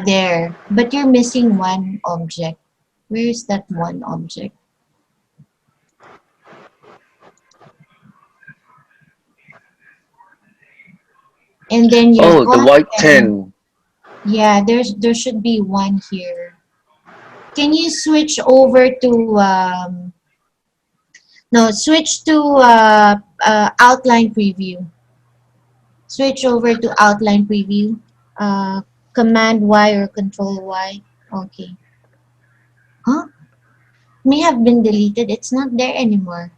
There. But you're missing one object. Where is that one object? And then your Oh, the white content. 10. Yeah, there should be one here. Can you switch over to no, switch to outline preview. Switch over to outline preview. Command Y or Control Y. Okay. Huh? May have been deleted. It's not there anymore.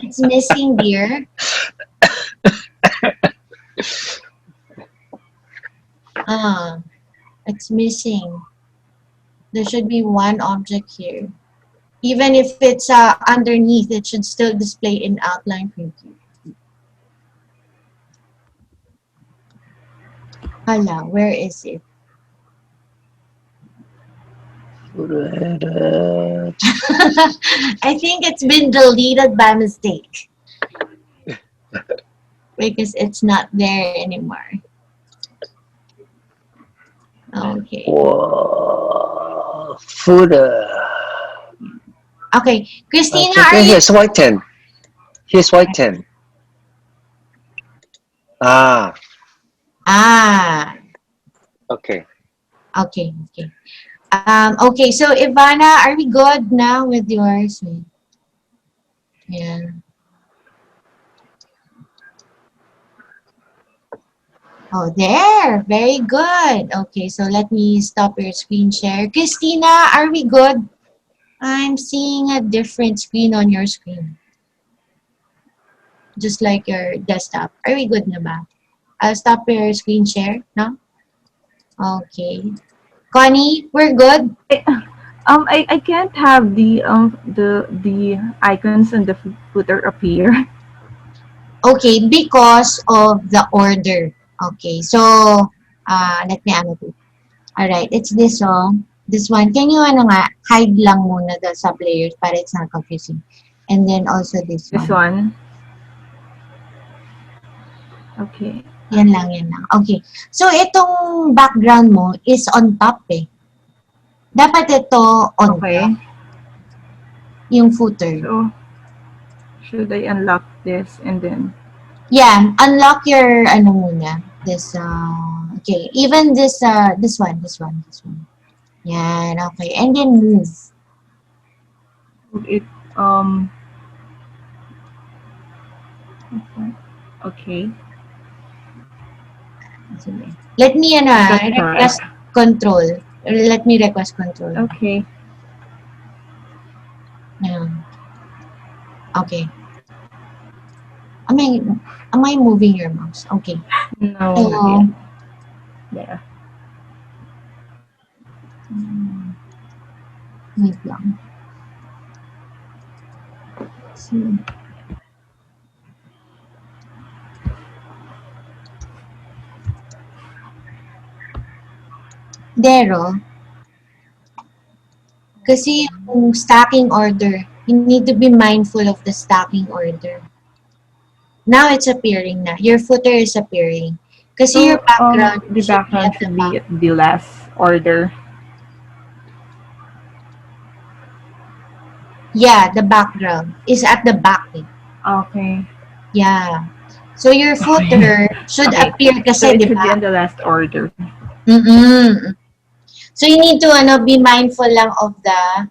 It's missing, dear. Ah, it's missing. There should be one object here. Even if it's underneath, it should still display in outline preview. Hala, where is it? I think it's been deleted by mistake. Because it's not there anymore. Okay. Whoa. Footer. Okay. Christina, Okay, are you? here's white 10. Here's white 10. Ah, Ah, okay. okay, okay. Okay, so Ivana, are we good now with yours? Yeah. Oh, there. Very good. Okay, so let me stop your screen share. Christina, are we good? I'm seeing a different screen on your screen. Just like your desktop. Are we good na ba? I'll stop your screen share, no? Okay. Connie, we're good? I can't have the icons and the footer appear. Okay, because of the order. Okay, so let me annotate. Alright, it's this one. This one. Can you hide lang muna the sub-layers para it's not confusing. And then also this This one. one. Okay. Yan lang, yan lang. Okay. So, itong background mo is on top eh. Dapat ito on Okay. top. Yung footer. So should I unlock this and then? Yeah, unlock your muna. This okay, even this one. Yan, okay. And then move. It okay. Let me That's request correct. control. Let me request control. Okay. Yeah. Okay. Am I moving your mouse? Okay. No, So, not yet. Yeah. wait lang. See. Dero, kasi yung stacking order, you need to be mindful of the stacking order. Now it's appearing na. Your footer is appearing. Kasi So your background the background should be at the last order. Yeah, the background is at the back. Okay. Yeah. So your footer should Okay. appear So kasi, it di should be ba? on the last order. Mm-mm. So you need to be mindful lang of the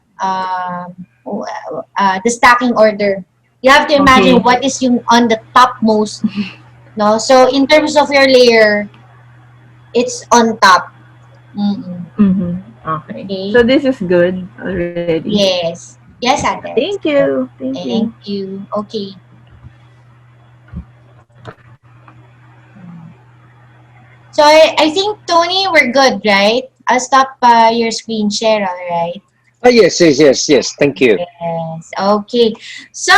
stacking order. You have to imagine Okay. what is yung on the topmost. No? So in terms of your layer, it's on top. Mm-mm. Mm-hmm. Okay. Okay. So this is good already. Yes. Yes, Ate. Thank It's you. good. Thank you. Thank you. Okay. So I think Tony, we're good, right? I'll stop your screen share, all right? Oh, yes. Thank you. Yes. Okay. So.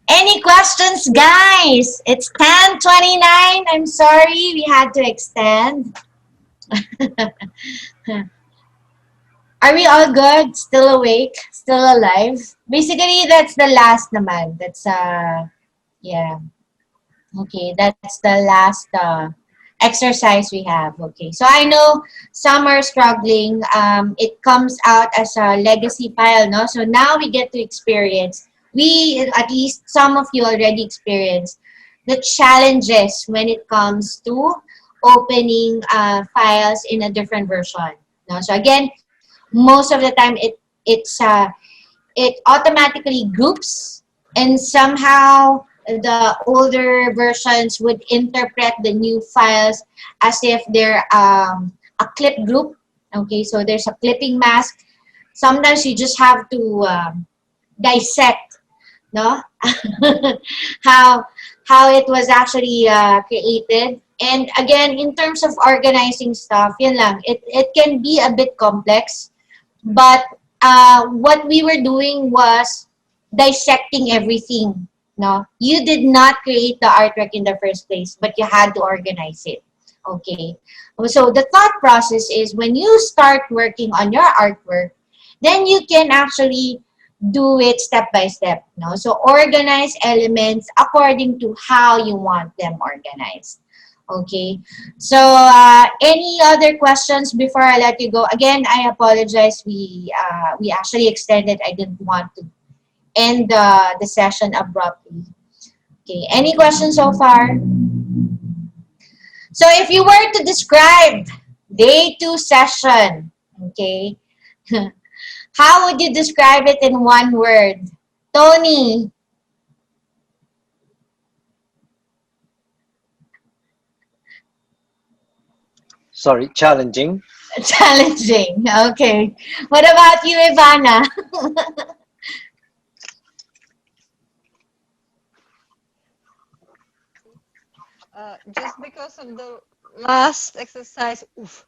Any questions, guys? It's 10:29. I'm sorry we had to extend. Are we all good? Still awake? Still alive? Basically, that's the last naman. That's yeah. Okay, that's the last exercise we have. Okay, so I know some are struggling. It comes out as a legacy file, no? So now we get to experience. We, at least some of you already experienced the challenges when it comes to opening files in a different version. No? So again, most of the time it automatically groups, and somehow the older versions would interpret the new files as if they're a clip group. Okay, so there's a clipping mask. Sometimes you just have to dissect, no, how it was actually created. And again, in terms of organizing stuff, yun lang, it can be a bit complex, but what we were doing was dissecting everything. No, you did not create the artwork in the first place, but you had to organize it. Okay, so the thought process is when you start working on your artwork, then you can actually do it step by step. No, so organize elements according to how you want them organized. Okay. So, any other questions before I let you go? Again, I apologize. We actually extended. I didn't want to end the session abruptly. Okay. Any questions so far? So, if you were to describe day two session, okay, how would you describe it in one word? Tony, Sorry, challenging. challenging. Okay. What about you, Ivana? Just because of the last exercise, oof.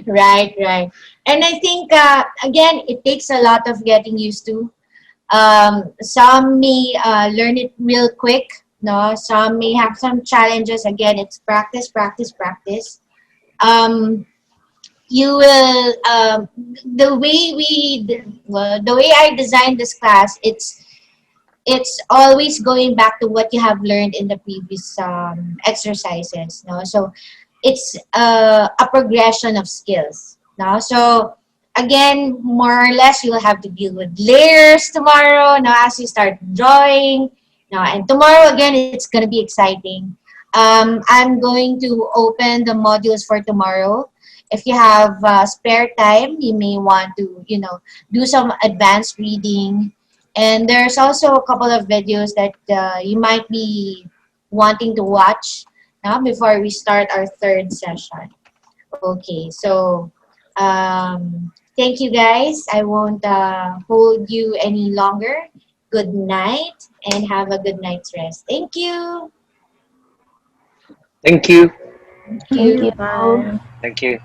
Right. And I think, again, it takes a lot of getting used to. Some may learn it real quick. No, some may have some challenges. Again, it's practice. Um, you will the way the way I designed this class. It's always going back to what you have learned in the previous exercises. No, so it's a progression of skills. No, so again, more or less, you'll have to deal with layers tomorrow. Now, as you start drawing, now and tomorrow again, it's gonna be exciting. I'm going to open the modules for tomorrow. If you have spare time, you may want to, do some advanced reading. And there's also a couple of videos that you might be wanting to watch now before we start our third session. Okay, so thank you guys. I won't hold you any longer. Good night and have a good night's rest. Thank you. Thank you. Thank Thank you. you. Bye. Thank you.